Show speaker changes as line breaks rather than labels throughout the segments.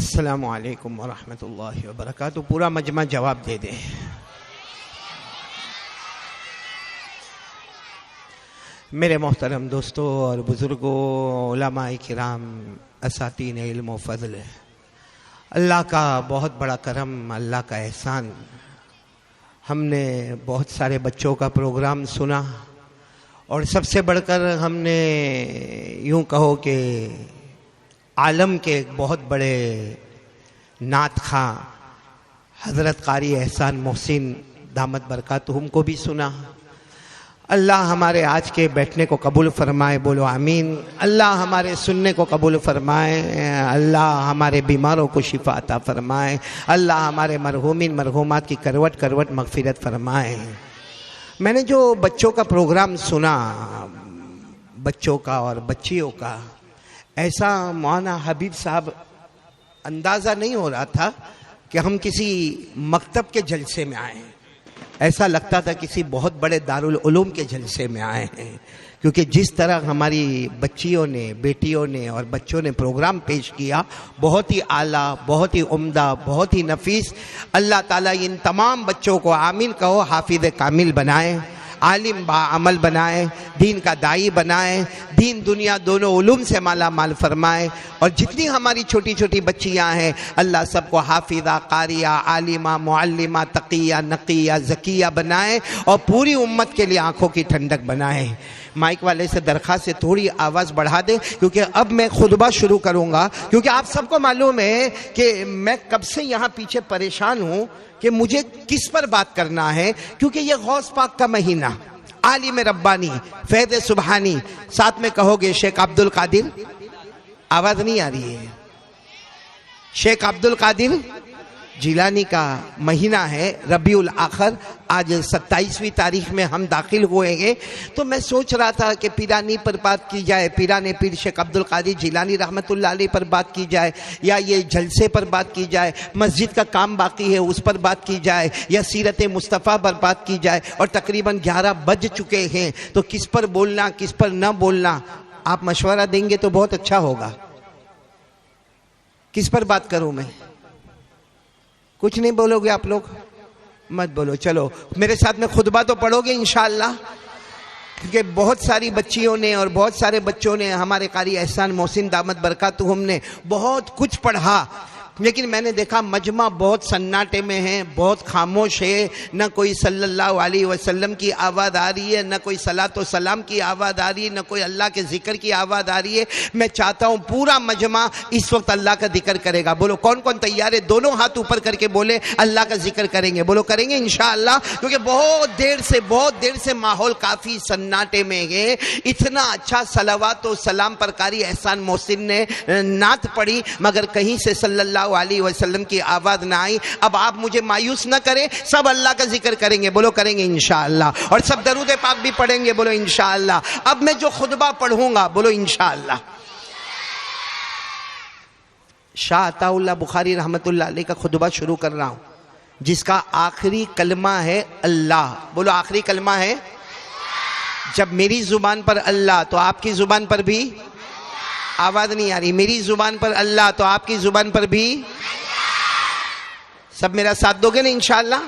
अस्सलामु अलैकुम वरहमतुल्लाहि वबरकातुहू। पूरा मजमा जवाब दे दे। मेरे मोहतरम दोस्तों और बुज़ुर्गों, उलमाए किराम, असातीन इल्म व फ़ज़ल, अल्लाह का बहुत बड़ा करम, अल्लाह का एहसान। हमने बहुत सारे बच्चों का प्रोग्राम सुना और सबसे बढ़कर हमने यूँ कहो कि आलम के एक बहुत बड़े नात खां हज़रत कारी एहसान मोहसिन दामत बरकातुहुम को भी सुना। अल्लाह हमारे आज के बैठने को कबूल फरमाए, बोलो आमीन। अल्लाह हमारे सुनने को कबूल फरमाए, अल्लाह हमारे बीमारों को शिफा अता फरमाए, अल्लाह हमारे मरहूमिन मरहूमात की करवट करवट मगफिरत फरमाए। मैंने जो बच्चों का प्रोग्राम सुना, बच्चों का और बच्चियों का, ऐसा मौलाना हबीब साहब अंदाज़ा नहीं हो रहा था कि हम किसी मकतब के जलसे में आए हैं। ऐसा लगता था किसी बहुत बड़े दारुल उलूम के जलसे में आए हैं, क्योंकि जिस तरह हमारी बच्चियों ने, बेटियों ने और बच्चों ने प्रोग्राम पेश किया, बहुत ही आला, बहुत ही उम्दा, बहुत ही नफीस। अल्लाह ताला इन तमाम बच्चों को आमीन कहो, हाफिज़ कामिल बनाए, आलिम बाअमल बनाए, दीन का दाई बनाए, दीन दुनिया दोनों उलूम से माला माल फरमाए। और जितनी हमारी छोटी छोटी बच्चियां हैं, अल्लाह सबको हाफिज़ा, कारिया, आलिमा, मुअल्लिमा, तकिया, नकिया, ज़किया बनाए और पूरी उम्मत के लिए आंखों की ठंडक बनाए। माइक वाले से दरख्वास्त है थोड़ी आवाज़ बढ़ा दे, क्योंकि अब मैं खुतबा शुरू करूँगा। क्योंकि आप सबको मालूम है कि मैं कब से यहाँ पीछे परेशान हूँ कि मुझे किस पर बात करना है, क्योंकि ये गौस पाक का महीना, आलिम रब्बानी, फैज़ सुबहानी, साथ में कहोगे शेख अब्दुल कादिर, आवाज़ नहीं आ रही है, शेख अब्दुल कादिर जिलानी का महीना है, रबीउल आखिर। आज 27वीं तारीख में हम दाखिल हुएंगे। तो मैं सोच रहा था कि पीरानी पर बात की जाए, पीराने पीर शेख अब्दुल कादिर जिलानी रहमतुल्लाह अलैह पर बात की जाए, या ये जलसे पर बात की जाए, मस्जिद का काम बाकी है उस पर बात की जाए, या सीरत मुस्तफ़ा पर बात की जाए। और तकरीबन 11 बज चुके हैं, तो किस पर बोलना किस पर न बोलना, आप मशवरा देंगे तो बहुत अच्छा होगा। किस पर बात करूं मैं? कुछ नहीं बोलोगे आप लोग? मत बोलो, चलो मेरे साथ में खुतबा तो पढ़ोगे इंशाअल्लाह, क्योंकि बहुत सारी बच्चियों ने और बहुत सारे बच्चों ने, हमारे कारी एहसान मोहसिन दामत बरकातुहुम ने बहुत कुछ पढ़ा। लेकिन मैंने देखा मजमा बहुत सन्नाटे में है, बहुत खामोश है। न कोई सल्लल्लाहु अलैहि वसल्लम की आवाज़ आ रही है, न कोई सलात व सलाम की आवाज़ आ रही है, न कोई अल्लाह के जिक्र की आवाज़ आ रही है। मैं चाहता हूँ पूरा मजमा इस वक्त अल्लाह का जिक्र करेगा। बोलो कौन कौन तैयार है? दोनों हाथ ऊपर करके बोले अल्लाह का जिक्र करेंगे। बोलो करेंगे इंशाअल्लाह, क्योंकि बहुत देर से माहौल काफ़ी सन्नाटे में है। इतना अच्छा सलावत व सलाम पर कारी एहसान मोहसिन ने नात पढ़ी, मगर कहीं से सल्लल्लाहु अलैहि वसल्लम की आवाज ना आई। अब आप मुझे मायूस न करें, सब अल्लाह का जिक्र करेंगे। बोलो करेंगे इंशाअल्लाह, और सब दरूद पाक भी पढ़ेंगे। बोलो इंशाअल्लाह। अब मैं जो खुतबा पढ़ूंगा, बोलो इंशाअल्लाह। शाह अताउल्लाह बुखारी रहमतुल्लाह अलैह का खुतबा शुरू कर रहा हूं, जिसका आखिरी कलमा है अल्लाह। बोलो आखिरी कलमा है। जब मेरी जुबान पर अल्लाह, तो आपकी जुबान पर भी आवाज नहीं आ रही। मेरी जुबान पर अल्लाह, तो आपकी जुबान पर भी। सब मेरा साथ दोगे ना इंशाअल्लाह?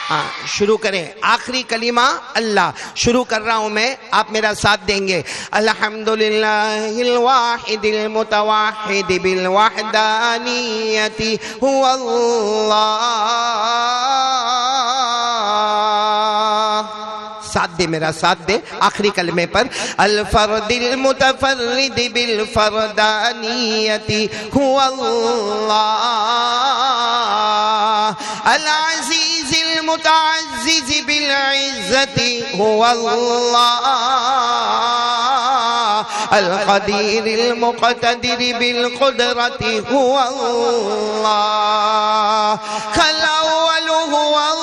हाँ, शुरू करें। आखिरी कलीमा अल्लाह शुरू कर रहा हूं मैं, आप मेरा साथ देंगे। अल्हम्दुलिल्लाहिल वाहिदिल मुतवाहिद बिल वहदानियति हुवल्लाह। साथ दे, मेरा साथ दे आखिरी कलमे पर। अल फरदिल मुतफर्रिद बिल फरदानियति हुवल्लाह। अल अजीजिल मुतअज्जिज बिल इज्जति हुवल्लाह। अल क़दीरिल मुक़तदिर बिल क़ुदरति हुवल्लाह। कल अव्वल हुवल्लाह,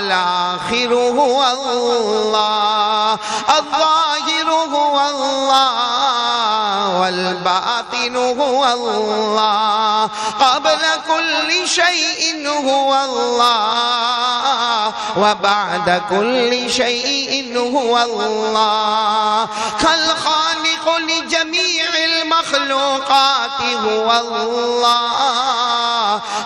आखिर हुवल्लाह, अज़्ज़ाहिर हुवल्लाह, वल बातिन हुवल्लाह, क़ब्ल कुल्लि शैइन हुवल्लाह, व बअद कुल्लि शैइन हुवल्लाह। खल खालिक़ लिजमीइल हुवल्लाह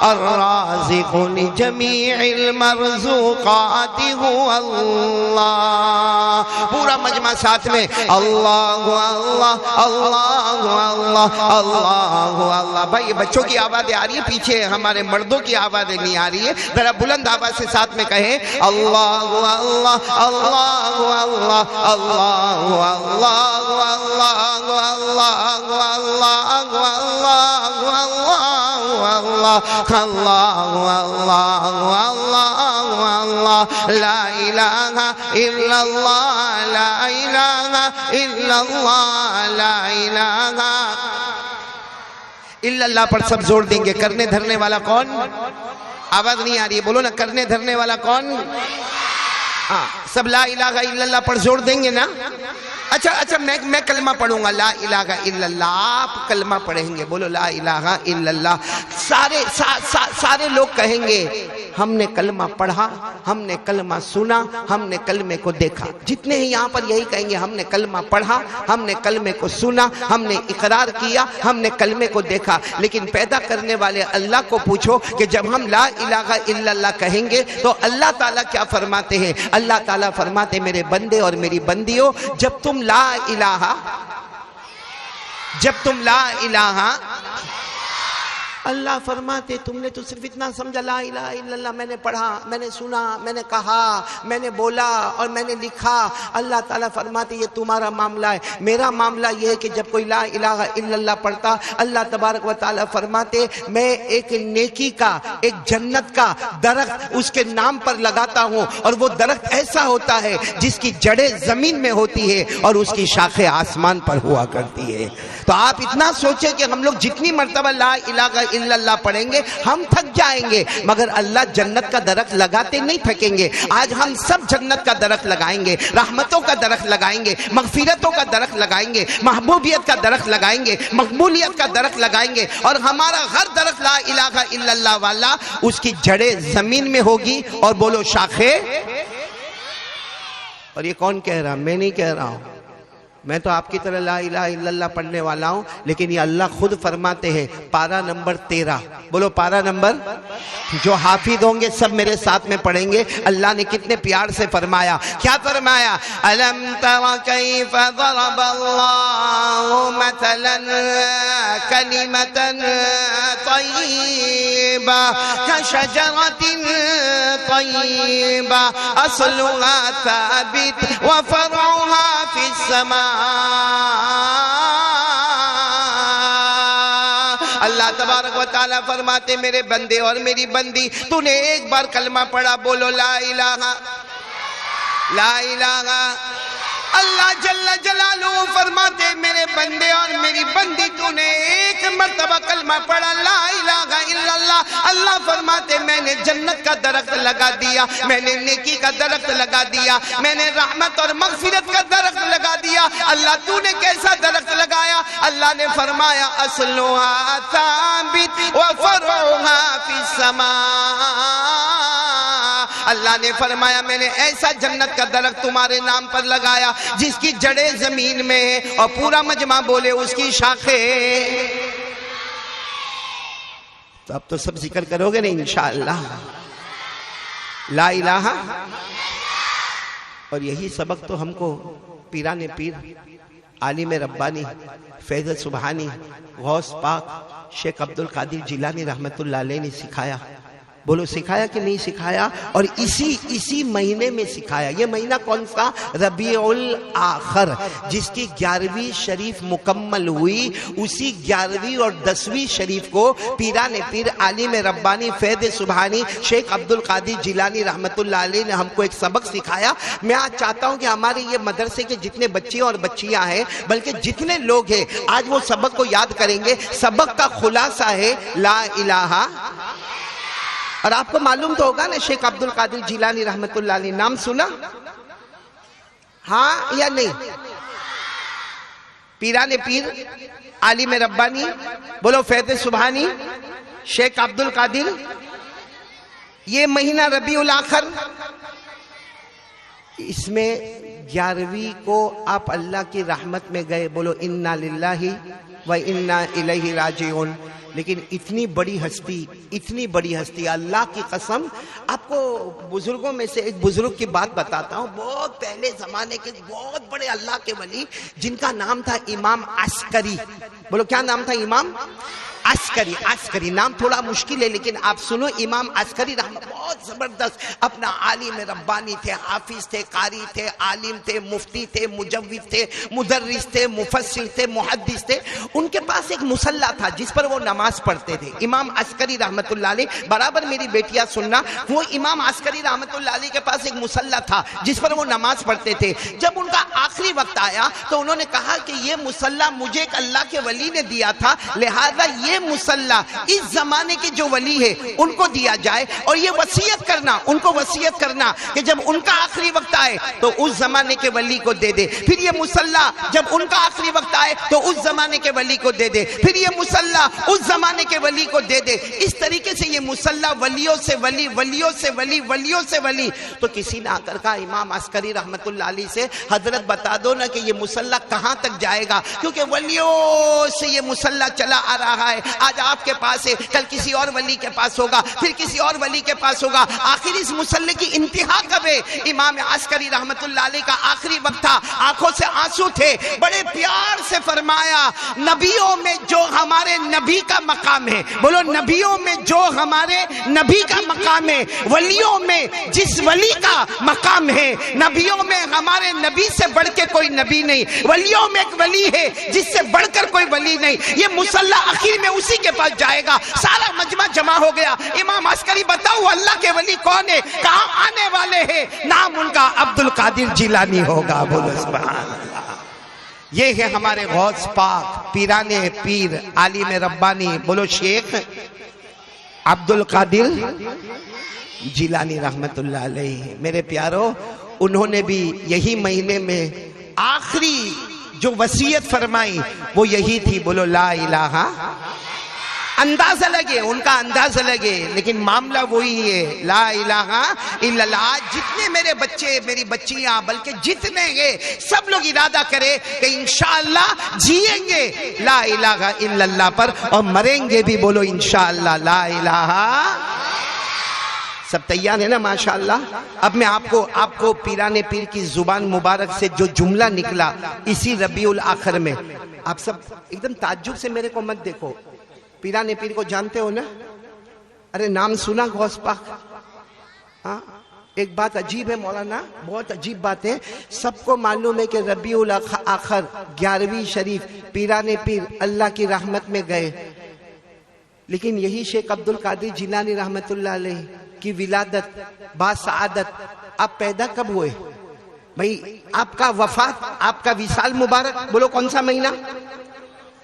अर्राज़िक़ु लिजमीइल मरज़ूक़ाति हुवल्लाह। पूरा मजमा साथ में अल्लाहु अल्लाह अल्लाहु अल्लाह अल्लाहु अल्लाह। भाई बच्चों की आवाज़ें आ रही है, पीछे हमारे मर्दों की आवाज़ें नहीं आ रही है, जरा बुलंद आवाज़ से साथ में कहें अल्लाहु अल्लाह अल्लाहु अल्लाह अल्लाहु अल्लाहु अल्लाहु अल्लाहु अल्लाहु अल्लाहु अल्लाहु अल्लाहु अल्लाहु अल्लाह ला इलाहा इल्लल्लाह ला इलाहा इल्लल्लाह ला इलाहा इल्लल्लाह पर सब जोड़ देंगे। करने धरने वाला कौन? आवाज नहीं आ रही है, बोलो ना, करने धरने वाला कौन? हाँ, सब ला इलाहा इल्लल्लाह पर जोड़ देंगे ना। अच्छा मैं कलमा पढ़ूंगा ला इलाहा इल्लल्लाह, आप कलमा पढ़ेंगे, बोलो ला इलाहा इल्लल्लाह। सारे लोग कहेंगे हमने कलमा पढ़ा, हमने कलमा सुना, हमने कलमे को देखा। जितने ही यहाँ पर यही कहेंगे हमने कलमा पढ़ा, हमने कलमे को सुना, हमने इकरार किया, हमने कलमे को देखा। लेकिन पैदा करने वाले अल्लाह को पूछो कि जब हम ला इलाहा इल्लल्लाह कहेंगे तो अल्लाह ताला क्या फरमाते हैं? अल्लाह ताला फरमाते मेरे बंदे और मेरी बंदियों, जब तुम ला इलाहा अल्लाह फरमाते तुमने तो सिर्फ इतना समझा ला इलाहा इल्लल्लाह, मैंने पढ़ा, मैंने सुना, मैंने कहा, मैंने बोला और मैंने लिखा। अल्लाह ताला फरमाते ये तुम्हारा मामला है, मेरा मामला ये है कि जब कोई ला इलाहा इल्लल्लाह पढ़ता, अल्लाह तबारक व ताला फरमाते मैं एक नेकी का, एक जन्नत का दरख्त उसके नाम पर लगाता हूँ, और वो दरख्त ऐसा होता है जिसकी जड़ें जमीन में होती है और उसकी शाखें आसमान पर हुआ करती है। तो आप इतना सोचें कि हम लोग जितनी मर्तबा ला इलाहा इल्लल्लाह पढ़ेंगे हम थक जाएंगे, मगर अल्लाह जन्नत का दरख्त लगाते नहीं थकेंगे। आज हम सब जन्नत का दरख्त लगाएंगे, रहमतों का दरख्त लगाएंगे, मगफिरतों का दरख्त लगाएंगे, महबूबियत का दरख्त लगाएंगे, मकबूलियत का दरख्त लगाएंगे, और हमारा हर दरख्त ला इलाहा इल्लल्लाह वाला उसकी जड़ें जमीन में होगी और बोलो शाखे। और ये कौन कह रहा? मैं नहीं कह रहा हूं, मैं तो आपकी तरह ला इलाहा इल्लल्लाह पढ़ने वाला हूं, लेकिन ये अल्लाह खुद फरमाते हैं। पारा नंबर 13, बोलो पारा नंबर। जो हाफिज होंगे सब मेरे साथ में पढ़ेंगे। अल्लाह ने कितने प्यार से फरमाया, क्या फरमाया? अलम तरा कैफ ज़रबल्लाहु मतलन कलिमतन तय्यबा कशजरतिन तय्यबा अस्लुहा साबित व फरउहा फिस समा। अल्लाह तबारक व तआला फरमाते मेरे बंदे और मेरी बंदी, तूने एक बार कलमा पढ़ा, बोलो ला इलाहा। अल्लाह जल्ला जलालुहु फरमाते मेरे बंदे और मेरी बंदी, तूने एक मर्तबा कलमा पढ़ा ला इलाहा इल्लल्लाह, अल्लाह फरमाते मैंने जन्नत का दरख्त लगा दिया, मैंने नेकी का दरख्त लगा दिया, मैंने रहमत और मगफिरत का दरख्त लगा दिया। अल्लाह तूने कैसा दरख्त लगाया? अल्लाह ने फरमाया अस्लुहा साबित व फरउहा फिस समा। अल्लाह ने फरमाया मैंने ऐसा जन्नत का दरख्त तुम्हारे नाम पर लगाया जिसकी जड़ें जमीन में है, और पूरा मजमा बोले उसकी शाखें। तो अब तो सब जिक्र करोगे ना इंशाअल्लाह ला इलाहा। और यही सबक तो हमको पीराने पीर, आलिम रब्बानी, फैज़ सुबहानी, गौस पाक शेख अब्दुल कादिर जिलानी रहमतुल्लाह अलैह ने सिखाया। बोलो सिखाया कि नहीं सिखाया? और इसी महीने में सिखाया। ये महीना कौन सा? रबीउल आखिर, जिसकी 11वीं शरीफ मुकम्मल हुई, उसी 11वीं और 10वीं शरीफ को पीराने पीर आलिम रब्बानी फैज़ सुबहानी शेख अब्दुल कादिर जिलानी रहमतुल्लाह अलैह ने हमको एक सबक सिखाया। मैं आज चाहता हूँ कि हमारे ये मदरसे के जितने बच्चे और बच्चियाँ हैं, बल्कि जितने लोग हैं, आज वो सबक को याद करेंगे। सबक का खुलासा है ला इलाहा। और आपको मालूम तो होगा ना शेख अब्दुल कादिर जिलानी रहमतुल्लाह अलैह, नाम सुना? हाँ या नहीं? पीराने पीर आलिम रब्बानी, बोलो फैज़ सुबहानी शेख अब्दुल कादिर। ये महीना रबीउल आखिर, इसमें 11वीं को आप अल्लाह की रहमत में गए। बोलो इन्ना लिल्लाहि व इन्ना इलैहि राजिऊन। लेकिन इतनी बड़ी हस्ती, अल्लाह की कसम, आपको बुजुर्गों में से एक बुजुर्ग की बात बताता हूँ। बहुत पहले जमाने के बहुत बड़े अल्लाह के वली, जिनका नाम था इमाम अस्करी। बोलो क्या नाम था? इमाम अस्करी नाम थोड़ा मुश्किल है, लेकिन आप सुनो। इमाम अस्करी बहुत जबरदस्त अपना आलिम रब्बानी थे, हाफिज थे, कारी थे, आलिम थे, मुफ्ती थे, मुजव्विद थे, मुदर्रिस थे, मुफस्सिर थे, मुहद्दिस थे। उनके पास एक मुसल्ला था जिस पर वो नमाज पढ़ते थे। इमाम अस्करी रहमतुल्लाह अलैह, बराबर मेरी बेटियां सुनना, वो इमाम अस्करी रहमतुल्लाह अलैह के पास एक मुसल्ला था जिस पर वो नमाज पढ़ते थे। जब उनका आखिरी वक्त आया तो उन्होंने कहा कि ये मुसल्ला मुझे एक अल्लाह के वली ने दिया था, लिहाजा ये मुसल्ला इस जमाने के जो वली है उनको दिया जाए, और ये वसीयत करना, उनको वसीयत करना कि जब उनका आखिरी वक्त आए तो उस जमाने के वली को दे दे। फिर ये मुसल्ला जब उनका आखिरी वक्त आए तो उस जमाने के वली को दे दे, फिर ये मुसल्ला उस जमाने के वली को दे दे। इस तरीके से ये मुसल्ला वलियों से वली, वलियों से वली, वलियों से वली। तो किसी ने आकर कहा इमाम अस्करी रहमतुल्लाह अलैह से, हजरत बता दो ना कि ये मुसल्ला कहां तक जाएगा, क्योंकि वलियों से ये मुसल्ला चला आ रहा है। आज आपके पास है, कल किसी और वली के पास होगा, फिर किसी और वली के पास होगा। आखिर इस मुसल्ले की इंतहा कब है? इमाम अस्करी रहमतुल्लाह अलैह का आखिरी वक्त था, आंखों से आंसू थे, बड़े प्यार से फरमाया, नबियों में जो हमारे नबी का मकाम है, बोलो नबियों में जो हमारे नबी का मकाम है, वलियों में जिस वली का मकाम है, नबियों में हमारे नबी से बढ़ के कोई नबी नहीं, वलियों में एक वली है जिससे बढ़कर कोई वली नहीं। ये मुसल्ला आखिर में उसी के पास जाएगा। सारा मजमा जमा हो गया। इमाम अस्करी बताओ अल्लाह के वली कौन है, कहां आने वाले हैं? नाम उनका अब्दुल कादिर जिलानी होगा। बोलो सुभान अल्लाह। ये है हमारे गौस पाक, पीराने पीर, आलिम रब्बानी, बोलो शेख अब्दुल कादिर जिलानी रहमतुल्लाह अलैह। मेरे प्यारो, उन्होंने भी यही महीने में आखिरी जो वसीयत फरमाई वो यही थी, बोलो ला इलाहा। अंदाजा लगे, उनका अंदाजा लगे, लेकिन मामला वही है, ला इलाहा इल्लल्लाह। जितने मेरे बच्चे, मेरी बच्चियां, बल्कि जितने हैं, सब लोग इरादा करें कि इंशाअल्लाह जिएंगे ला इलाहा इल्लल्लाह पर, और मरेंगे भी, बोलो इंशाअल्लाह ला इलाहा। सब तैयार है ना? माशाअल्लाह। अब मैं आपको पीराने पीर की जुबान मुबारक से जो जुमला निकला इसी रबीउल आखिर में, आप सब एकदम ताज्जुब से मेरे को मत देखो। पीराने पीर को जानते हो ना? अरे नाम सुना गौस पाक? हाँ, एक बात अजीब है मौलाना, बहुत अजीब बात है। सबको मालूम है कि रबीउल आखिर 11वीं शरीफ पीराने पीर अल्लाह की रहमत में गए, लेकिन यही शेख अब्दुल कादिर जिलानी रहमतुल्लाह अलैह की विलादत बासआदत आप पैदा कब हुए भाई? आपका वफात, आपका विसाल मुबारक, बोलो कौन सा महीना?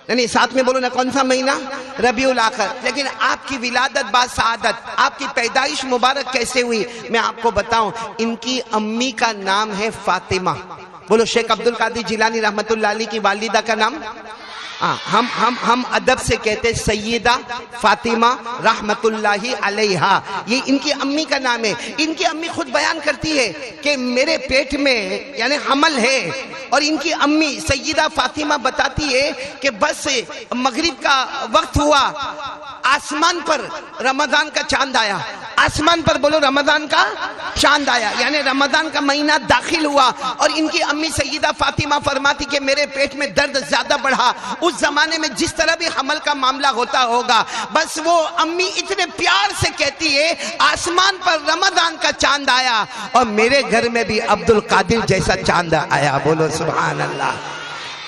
नहीं, साथ में बोलो ना, कौन सा महीना? रबीउल आखिर। लेकिन आपकी विलादत बासआदत, आपकी पैदाइश मुबारक कैसे हुई? मैं आपको बताऊं, इनकी अम्मी का नाम है फातिमा। बोलो शेख अब्दुल कादिर जिलानी रहमतुल्लाह अलैह की वालिदा का नाम? हम अदब से कहते सैयदा फातिमा रहमतुल्लाही अलैहा, ये इनकी अम्मी का नाम है। इनकी अम्मी खुद बयान करती है कि मेरे पेट में यानी हमल है, और इनकी अम्मी सैयदा फातिमा बताती है कि बस मगरिब का वक्त हुआ, आसमान पर रमजान का चांद आया, आसमान पर बोलो रमजान का चांद आया, यानी रमजान का महीना दाखिल हुआ, और इनकी अम्मी सैयदा फातिमा फरमाती कि मेरे पेट में दर्द ज्यादा बढ़ा। उस जमाने में जिस तरह भी हमल का मामला होता होगा, बस वो अम्मी इतने प्यार से कहती है आसमान पर रमजान का चांद आया, और मेरे घर में भी अब्दुल कादिर जैसा चांद आया। बोलो सुभान अल्लाह।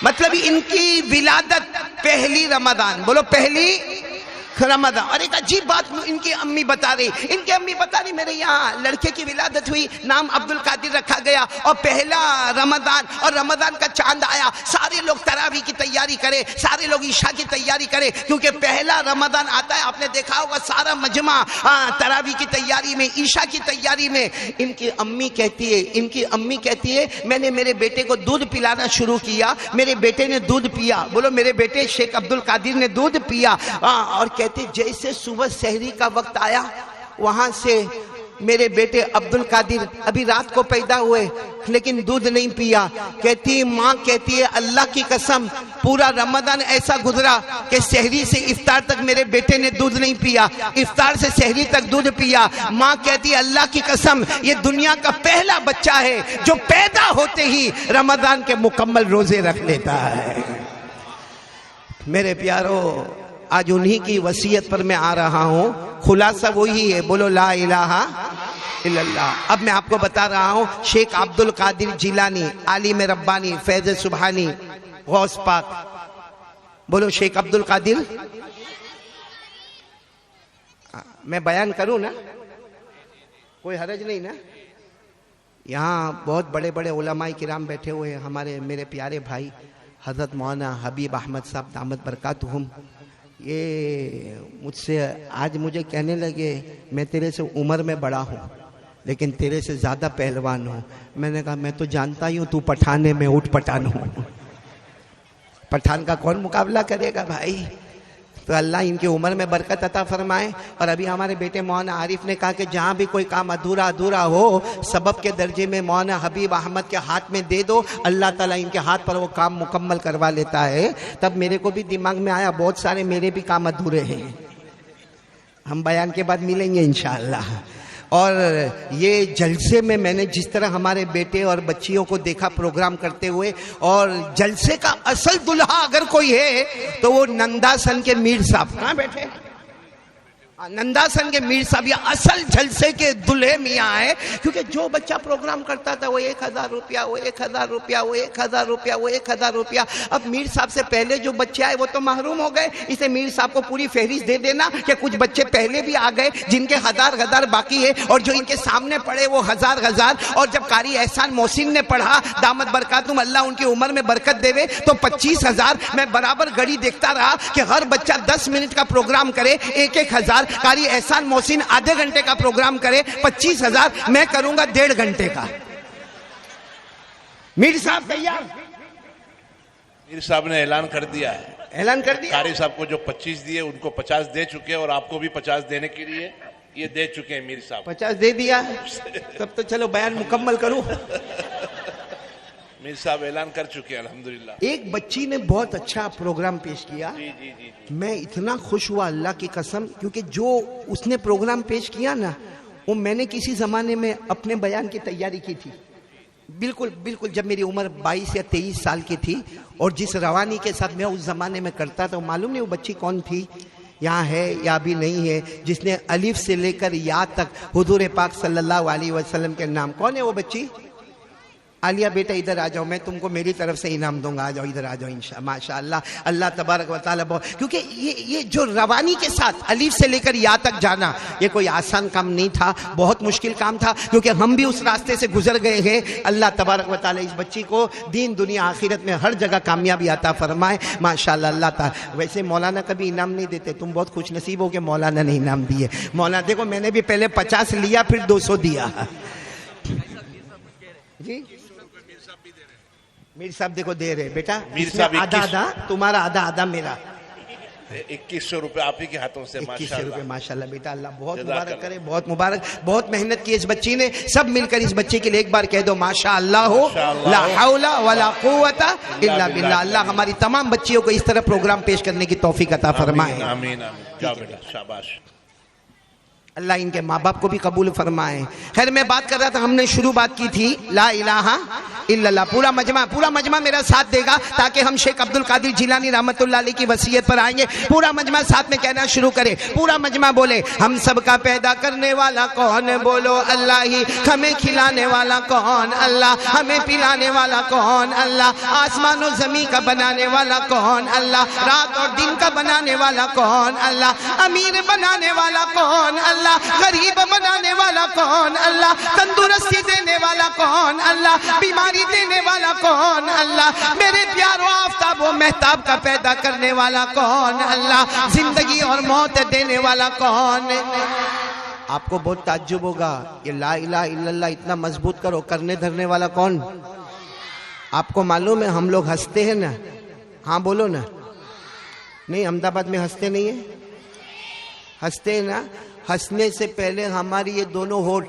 मतलब इनकी विलादत पहली रमजान, बोलो पहली रमजान। और एक अजीब बात इनकी अम्मी बता रही, इनकी अम्मी बता रही मेरे यहाँ लड़के की विलादत हुई, नाम अब्दुल कादिर रखा गया, और पहला रमजान और रमजान का चांद आया। सारे लोग तरावी की तैयारी करें, सारे लोग ईशा की तैयारी करें, क्योंकि पहला रमजान आता है। आपने देखा होगा सारा मजमा तरावी की तैयारी में, ईशा की तैयारी में। इनकी अम्मी कहती है मैंने मेरे बेटे को दूध पिलाना शुरू किया, मेरे बेटे ने दूध पिया, बोलो मेरे बेटे शेख अब्दुल कादिर ने दूध पिया, और जैसे सुबह सहरी का वक्त आया, वहां से मेरे बेटे अब्दुल कादिर अभी रात को पैदा हुए लेकिन दूध नहीं पिया। कहती माँ कहती है अल्लाह की कसम पूरा रमजान ऐसा गुजरा कि सहरी से इफ्तार तक मेरे बेटे ने दूध नहीं पिया, इफ्तार से सहरी तक दूध पिया। माँ कहती है अल्लाह की कसम ये दुनिया का पहला बच्चा है जो पैदा होते ही रमजान के मुकम्मल रोजे रख लेता है। मेरे प्यारो, आज उन्हीं की वसीयत पर मैं आ रहा हूँ। खुलासा वही है, बोलो ला इलाहा इल्लल्लाह। अब मैं आपको बता रहा हूँ शेख अब्दुल कादिर जिलानी, आलिम रब्बानी, फैज सुबहानी, गौस पाक। बोलो शेख अब्दुल कादिर। मैं बयान करूँ ना, कोई हरज नहीं ना। यहाँ बहुत बड़े बड़े उलमाए किराम बैठे हुए हैं, हमारे मेरे प्यारे भाई हजरत मौलाना हबीब अहमद साहब दामद बरकातुहुम। ये मुझसे आज मुझे कहने लगे मैं तेरे से उम्र में बड़ा हूँ लेकिन तेरे से ज़्यादा पहलवान हूँ। मैंने कहा मैं तो जानता ही हूँ तू पठाने में ऊट पठान हूँ, पठान का कौन मुकाबला करेगा भाई। तो अल्लाह इनकी उम्र में बरकत अता फरमाए। और अभी हमारे बेटे मौलाना आरिफ ने कहा कि जहाँ भी कोई काम अधूरा अधूरा हो सबब के दर्जे में मौलाना हबीब अहमद के हाथ में दे दो, अल्लाह ताला इनके हाथ पर वो काम मुकम्मल करवा लेता है। तब मेरे को भी दिमाग में आया बहुत सारे मेरे भी काम अधूरे हैं, हम बयान के बाद मिलेंगे इंशाअल्लाह। और ये जलसे में मैंने जिस तरह हमारे बेटे और बच्चियों को देखा प्रोग्राम करते हुए, और जलसे का असल दुल्हा अगर कोई है तो वो नंदासन के मीर साहब। कहाँ बैठे? नंदासन के मीर साहब या असल जलसे के दुल्हे मियाँ है। क्योंकि जो बच्चा प्रोग्राम करता था वो 1000 रुपया, वो 1000 रुपया, वो 1000 रुपया, वो 1000 रुपया। अब मीर साहब से पहले जो बच्चे आए वो तो महरूम हो गए, इसे मीर साहब को पूरी फहरिस्त दे देना कि कुछ बच्चे पहले भी आ गए जिनके हजार बाकी है और जो इनके सामने पढ़े वो हजार। और जब कारी एहसान मोहसिन ने पढ़ा दामद बरकातुम, अल्लाह उनकी उम्र में बरकत देवे, तो 25,000। मैं बराबर घड़ी देखता रहा कि हर बच्चा 10 मिनट का प्रोग्राम करे, 1,000। कारी एहसान मोहसिन आधे घंटे का प्रोग्राम करे, 25,000। मैं करूंगा 1.5 घंटे का। मीर साहब तैयार?
मीर साहब ने ऐलान कर दिया है।
ऐलान कर दिया?
कारी साहब को जो 25 दिए उनको 50 दे चुके और आपको भी 50 देने के लिए ये दे चुके हैं मीर साहब।
50 दे दिया? तब तो चलो बयान मुकम्मल करूं।
मीर साहब ऐलान कर चुके हैं अल्हम्दुलिल्लाह।
एक बच्ची ने बहुत अच्छा प्रोग्राम पेश किया।
जी जी जी, जी।
मैं इतना खुश हुआ अल्लाह की कसम, क्योंकि जो उसने प्रोग्राम पेश किया ना वो मैंने किसी जमाने में अपने बयान की तैयारी की थी। बिल्कुल बिल्कुल जब मेरी उम्र 22 या 23 साल की थी, और जिस रवानी के साथ मैं उस जमाने में करता था, मालूम नहीं वो बच्ची कौन थी, यहाँ है या भी नहीं है, जिसने अलिफ से लेकर या तक हुजूर पाक सल्लल्लाहु अलैहि वसल्लम के नाम। कौन है वो बच्ची? आलिया बेटा इधर आ जाओ, मैं तुमको मेरी तरफ से इनाम दूंगा, आ जाओ इधर आ जाओ इंशाअल्लाह। माशाअल्लाह, अल्लाह तबारक व तआला बहुत, क्योंकि ये जो रवानी के साथ अलीफ से लेकर या तक जाना ये कोई आसान काम नहीं था, बहुत मुश्किल काम था, क्योंकि हम भी उस रास्ते से गुजर गए हैं। अल्लाह तबारक व तआला इस बच्ची को दीन दुनिया आखिरत में हर जगह कामयाबी अता फरमाए माशाअल्लाह। अल्लाह ताला, वैसे मौलाना कभी इनाम नहीं देते, तुम बहुत खुश नसीब हो के मौलाना ने इनाम दिए। मौलाना देखो मैंने भी पहले 50 लिया फिर 200 दिया जी। मीर साहब देखो दे रहे बेटा,
मीर साहब
आधा आधा तुम्हारा, आधा आधा मेरा।
2100 रुपए आप ही के हाथों से।
2100 रुपए माशाल्लाह बेटा, अल्लाह बहुत मुबारक करे, बहुत मुबारक। बहुत मेहनत की इस बच्ची ने, सब मिलकर इस बच्चे के लिए एक बार कह दो माशाअल्लाह हो, ला हौला वला कुव्वता इल्ला बिल्लाह। अल्लाह हमारी तमाम बच्चियों को इस तरह प्रोग्राम पेश करने की तौफीक अता फरमाए।
आमीन आमीन। जाओ बेटा, शाबाश।
अल्लाह इनके माँ बाप को भी कबूल फरमाए। खैर मैं बात कर रहा था, हमने शुरू बात की थी ला इलाहा इल्लल्लाह। पूरा मजमा मेरा साथ देगा ताकि हम शेख अब्दुल कादिर जिलानी रहमतुल्लाह अलैह की वसीयत पर आएंगे। पूरा मजमा साथ में कहना शुरू करे, पूरा मजमा बोले हम सबका पैदा करने वाला कौन, बोलो अल्लाह ही। हमें खिलाने वाला कौन, अल्लाह। हमें पिलाने वाला कौन, अल्लाह। आसमान और जमीन का बनाने वाला कौन, अल्लाह। रात और दिन का बनाने वाला कौन, अल्लाह। अमीर बनाने वाला कौन, अल्लाह। गरीब बनाने वाला कौन, अल्लाह। तंदुरुस्ती देने वाला कौन, अल्लाह। बीमारी देने वाला कौन, अल्लाह। मेरे प्यारो आफताब व महताब का पैदा करने वाला कौन, अल्लाह। जिंदगी और मौत देने वाला कौन। आपको बहुत ताज्जुब होगा, ये ला इलाहा इल्लल्लाह इतना मजबूत करो, करने धरने वाला कौन? आपको मालूम है हम लोग हंसते हैं ना, हाँ बोलो ना, नहीं अहमदाबाद में हंसते नहीं है, हंसते हैं ना, हंसने से पहले हमारी ये दोनों होठ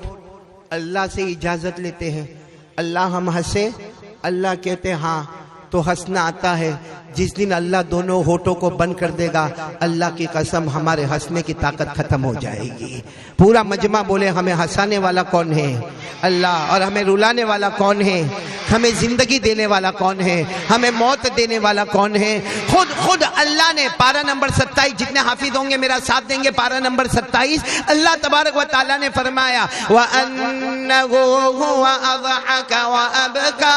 अल्लाह से इजाजत लेते हैं। अल्लाह हम हंसे, अल्लाह कहते हैं हाँ, तो हंसना आता है। जिस दिन अल्लाह दोनों होठों को बंद कर देगा, अल्लाह की कसम हमारे हंसने की ताकत खत्म हो जाएगी। पूरा मजमा बोले हमें हंसाने वाला कौन है? अल्लाह। और हमें रुलाने वाला कौन है? हमें जिंदगी देने वाला कौन है? हमें मौत देने वाला कौन है? खुद अल्लाह ने पारा नंबर 27, जितने हाफिज होंगे मेरा साथ देंगे, पारा नंबर 27, अल्लाह तबारक व तआला ने फरमाया व अन्नहु हुवा अज़हका व अबका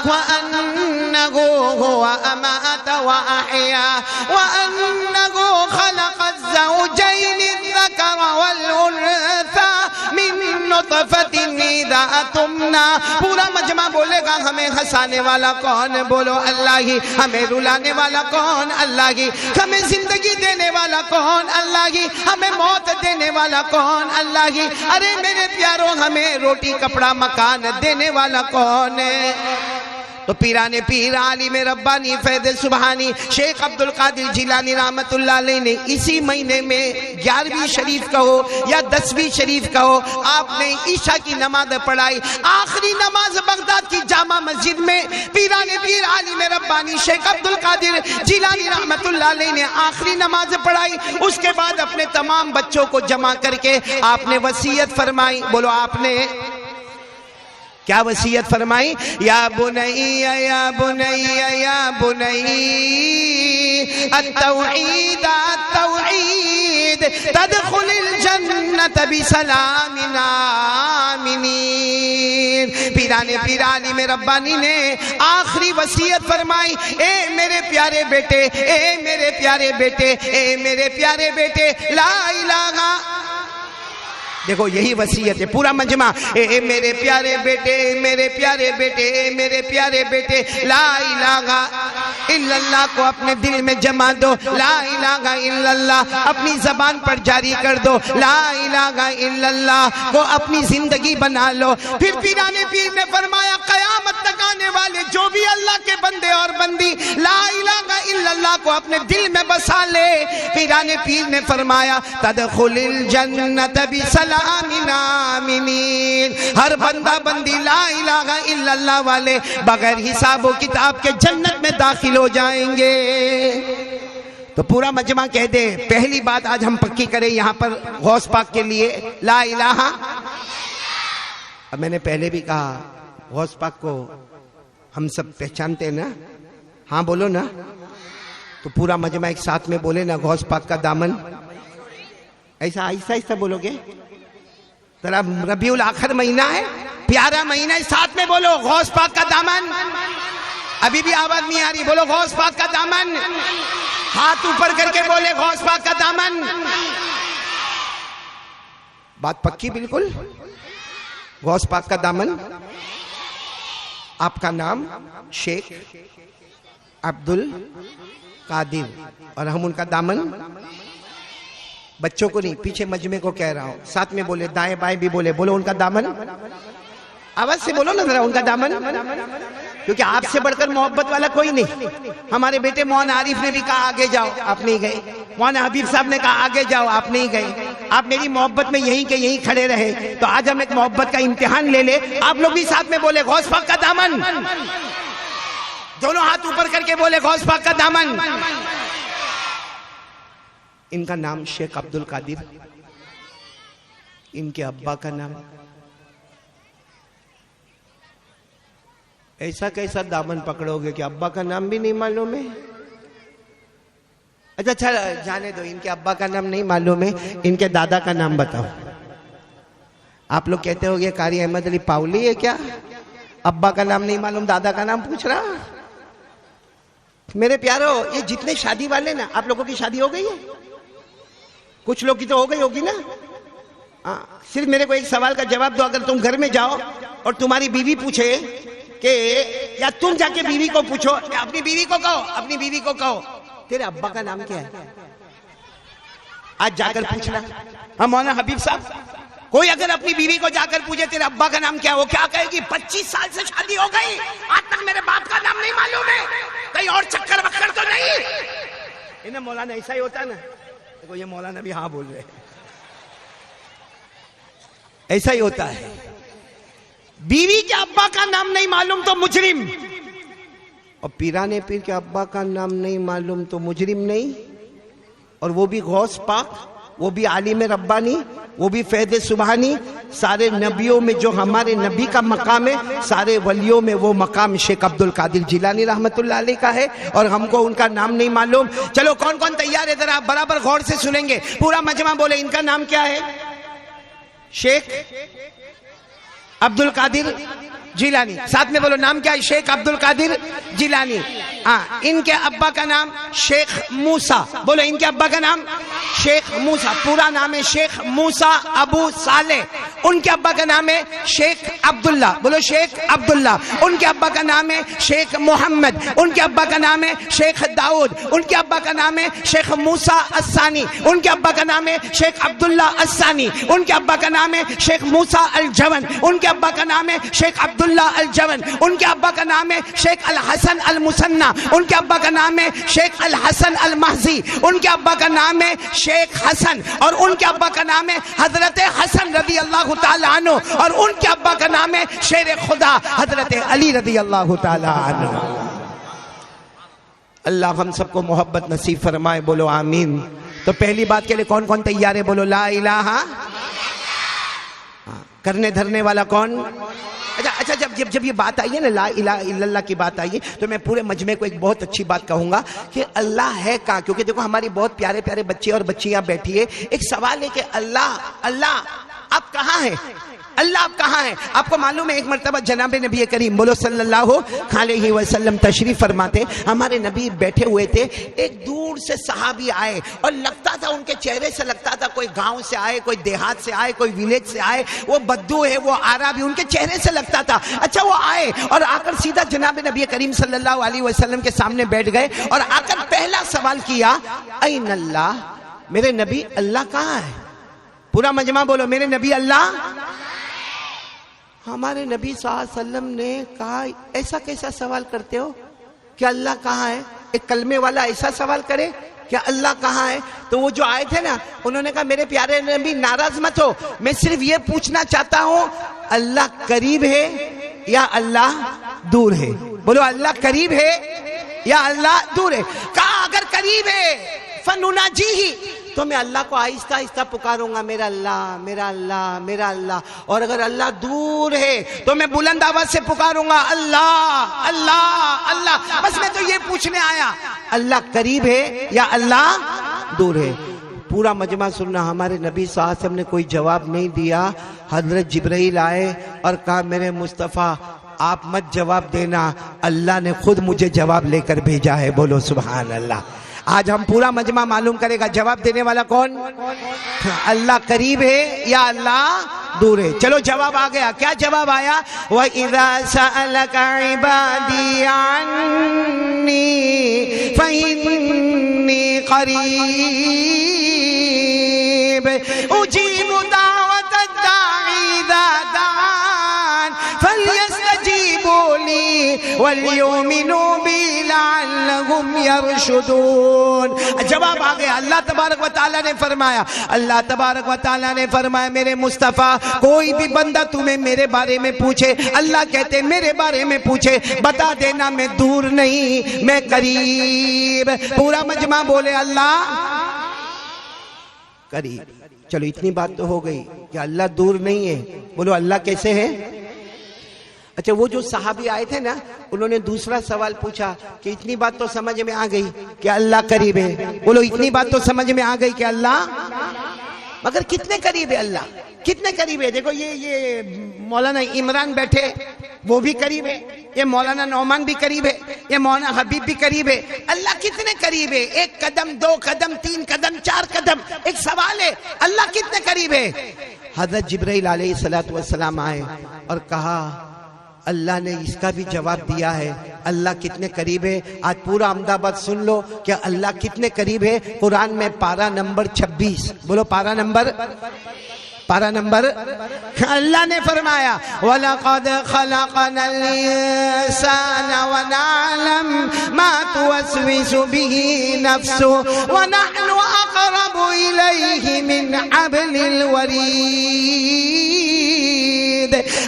व अन्नहु हुवा अमाता व अहया व अन्नहु खलक़ ज़ौजैन अज़्ज़कर वल उन्सा मिन नुतफ़तिन इज़ा तुमना। पूरा मजमा बोलेगा हमें हंसाने वाला कौन? बोलो अल्लाह ही। हमें रुलाने वाला कौन? अल्लाह ही। हमें जिंदगी देने वाला कौन? अल्लाह ही। हमें मौत देने वाला कौन? अल्लाह ही। अरे मेरे प्यारों, हमें रोटी कपड़ा मकान देने वाला कौन है? तो पीराने पीर आलिम रब्बानी फैज़ सुबहानी शेख अब्दुल कादिर जिलानी रहमतुल्लाह अलैह ने इसी महीने में 11वीं शरीफ कहो या 10वीं शरीफ कहो, आपने ईशा की नमाज पढ़ाई। आखिरी नमाज बगदाद की जामा मस्जिद में पीराने पीर आलिम रब्बानी शेख अब्दुल कादिर जिलानी रहमतुल्लाह अलैह ने आखिरी नमाज पढ़ाई। उसके बाद अपने तमाम बच्चों को जमा करके आपने वसीयत फरमाई। बोलो आपने क्या वसीयत फरमाई? या बुनैया या बुनैया या बुनैया अत्तौहीद अत्तौहीद तदखुलिल जन्नत बिसलामिन आमिनीन। पीराने पीरानी में रब्बानी ने आखिरी वसीयत फरमाई, ए मेरे प्यारे बेटे, ए मेरे प्यारे बेटे, ए मेरे प्यारे बेटे, ला इलाहा। देखो यही वसीयत है। पूरा मजमा ए मेरे प्यारे बेटे, मेरे प्यारे बेटे, मेरे प्यारे बेटे, ला इलाहा इल्लल्लाह को अपने दिल में जमा दो। ला इलाहा इल्लल्लाह अपनी जबान पर जारी कर दो। ला इलाहा इल्लल्लाह को अपनी जिंदगी बना लो। फिर पीराने पीर ने फरमाया कयामत तक आने वाले जो भी अल्लाह के बंदे और बंदी ला इलाहा इल्लल्लाह को अपने दिल में बसा ले, पीराने पीर ने फरमाया तदखुलिल जन्नत बिसलामिन आमिनीन। हर बंदा बंदी ला इलाहा इल्लल्लाह वाले बगैर हिसाब व किताब के जन्नत में दाखिल हो जाएंगे। तो पूरा मजमा कह दे। पहली बात आज हम पक्की करें यहाँ पर गौस पाक के लिए, ला इलाहा। अब मैंने पहले भी कहा गौस पाक को हम सब पहचानते हैं ना? हाँ बोलो ना। तो पूरा मजमा एक साथ में बोले ना, गौस पाक का दामन। ऐसा आहिस्ता आहिस्ता बोलोगे। जरा रबीउल आखिर महीना है, प्यारा महीना है, साथ में बोलो गौस पाक का दामन। अभी भी आवाज नहीं आ रही, बोलो गौस पाक का दामन। हाथ ऊपर करके बोले गौस पाक का दामन। बात पक्की बिल्कुल। गौस पाक का दामन। आपका नाम शेख अब्दुल कादिर और हम उनका दामन। बच्चों को नहीं, पीछे मजमे को कह रहा हूं, साथ में बोले, दाएं बाएं भी बोले। बोलो उनका दामन। आवाज से बोलो ना जरा, उनका दामन। क्योंकि आपसे बढ़कर मोहब्बत वाला कोई नहीं। हमारे बेटे मोहन आरिफ ने भी कहा आगे जाओ, आप नहीं गए। मोहन हबीब साहब ने कहा आगे जाओ, आप नहीं गए। आप मेरी मोहब्बत में यहीं के यहीं खड़े रहे। तो आज हम एक मोहब्बत का इम्तिहान ले ले। आप लोग भी साथ में बोले गौस पाक का दामन। दोनों हाथ ऊपर करके बोले गौस पाक का दामन। इनका नाम शेख अब्दुल कादिर, इनके अब्बा का नाम। ऐसा कैसा दामन पकड़ोगे कि अब्बा का नाम भी नहीं मालूम है? अच्छा जाने दो, इनके अब्बा का नाम नहीं मालूम है, इनके दादा का नाम बताओ। आप लोग कहते होंगे कारी अहमद अली पाउली है क्या? अब्बा का नाम नहीं मालूम, दादा का नाम पूछ रहा। मेरे प्यारो, ये जितने शादी वाले ना, आप लोगों की शादी हो गई है? कुछ लोग की तो हो गई होगी ना। सिर्फ मेरे को एक सवाल का जवाब दो। अगर तुम घर में जाओ और तुम्हारी बीवी पूछे कि, या तुम जाके बीवी को पूछो, अपनी बीवी को कहो, अपनी बीवी को कहो तेरे अब्बा का नाम क्या है? आज जाकर पूछना। हम मौलाना हबीब साहब, कोई अगर अपनी बीवी को जाकर पूछे तेरे अब्बा का नाम क्या है, वो क्या कहेगी? 25 साल से शादी हो गई, आज तक मेरे बाप का नाम नहीं मालूम है, कहीं और चक्कर वक्कर तो नहीं। इन्हें मौलाना ऐसा ही होता ना, देखो ये मौलाना भी हाँ बोल रहे हैं। ऐसा ही होता है। बीवी के अब्बा का नाम नहीं मालूम तो मुजरिम, और पीराने पीर के अब्बा का नाम नहीं मालूम तो मुजरिम नहीं। और वो भी गौस पाक, वो भी आलिम रब्बानी, वो भी फैज़ सुबहानी। सारे नबियों में जो हमारे नबी का मकाम है, सारे वलियों में वो मकाम शेख अब्दुल कादिर जिलानी रहमतुल्लाह अलैह का है, और हमको उनका नाम नहीं मालूम। चलो कौन कौन तैयार है, जरा बराबर गौर से सुनेंगे। पूरा मजमा बोले इनका नाम क्या है? शेख अब्दुल कादिर जिलानी। साथ में बोलो नाम क्या है? शेख अब्दुल कादिर जिलानी। हाँ, इनके अब्बा का नाम शेख मूसा। बोलो इनके अब्बा का नाम शेख मूसा। पूरा नाम है शेख मूसा अबू साले। उनके अब्बा का नाम है शेख अब्दुल्ला। बोलो शेख अब्दुल्ला। उनके अब्बा का नाम है शेख मोहम्मद। उनके अब्बा का नाम है शेख दाऊद। उनके अब्बा का नाम है शेख मूसा अस्सानी। उनके अब्बा का नाम है शेख अब्दुल्ला अस्सानी। उनके अब्बा का नाम है शेख मूसा अल जवन। उनके अब्बा का नाम है शेख अब्दुल्ला अल जवन। उनके अब्बा का नाम है शेख अल हसन अल मुसन्ना। उनके अब्बा का नाम है शेख अल हसन अल महजी। उनके अब्बा का नाम है शेख हसन, और उनके अब्बा का नाम है हजरत हसन रदी अल्लाह ताला अन्हु, और उनके अब्बा का नाम है शेर खुदा हजरत अली रदी अल्लाह ताला अन्हु। अल्लाह हम सबको मोहब्बत नसीब फरमाए। बोलो आमीन। तो पहली बात के लिए कौन कौन तैयार है? बोलो ला इलाहा। करने धरने वाला कौन? अच्छा, जब ये बात आई है ना, ला इलाहा इल्लल्लाह की बात आई है, तो मैं पूरे मजमे को एक बहुत अच्छी बात कहूंगा कि अल्लाह है का, क्योंकि देखो हमारी बहुत प्यारे प्यारे बच्चे और बच्चियां बैठी है। एक सवाल है कि अल्लाह आप कहाँ हैं? अल्लाह आप कहाँ हैं? आपको मालूम है एक मर्तबा जनाब नबी करीम बोलो सल्लल्लाहु अलैहि वसल्लम तशरीफ फरमाते, हमारे नबी बैठे हुए थे, एक दूर से सहाबी आए, और लगता था उनके चेहरे से लगता था कोई गांव से आए, कोई देहात से आए, कोई विलेज से आए, वो बद्दू है, वो आराबी, उनके चेहरे से लगता था। अच्छा, वो आए और आकर सीधा जनाब नबी करीम सल्लल्लाहु अलैहि वसल्लम के सामने बैठ गए, और आकर पहला सवाल किया, ऐन अल्लाह, मेरे नबी अल्लाह कहाँ है? पूरा मजमा बोलो मेरे नबी अल्लाह। हमारे नबी सल्लल्लाहु अलैहि वसल्लम ने कहा, ऐसा कैसा सवाल करते हो कि अल्लाह कहाँ है? एक कलमे वाला ऐसा सवाल करे क्या अल्लाह कहाँ है? तो वो जो आए थे ना, उन्होंने कहा मेरे प्यारे नबी नाराज मत हो, मैं सिर्फ ये पूछना चाहता हूँ अल्लाह करीब है या अल्लाह दूर है? बोलो अल्लाह करीब है या अल्लाह दूर है? कहा अगर करीब है फनुनाजी ही, तो मैं अल्लाह को आहिस्ता आहिस्ता पुकारूंगा, मेरा अल्लाह मेरा अल्लाह मेरा अल्लाह। और अगर अल्लाह दूर है तो मैं बुलंद आवाज से पुकारूंगा, अल्लाह अल्लाह अल्लाह। बस मैं तो ये पूछने आया, अल्लाह करीब है या अल्लाह दूर है? पूरा मजमा सुनना। हमारे नबी सल्लल्लाहु अलैहि वसल्लम ने कोई जवाब नहीं दिया। हजरत जिब्राइल आए और कहा, मेरे मुस्तफ़ा आप मत जवाब देना, अल्लाह ने खुद मुझे जवाब लेकर भेजा है। बोलो सुभान अल्लाह। आज हम पूरा मजमा मालूम करेगा जवाब देने वाला कौन? अल्लाह करीब है या अल्लाह दूर है? चलो जवाब आ गया। क्या जवाब आया? व इज़ा सअलका इबादी अन्नी फइन्नी करीब उजीबु दावतद दाई इज़ा दान फल्यस्तजीबू ली वलयुमिनू बी लअल्लहुम यरशुदून। जवाब आ गया। अल्लाह तबारक व तआला ने फरमाया, अल्लाह तबारक व तआला ने फरमाया, मेरे मुस्तफ़ा कोई भी बंदा तुम्हें मेरे बारे में पूछे, अल्लाह कहते मेरे बारे में पूछे, बता देना मैं दूर नहीं मैं करीब। पूरा मजमा बोले अल्लाह करीब। चलो इतनी बात तो हो गई कि अल्लाह दूर नहीं है। बोलो अल्लाह कैसे है? अच्छा, वो जो सहाबी आए थे ना, उन्होंने दूसरा सवाल पूछा कि इतनी बात तो समझ में आ गई कि अल्लाह करीब है। बोलो इतनी बात तो समझ में आ गई कि अल्लाह, मगर कितने करीब है अल्लाह? कितने करीब है? देखो ये मौलाना इमरान बैठे, वो भी करीब है, ये मौलाना नौमान भी करीब है, ये मौलाना हबीब भी करीब है। अल्लाह कितने करीब है? 1 कदम 2 कदम 3 कदम 4 कदम। एक सवाल है, अल्लाह कितने करीब है? हजरत जिब्राइल अलैहिस्सलातु वस्सलाम आए और कहा, अल्लाह ने इसका भी जवाब दिया है, अल्लाह कितने करीब है। आज पूरा अहमदाबाद सुन लो कि अल्लाह कितने करीब है। कुरान में पारा नंबर 26, बोलो पारा नंबर अल्लाह ने फरमाया, वलक़द खलक़नल इंसाना व नअलम मा तुवस्विसु बिही नफ्सुहु व नहनु अक़रबु इलैहि मिन हब्लिल वरीद।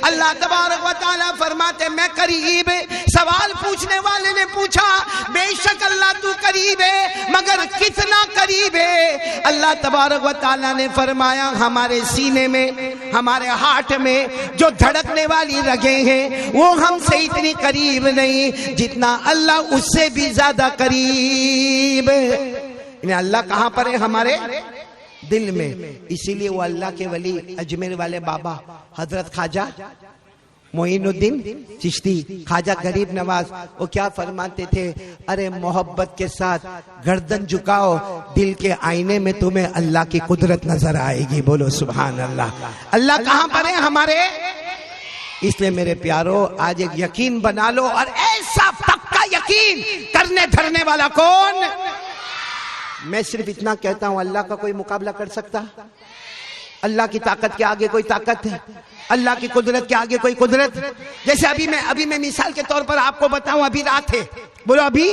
अल्लाह तबारक व तआला फरमाते मैं करीब। सवाल पूछने वाले ने पूछा बेशक अल्लाह तू करीब है, मगर कितना करीब है? अल्लाह तबारक व तआला ने फरमाया हमारे सीने में, हमारे हार्ट में जो धड़कने वाली रगें हैं वो हमसे इतनी करीब नहीं जितना अल्लाह उससे भी ज्यादा करीब है। अल्लाह कहां पर है? हमारे दिल में। इसीलिए वो अल्लाह के वली अजमेर वाले बाबा हजरत ख्वाजा मोइनुद्दीन चिश्ती, ख्वाजा गरीब नवाज, वो क्या फरमाते थे? अरे मोहब्बत के साथ गर्दन झुकाओ, दिल के आईने में तुम्हें अल्लाह की कुदरत नजर आएगी। बोलो सुभान अल्लाह। अल्लाह कहां पर है? हमारे। इसलिए मेरे प्यारो आज एक यकीन बना लो, और ऐसा पक्का यकीन करने धरने वाला कौन? मैं सिर्फ इतना कहता हूं, अल्लाह का कोई मुकाबला कर सकता? अल्लाह की ताकत के आगे कोई ताकत है? अल्लाह की कुदरत के आगे कोई कुदरत? जैसे अभी मैं मिसाल के तौर पर आपको बताऊं, अभी रात है, बोलो अभी,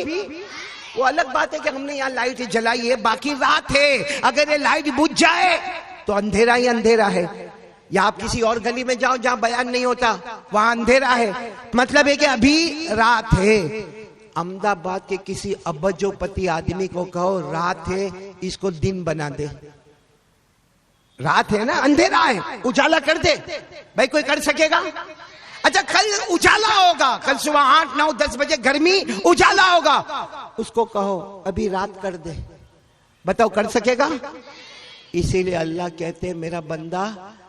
वो अलग बात है कि हमने यहाँ लाइट जलाई है, बाकी रात है। अगर ये लाइट बुझ जाए तो अंधेरा ही अंधेरा है। या आप किसी और गली में जाओ जहां बयान नहीं होता, वहां अंधेरा है, मतलब है कि अभी रात है। अहमदाबाद के किसी अब्बजोपति आदमी को कहो रात है, इसको दिन बना दे। रात है ना, अंधेरा है, उजाला कर दे। भाई कोई कर सकेगा? अच्छा कल उजाला होगा, कल सुबह 8, 9, 10 बजे गर्मी, उजाला होगा, उसको कहो अभी रात कर दे, बताओ कर सकेगा? इसीलिए अल्लाह कहते हैं मेरा बंदा,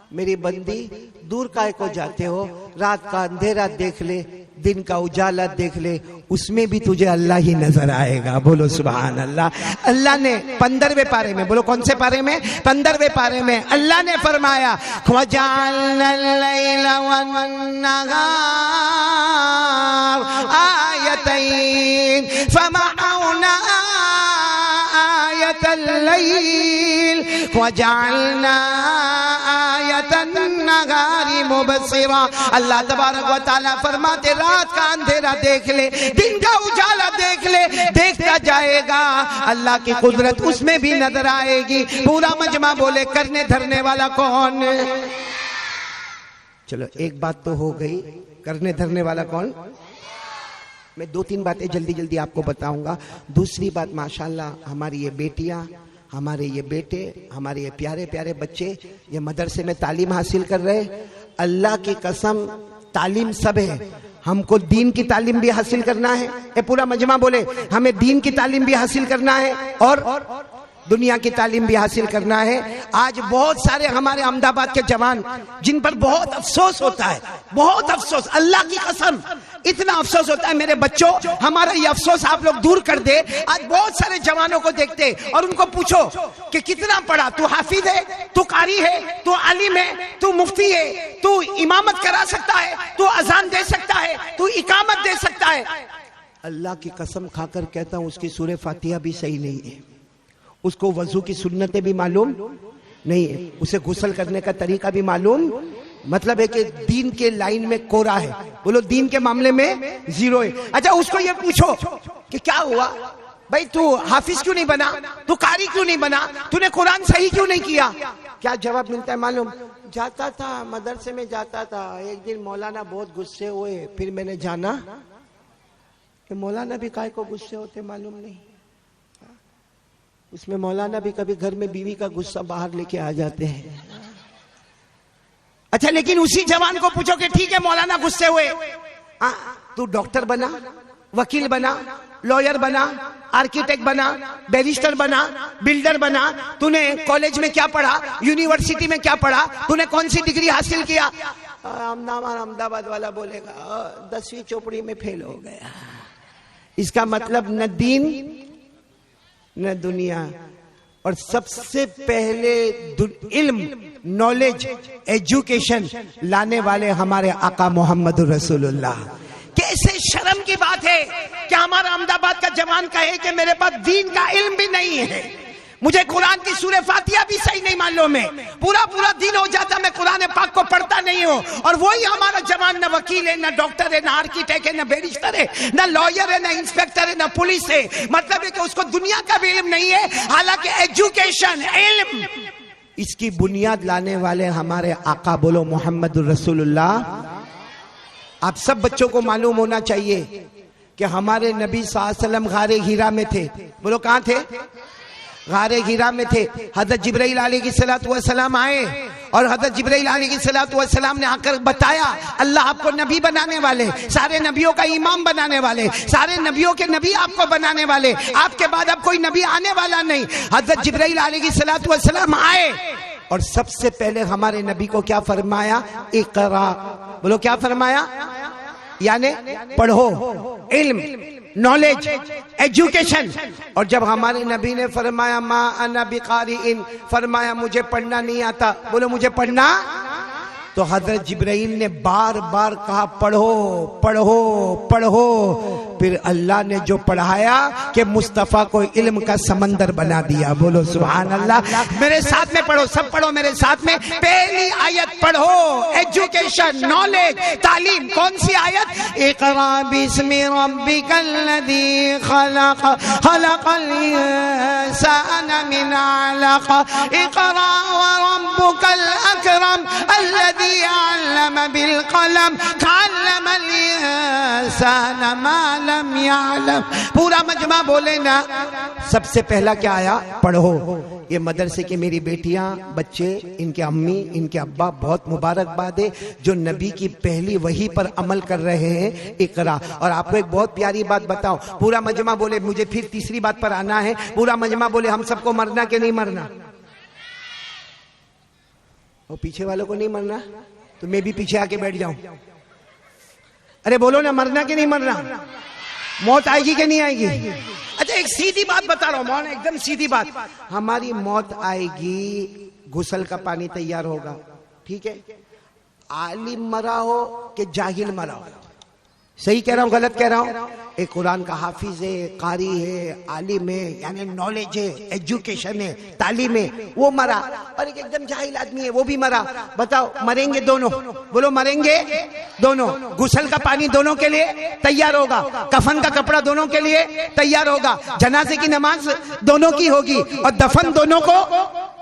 मेरी बंदी, दूर काहे को जाते हो? रात का अंधेरा देख ले, दिन का उजाला देख ले, उसमें भी तुझे अल्लाह ही नजर आएगा। बोलो सुभान अल्लाह। अल्लाह ने 15वें पारे में, बोलो कौन से पारे में? 15वें पारे में अल्लाह ने फरमाया वजअलनल लैला वन्नहार आयतैन फमहौना आयतल लैल वजअलना आयतन नहारी मुबसिरा। अल्लाह तबारक व तआला फरमाते रात का अंधेरा देख ले, दिन का उजाला देख ले, देखता जाएगा अल्लाह की कुदरत उसमें भी नजर आएगी। पूरा मजमा बोले करने धरने वाला कौन? चलो एक बात तो हो गई, करने धरने वाला कौन? मैं 2-3 बातें जल्दी जल्दी आपको बताऊंगा। दूसरी बात, माशाल्लाह हमारी ये बेटियां, हमारे ये बेटे, हमारे ये प्यारे प्यारे बच्चे ये मदरसे में तालीम हासिल कर रहे। अल्लाह की कसम तालीम सब है, हमको दीन की तालीम भी हासिल करना है। ये पूरा मजमा बोले हमें दीन की तालीम भी हासिल करना है और दुनिया की तालीम भी हासिल करना है। आज बहुत सारे हमारे अहमदाबाद के जवान जिन पर बहुत अफसोस होता है, बहुत अफसोस, अल्लाह की कसम इतना अफसोस होता है। मेरे बच्चों, हमारा ये अफसोस आप लोग दूर कर दे। आज बहुत सारे जवानों को देखते और उनको पूछो कि कितना पढ़ा, तू हाफिज है, तू कारी है, तू आलिम है, तू मुफ्ती है, तू इमामत करा सकता है, तू अजान दे सकता है, तू इकामत दे सकता है। अल्लाह की कसम खाकर कहता हूं उसकी सूरह फातिहा भी सही नहीं है, उसको वजू की सुन्नतें भी मालूम नहीं है, उसे गुस्ल करने का तरीका भी मालूम, मतलब है कि दीन के लाइन में कोरा है। बोलो दीन के मामले में जीरो है। अच्छा उसको ये पूछो कि क्या हुआ भाई, तू हाफिज क्यों नहीं बना, तू कारी क्यों नहीं बना, तूने कुरान सही क्यों नहीं किया? क्या जवाब मिलता है मालूम? जाता था मदरसे में, जाता था, एक दिन मौलाना बहुत गुस्से हुए, फिर मैंने जाना कि मौलाना भी काय को गुस्से होते मालूम नहीं, उसमें मौलाना भी कभी घर में बीवी का गुस्सा बाहर लेके आ जाते हैं। अच्छा लेकिन उसी जवान को पूछो कि ठीक है मौलाना गुस्से हुए, तू डॉक्टर बना, वकील बना, लॉयर बना, आर्किटेक्ट बना, बैरिस्टर बना, बिल्डर बना, तूने कॉलेज में क्या पढ़ा, यूनिवर्सिटी में क्या पढ़ा, तूने कौन सी डिग्री हासिल किया? अहमदाबाद वाला बोलेगा 10वीं चौपड़ी में फेल हो गया। इसका मतलब न दीन न दुनिया। और सबसे पहले इल्म, नॉलेज, एजुकेशन लाने वाले हमारे आका मोहम्मद रसूलुल्लाह। कैसे शर्म की बात है कि हमारा अहमदाबाद का जवान कहे कि मेरे पास दीन का इल्म भी नहीं है, मुझे कुरान की सूरह फातिहा भी सही नहीं मालूम है, पूरा पूरा दिन हो जाता मैं कुरान पाक को पढ़ता नहीं हूँ। और वही हमारा जवान न वकील है, न डॉक्टर है, न आर्किटेक्ट है, न बैरिस्टर है, न लॉयर है, न इंस्पेक्टर है, न पुलिस है। मतलब है कि उसको दुनिया का भी इल्म नहीं है। हालांकि एजुकेशन, इल्म, इसकी बुनियाद लाने वाले हमारे आका, बोलो मोहम्मद रसूलुल्लाह। आप सब बच्चों को मालूम होना चाहिए कि हमारे नबी सल्लल्लाहु अलैहि वसल्लम गारे हीरा में थे। बोलो कहां थे? गारे हीरा में थे। हजरत जिब्राइल अलैहिस्सलातु वस्सलाम आए और हजरत जिब्राइल अलैहिस्सलातु वस्सलाम ने आकर बताया अल्लाह आपको नबी बनाने वाले, सारे नबियों का इमाम बनाने वाले, सारे नबियों के नबी आपको बनाने वाले, आपके बाद अब कोई नबी आने वाला नहीं। हजरत जिब्राइल अलैहिस्सलातु वस्सलाम आए और सबसे पहले हमारे नबी को क्या फरमाया? इकरा। बोलो क्या फरमाया? यानी पढ़ो, इल्म, नॉलेज, एजुकेशन। और जब हमारे नबी ने फरमाया मा अना बिकारिइन, फरमाया मुझे पढ़ना नहीं आता, बोलो मुझे पढ़ना, तो हजरत जिब्राइल ने बार बार कहा पढ़ो पढ़ो पढ़ो। फिर अल्लाह ने जो पढ़ाया कि मुस्तफा को इल्म का समंदर बना दिया। बोलो सुभान अल्लाह। मेरे साथ में पढ़ो, सब पढ़ो मेरे साथ में। पहली आयत पढ़ो, एजुकेशन, नॉलेज, तालीम। कौन सी आयत? इक़रा बिस्मि रब्बिकल्लज़ी खलक़, खलक़ल इंसाना मिन अलक़, इक़रा व रब्बुकल अकरम अल्लज़ी अल्लम बिल कलम, अल्लमल इंसाना मा लम यअलम। पूरा मजमा बोले ना। सबसे पहला क्या आया? पढ़ो। ये मदरसे की मेरी बेटियां, बच्चे, इनके अम्मी, इनके अब्बा, बहुत मुबारकबाद है जो नबी की पहली वही पर अमल कर रहे हैं, इकरा। और आपको एक बहुत प्यारी बात बताओ, पूरा मजमा बोले, मुझे फिर तीसरी बात पर आना है। पूरा मजमा बोले हम सबको मरना कि नहीं मरना? वो पीछे वालों को नहीं मरना तो मैं भी पीछे आके बैठ जाऊं। अरे बोलो ना, मरना कि नहीं मरना? मौत आएगी कि नहीं आएगी? अच्छा एक सीधी बात बता रहा हूं मौन, एकदम सीधी बात। हमारी मौत आएगी, गुसल का पानी तैयार होगा, ठीक है? आलिम मरा हो कि जाहिल मरा हो? सही कह रहा हूं गलत कह रहा हूं? एक कुरान का हाफिज है, कारी है, आलिम है, यानी नॉलेज है, एजुकेशन है, तालीम है, वो मरा। और एक एकदम जाहिल आदमी है, वो भी मरा। बताओ मरेंगे दोनों? बोलो मरेंगे दोनों। गुसल का पानी दोनों के लिए तैयार होगा, कफन का कपड़ा दोनों के लिए तैयार होगा, जनाजे की नमाज दोनों की होगी और दफन दोनों को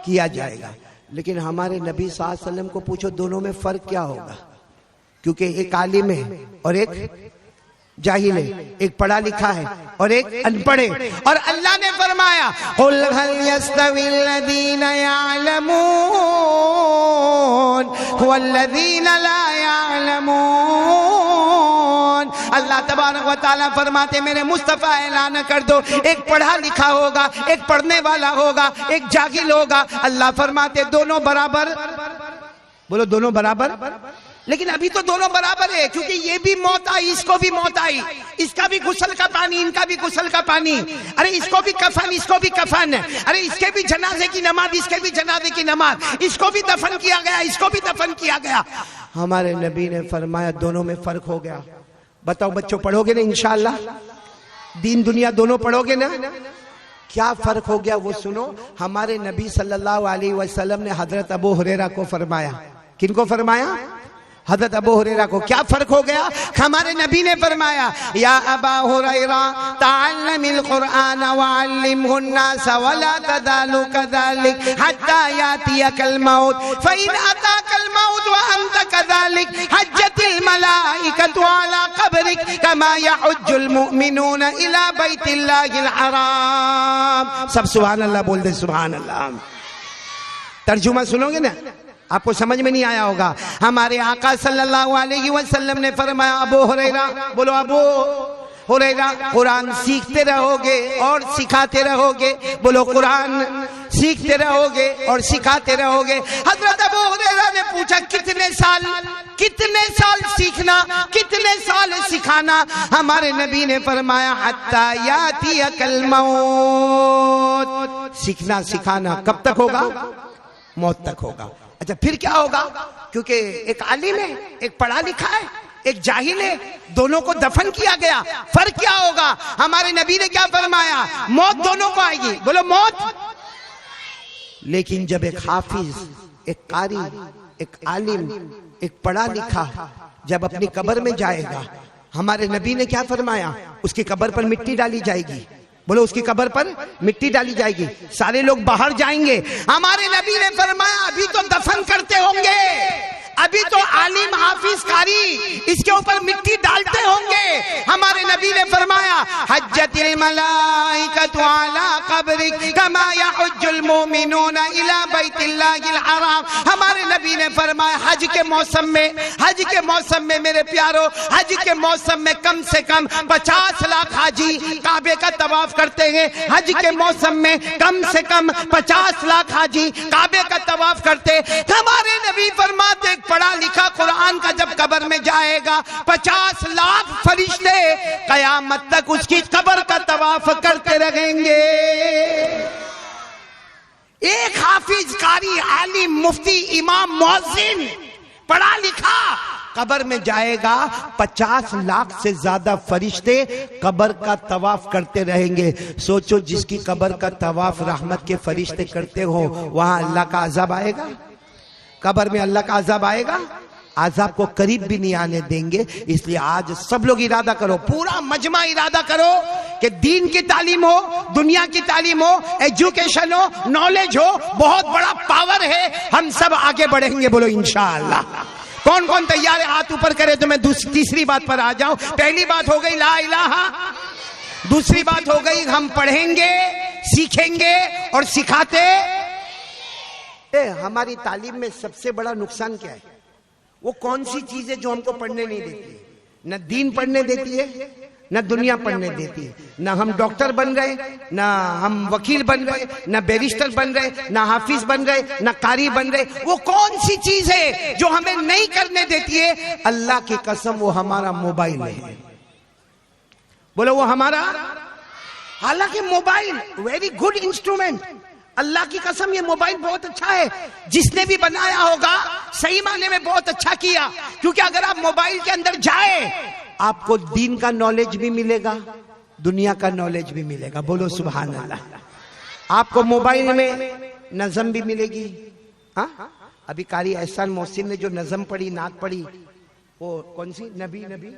किया जाएगा। लेकिन हमारे नबी सल्लल्लाहु अलैहि वसल्लम को पूछो दोनों में फर्क क्या होगा? क्योंकि एक आलिम है और एक जाहिल है, एक पढ़ा लिखा है और एक अनपढ़ है। और अल्लाह ने फरमाया कुल हल यस्तविल्लज़ीना यअलमून वल्लज़ीना ला यअलमून। अल्लाह तबारक व तआला फरमाते मेरे मुस्तफा ऐलान कर दो, एक पढ़ा लिखा होगा, एक पढ़ने वाला होगा, एक जाहिल होगा। अल्लाह फरमाते दोनों बराबर। बोलो दोनों बराबर। लेकिन अभी तो दोनों बराबर है, क्योंकि ये भी मौत आई, इसको भी मौत आई, इसका भी गुस्ल का पानी, इनका भी गुस्ल का पानी। अरे इसको भी कफन, इसको भी कफन। अरे इसके भी जनाजे की नमाज, इसके भी जनाजे की नमाज, इसको भी दफन किया गया, इसको भी दफन किया गया। हमारे नबी ने फरमाया दोनों में फर्क हो गया। बताओ बच्चों, पढ़ोगे ना इंशाअल्लाह? दीन दुनिया दोनों पढ़ोगे ना? क्या फर्क हो गया वो सुनो। हमारे नबी सल्लल्लाहु अलैहि वसल्लम ने हजरत अबू हुरैरा को फरमाया। किनको फरमाया? हजरत अबू हुरैरा को। क्या फर्क हो गया? हमारे नबी ने फरमाया या अबा हुरैरा तअल्लमिल कुरआन वअल्लिमहुन नास वला तज़ालु कज़ालिक हत्ता यातियकल मौत फइन अताकल मौत व अंत कज़ालिक हज्जतिल मलाइकतु अला क़ब्रिक कमा यहुज्जुल मुमिनूना इला बैतिल्लाहिल हराम। सब सुभान अल्लाह बोल दे, सुभान अल्लाह। तर्जुमा सुनोगे ना, आपको समझ में नहीं आया होगा। हमारे आका सल्लल्लाहु अलैहि वसल्लम ने फरमाया अबू हुरैरा, बोलो अबू हुरैरा, कुरान सीखते रहोगे और सिखाते रहोगे। बोलो कुरान सीखते रहोगे और सिखाते रहोगे। हजरत अबू हुरैरा ने पूछा कितने साल सीखना, कितने साल सिखाना? हमारे नबी ने फरमाया हत्ता यातियकल मौत। सीखना सिखाना कब तक होगा? मौत तक होगा। अच्छा फिर क्या होगा? क्योंकि एक आलिम है, एक पढ़ा लिखा है, एक जाहिल है, दोनों को दफन किया गया। फर्क क्या होगा? हमारे नबी ने क्या फरमाया? मौत दोनों को आएगी। बोलो मौत लेकिन जब एक हाफिज, एक कारी, एक आलिम, एक पढ़ा लिखा जब अपनी कब्र में जाएगा, हमारे नबी ने क्या फरमाया? उसकी कब्र पर मिट्टी डाली जाएगी। बोलो, उसकी कब्र पर मिट्टी डाली जाएगी, सारे लोग बाहर जाएंगे। हमारे नबी ने फरमाया अभी तो दफन करते होंगे, अभी तो आलिम, हाफिज, कारी इसके ऊपर मिट्टी डालते होंगे। हमारे नबी ने फरमाया हज्जतिल मलाइकतु अला कब्रिक कमा यहुज्जुल मुमिनूना इला बैतिल्लाहिल हराम। हमारे नबी ने फरमाया हज के मौसम में मेरे प्यारो, हज के मौसम में कम से कम 50 लाख हाजी काबे का तवाफ करते हैं। हज के मौसम में कम से कम 50 लाख हाजी काबे का तवाफ करते। हमारे नबी फरमाते पढ़ा लिखा कुरान का जब कब्र में जाएगा 50 लाख फरिश्ते कयामत तक उसकी कब्र का तवाफ करते रहेंगे। एक हाफिज, कारी, आलिम, मुफ्ती, इमाम, मुअज्जिन, पढ़ा लिखा कब्र में जाएगा 50 लाख से ज्यादा फरिश्ते कब्र का तवाफ करते रहेंगे। सोचो, जिसकी कब्र का तवाफ रहमत के फरिश्ते करते हो, वहां अल्लाह का अज़ाब आएगा? कब्र में अल्लाह का अज़ाब आएगा? अज़ाब को करीब भी नहीं आने देंगे। इसलिए आज सब लोग इरादा करो, पूरा मजमा इरादा करो कि दीन की तालीम हो, दुनिया की तालीम हो, एजुकेशन हो, नॉलेज हो, बहुत बड़ा पावर है, हम सब आगे बढ़ेंगे। बोलो इंशाअल्लाह। कौन कौन तैयार है? हाथ ऊपर करे तो मैं तीसरी बात पर आ जाऊं। पहली बात हो गई ला इलाहा, दूसरी बात हो गई हम पढ़ेंगे, सीखेंगे और सिखाते। हमारी तालीम में सबसे बड़ा नुकसान क्या है? वो कौन सी चीज है जो हमको पढ़ने नहीं देती है? न दीन पढ़ने देती है, न दुनिया पढ़ने देती है। न हम डॉक्टर बन गए, न हम वकील बन गए, न बैरिस्टर बन गए, न हाफिज बन गए, न कारी बन गए। वो कौन सी चीज है जो हमें नहीं करने देती है? अल्लाह की कसम, वो हमारा मोबाइल है। बोलो, वो हमारा, हालांकि मोबाइल वेरी गुड इंस्ट्रूमेंट, अल्लाह की कसम ये मोबाइल बहुत अच्छा है। जिसने भी बनाया होगा सही माने में बहुत अच्छा किया, क्योंकि अगर आप मोबाइल के अंदर जाए आपको दीन का नॉलेज भी मिलेगा, दुनिया का नॉलेज भी मिलेगा। बोलो सुभान अल्लाह। आपको मोबाइल में नज़म भी मिलेगी। हाँ, अभी कारी एहसान मोहसिन ने जो नज़म पढ़ी, नात पढ़ी, वो कौन सी? नबी नबी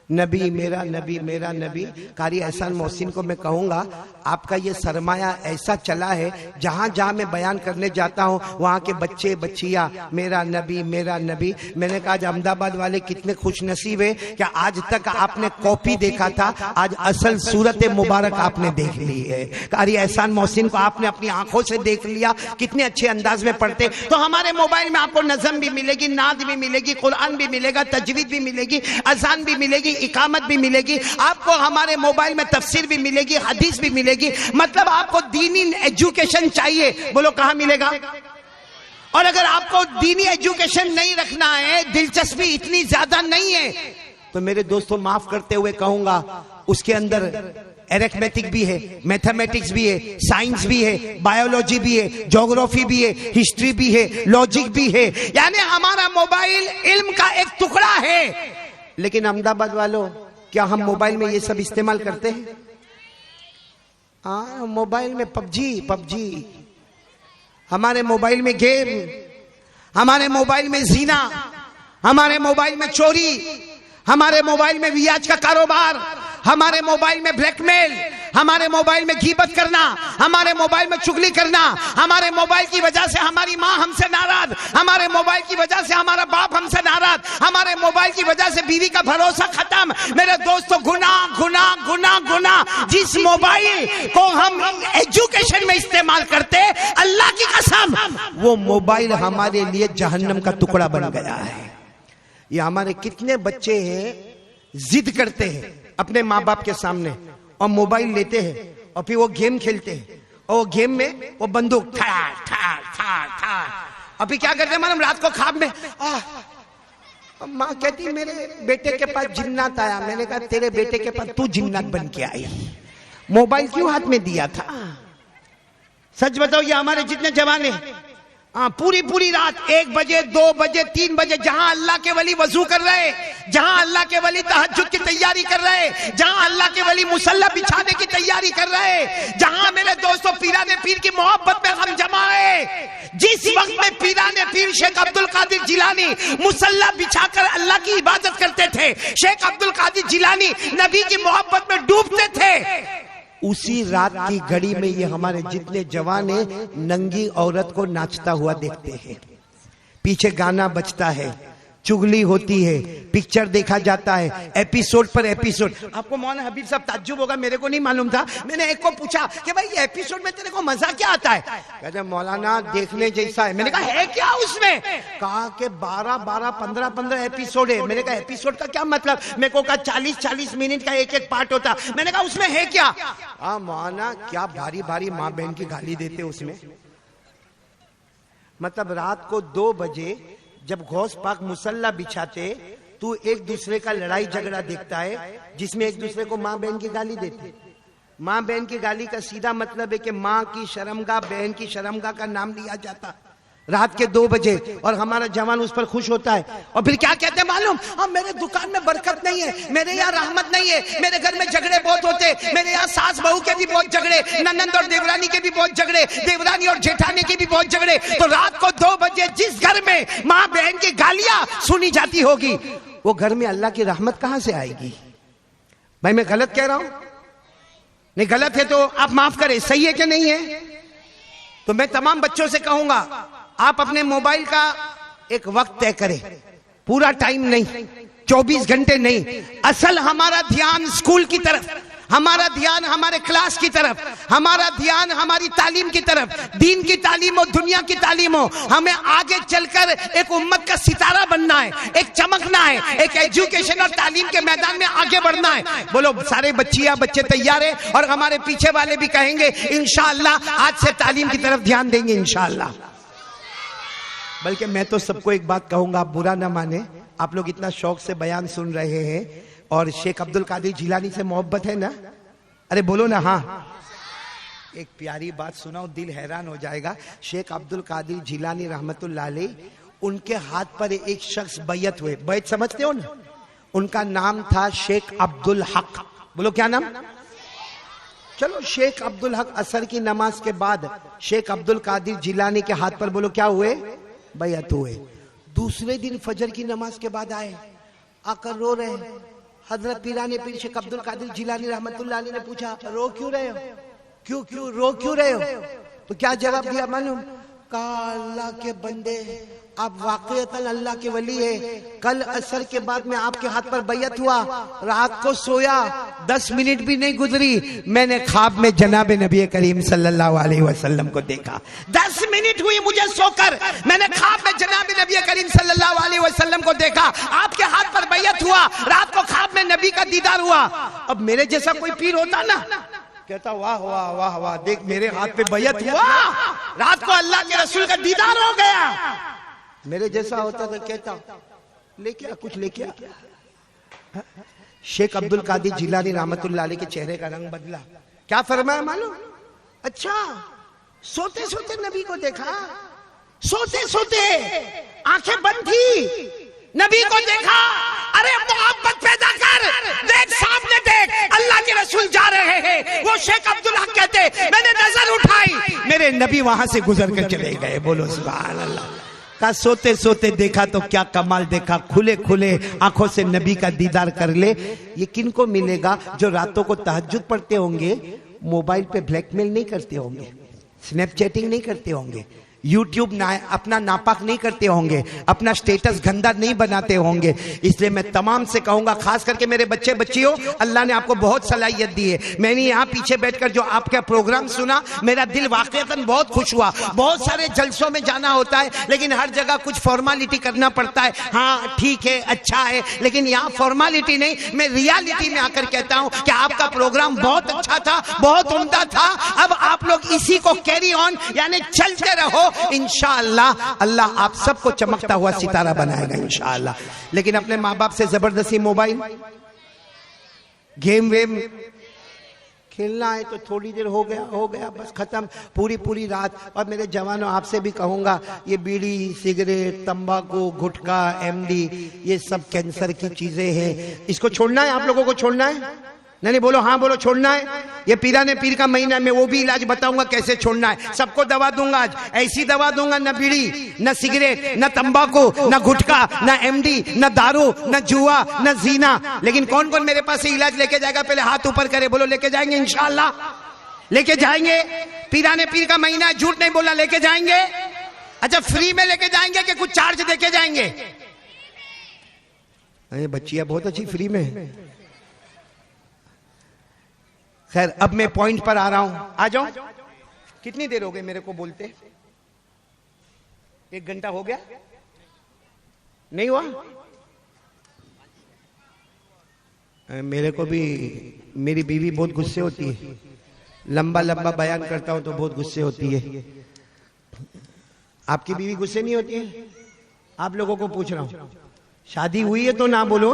नबी मेरा नबी मेरा नबी। कारी एहसान मोहसिन को मैं कहूंगा, आपका ये सरमाया ऐसा चला है, जहां जहां मैं बयान करने जाता हूं वहां के बच्चे बच्चियां मेरा नबी मेरा नबी। मैंने कहा आज अहमदाबाद वाले कितने खुश नसीब है कि आज तक आपने कॉपी देखा था, आज असल सूरत मुबारक आपने देख ली है। कारी एहसान मोहसिन को आपने अपनी आंखों से देख लिया, कितने अच्छे अंदाज में पढ़ते। तो हमारे मोबाइल में आपको नज़म भी मिलेगी, नाद भी मिलेगी, कुरान भी मिलेगा, तजवीद भी मिलेगी, अजान भी मिलेगी, इकामत भी मिलेगी। आपको हमारे मोबाइल में तफसीर भी मिलेगी, हदीस भी मिलेगी। मतलब आपको दीनी एजुकेशन चाहिए, बोलो कहां मिलेगा? और अगर आपको दीनी एजुकेशन नहीं रखना है, दिलचस्पी इतनी ज्यादा नहीं है, तो मेरे दोस्तों माफ करते हुए कहूंगा, उसके अंदर एरिथमेटिक भी है, मैथमेटिक्स भी है, साइंस भी है, बायोलॉजी भी है, ज्योग्राफी भी है, हिस्ट्री भी है, लॉजिक भी है। यानी हमारा मोबाइल इल्म का एक टुकड़ा है। लेकिन अहमदाबाद वालों, क्या हम मोबाइल में ये सब इस्तेमाल करते हैं? हाँ, मोबाइल में पबजी, हमारे मोबाइल में गेम, हमारे मोबाइल में जीना, हमारे मोबाइल में चोरी, हमारे मोबाइल में वियाज का कारोबार, हमारे मोबाइल में ब्लैकमेल, हमारे मोबाइल में गीबत करना, हमारे मोबाइल में चुगली करना, हमारे मोबाइल की वजह से हमारी माँ हमसे नाराज, हमारे मोबाइल की वजह से हमारा बाप हमसे नाराज, हमारे मोबाइल की वजह से बीवी का भरोसा खत्म। मेरे दोस्तों, गुनाह गुनाह गुनाह गुनाह। जिस मोबाइल को हम एजुकेशन में इस्तेमाल करते, अल्लाह की कसम वो मोबाइल हमारे लिए जहन्नम का टुकड़ा बन गया है। ये हमारे कितने बच्चे हैं, जिद करते हैं अपने माँ बाप के सामने और मोबाइल लेते हैं और फिर वो गेम खेलते हैं, और वो गेम में वो बंदूक ठार ठार ठार ठार। अभी क्या करते हैं मालूम? रात को ख्वाब में माँ कहती मेरे बेटे के पास जिन्नात आया। मैंने कहा तेरे बेटे के पास तू जिन्नात बन के आई, मोबाइल क्यों हाथ में दिया था? सच बताओ, ये हमारे जितने जवान हैं, पूरी रात 1 बजे 2 बजे 3 बजे जहां अल्लाह के वली वजू कर रहे, जहां अल्लाह के वली तहज्जुद की तैयारी कर रहे, जहां अल्लाह के वली मुसल्ला बिछाने की तैयारी कर रहे, जहां मेरे दोस्तों पीराने पीर की मोहब्बत में हम जमा है, वक्त में पीराने पीर शेख अब्दुल कादिर जिलानी मुसल्ला बिछाकर अल्लाह की इबादत करते थे, शेख अब्दुल कादिर जिलानी नबी की मोहब्बत में डूबते थे, उसी रात की घड़ी में ये हमारे जितने जवान हैं नंगी औरत को नाचता हुआ देखते हैं, पीछे गाना बजता है, चुगली होती है, पिक्चर देखा जाता है, एपिसोड पर एपिसोड। आपको मौलाना हबीब साहब ताज्जुब होगा, मेरे को नहीं मालूम था। मैंने एक को पूछा कि भाई ये एपिसोड में तेरे को मजा क्या आता है? कहते मौलाना देखने जैसा है। मैंने कहा है क्या उसमें? कहा कि 12-15 एपिसोड है। मैंने कहा एपिसोड का क्या मतलब? मेरे को कहा 40-40 मिनट का एक पार्ट होता। मैंने कहा उसमें है क्या? हाँ मौलाना क्या भारी भारी माँ बहन की गाली देते उसमें। मतलब रात को 2 बजे जब गौस पाक मुसल्ला बिछाते, तू एक दूसरे का लड़ाई झगड़ा देखता है जिसमें एक दूसरे को माँ बहन की गाली देते। माँ बहन की गाली का सीधा मतलब है कि माँ की शर्मगाह, बहन की शर्मगाह का नाम लिया जाता रात के 2 बजे, और हमारा जवान उस पर खुश होता है। और फिर क्या कहते हैं मालूम? अब मेरे दुकान में बरकत नहीं है, मेरे यहाँ रहमत नहीं है, मेरे घर में झगड़े बहुत होते, मेरे यहाँ सास बहू के भी बहुत झगड़े, ननंद और देवरानी के भी बहुत झगड़े, देवरानी और जेठानी के भी बहुत झगड़े। तो रात को 2 बजे जिस घर में माँ बहन की गालियां सुनी जाती होगी, वो घर में अल्लाह की रहमत कहां से आएगी? भाई मैं गलत कह रहा हूं? नहीं गलत है तो आप माफ करें, सही है कि नहीं है? तो मैं तमाम बच्चों से कहूंगा आप अपने मोबाइल का एक वक्त तय करें, पूरा टाइम नहीं, 24 घंटे नहीं। असल हमारा ध्यान स्कूल की तरफ, हमारा ध्यान हमारे क्लास की तरफ, हमारा ध्यान हमारी तालीम की तरफ, दीन की तालीम हो, दुनिया की तालीम हो। हमें आगे चलकर एक उम्मत का सितारा बनना है, एक चमकना है, एक एजुकेशन और तालीम के मैदान में आगे बढ़ना है। बोलो सारे बच्चियां बच्चे तैयार है? और हमारे पीछे वाले भी कहेंगे इंशाअल्लाह आज से तालीम की तरफ ध्यान देंगे इंशाअल्लाह। बल्कि मैं तो सबको एक बात कहूंगा, आप बुरा ना माने, आप लोग इतना शौक से बयान सुन रहे हैं और शेख अब्दुल कादिर जिलानी से मोहब्बत है ना? अरे बोलो ना हाँ। एक प्यारी बात सुनाओ, दिल हैरान हो जाएगा। शेख अब्दुल कादिर जिलानी रहमतुल्लाह अलैह, उनके हाथ पर एक शख्स बैयत हुए। बैयत समझते हो ना? उनका नाम था शेख अब्दुल हक। बोलो क्या नाम? चलो शेख अब्दुल हक असर की नमाज के बाद शेख अब्दुल कादिर जिलानी के हाथ पर बोलो क्या हुए? बैयत हुए। दूसरे दिन फजर की नमाज के बाद आए, आकर रो रहे। हजरत पीराने पीर शेख अब्दुल कादिर जिलानी रहमतुल्लाह अलैह ने पूछा रो क्यों रहे हो? क्यों रो क्यों रहे हो? तो क्या जवाब दिया मालूम? कहा अल्लाह के बंदे, आप वाकईतन अल्लाह के वली है। कल असर के बाद में आपके हाथ पर बैयत हुआ, रात को सोया, 10 मिनट भी नहीं गुजरी, मैंने ख्वाब में जनाब नबी करीम सल्लल्लाहु अलैहि वसल्लम को देखा। 10 मिनट हुई मुझे सोकर, मैंने ख्वाब में जनाब नबी करीम सल्लल्लाहु अलैहि वसल्लम को देखा। आपके हाथ पर बैयत हुआ, रात को ख्वाब में नबी का दीदार हुआ। अब मेरे जैसा कोई पीर होता ना, कहता वाह वाह वाह वाह, देख मेरे हाथ पे बैयत हुआ, रात को अल्लाह के रसूल का दीदार हो गया। मेरे जैसा होता तो कहता लेके आ, कुछ लेके आ। शेख अब्दुल कादिर जिलानी रहमतुल्लाह अलैह के चेहरे का रंग बदला। क्या फरमाया मालूम? अच्छा सोते सोते नबी को देखा, सोते सोते आंखें बंद थी, नबी को देखा। अरे मोहब्बत पैदा कर, देख सामने देख, अल्लाह के रसूल जा रहे हैं। वो शेख अब्दुल हक कहते मैंने नजर उठाई, मेरे नबी वहां से गुजर कर चले गए। बोलो सुभान अल्लाह। का सोते सोते देखा तो क्या कमाल देखा, खुले खुले आंखों से नबी का दीदार कर ले। ये किनको मिलेगा? जो रातों को तहज्जुद पढ़ते होंगे, मोबाइल पे ब्लैकमेल नहीं करते होंगे, स्नैपचैटिंग नहीं करते होंगे, यूट्यूब अपना नापाक नहीं करते होंगे, अपना स्टेटस गंदा नहीं बनाते होंगे। इसलिए मैं तमाम से कहूंगा, खास करके मेरे बच्चे बच्चियों, अल्लाह ने आपको बहुत सलाहियत दी है। मैंने यहाँ पीछे बैठकर जो आपका प्रोग्राम सुना, मेरा दिल वाकईतन बहुत खुश हुआ। बहुत सारे जलसों में जाना होता है, लेकिन हर जगह कुछ फॉर्मालिटी करना पड़ता है। हाँ ठीक है, अच्छा है, लेकिन यहाँ फॉर्मालिटी नहीं, मैं रियलिटी में आकर कहता हूँ कि आपका प्रोग्राम बहुत अच्छा था, बहुत उम्दा था। अब आप लोग इसी को कैरी ऑन, यानी चलते रहो, इंशाअल्लाह अल्लाह आप सबको चमकता हुआ सितारा बनाएगा इंशाअल्लाह। लेकिन अपने माँ बाप से जबरदस्ती मोबाइल गेम वेम खेलना है तो थोड़ी देर हो गया बस खत्म, पूरी रात। और मेरे जवानों आपसे भी कहूंगा, ये बीड़ी सिगरेट तंबाकू गुटखा एमडी ये सब कैंसर की चीजें हैं, इसको छोड़ना है, आप लोगों को छोड़ना है। नहीं बोलो, हाँ बोलो, छोड़ना है। ये पीराने पीर का महीना में वो भी इलाज बताऊंगा कैसे छोड़ना है। सबको दवा दूंगा आज, ऐसी दवा दूंगा, न बीड़ी, न सिगरेट, न तंबाकू, न गुटखा, न एमडी, न दारू, न जुआ, न जीना। लेकिन कौन कौन मेरे पास से इलाज लेके जाएगा? पहले हाथ ऊपर करे, बोलो लेके जाएंगे इंशाअल्लाह, लेके जाएंगे। पीराने पीर का महीना है, झूठ नहीं बोलना, लेके जाएंगे। अच्छा फ्री में लेके जाएंगे कि कुछ चार्ज देके जाएंगे? अरे बच्चियां बहुत अच्छी फ्री में। खैर अब मैं पॉइंट पर आ रहा हूं, आ जाऊं। कितनी देर हो गई मेरे को बोलते? 1 घंटा हो गया? नहीं हुआ? मेरे को भी मेरी बीवी बहुत गुस्से होती है, लंबा लंबा बयान करता हूं तो बहुत गुस्से होती है। आपकी बीवी गुस्से नहीं होती है? आप लोगों को पूछ रहा हूं, शादी हुई है तो ना बोलो।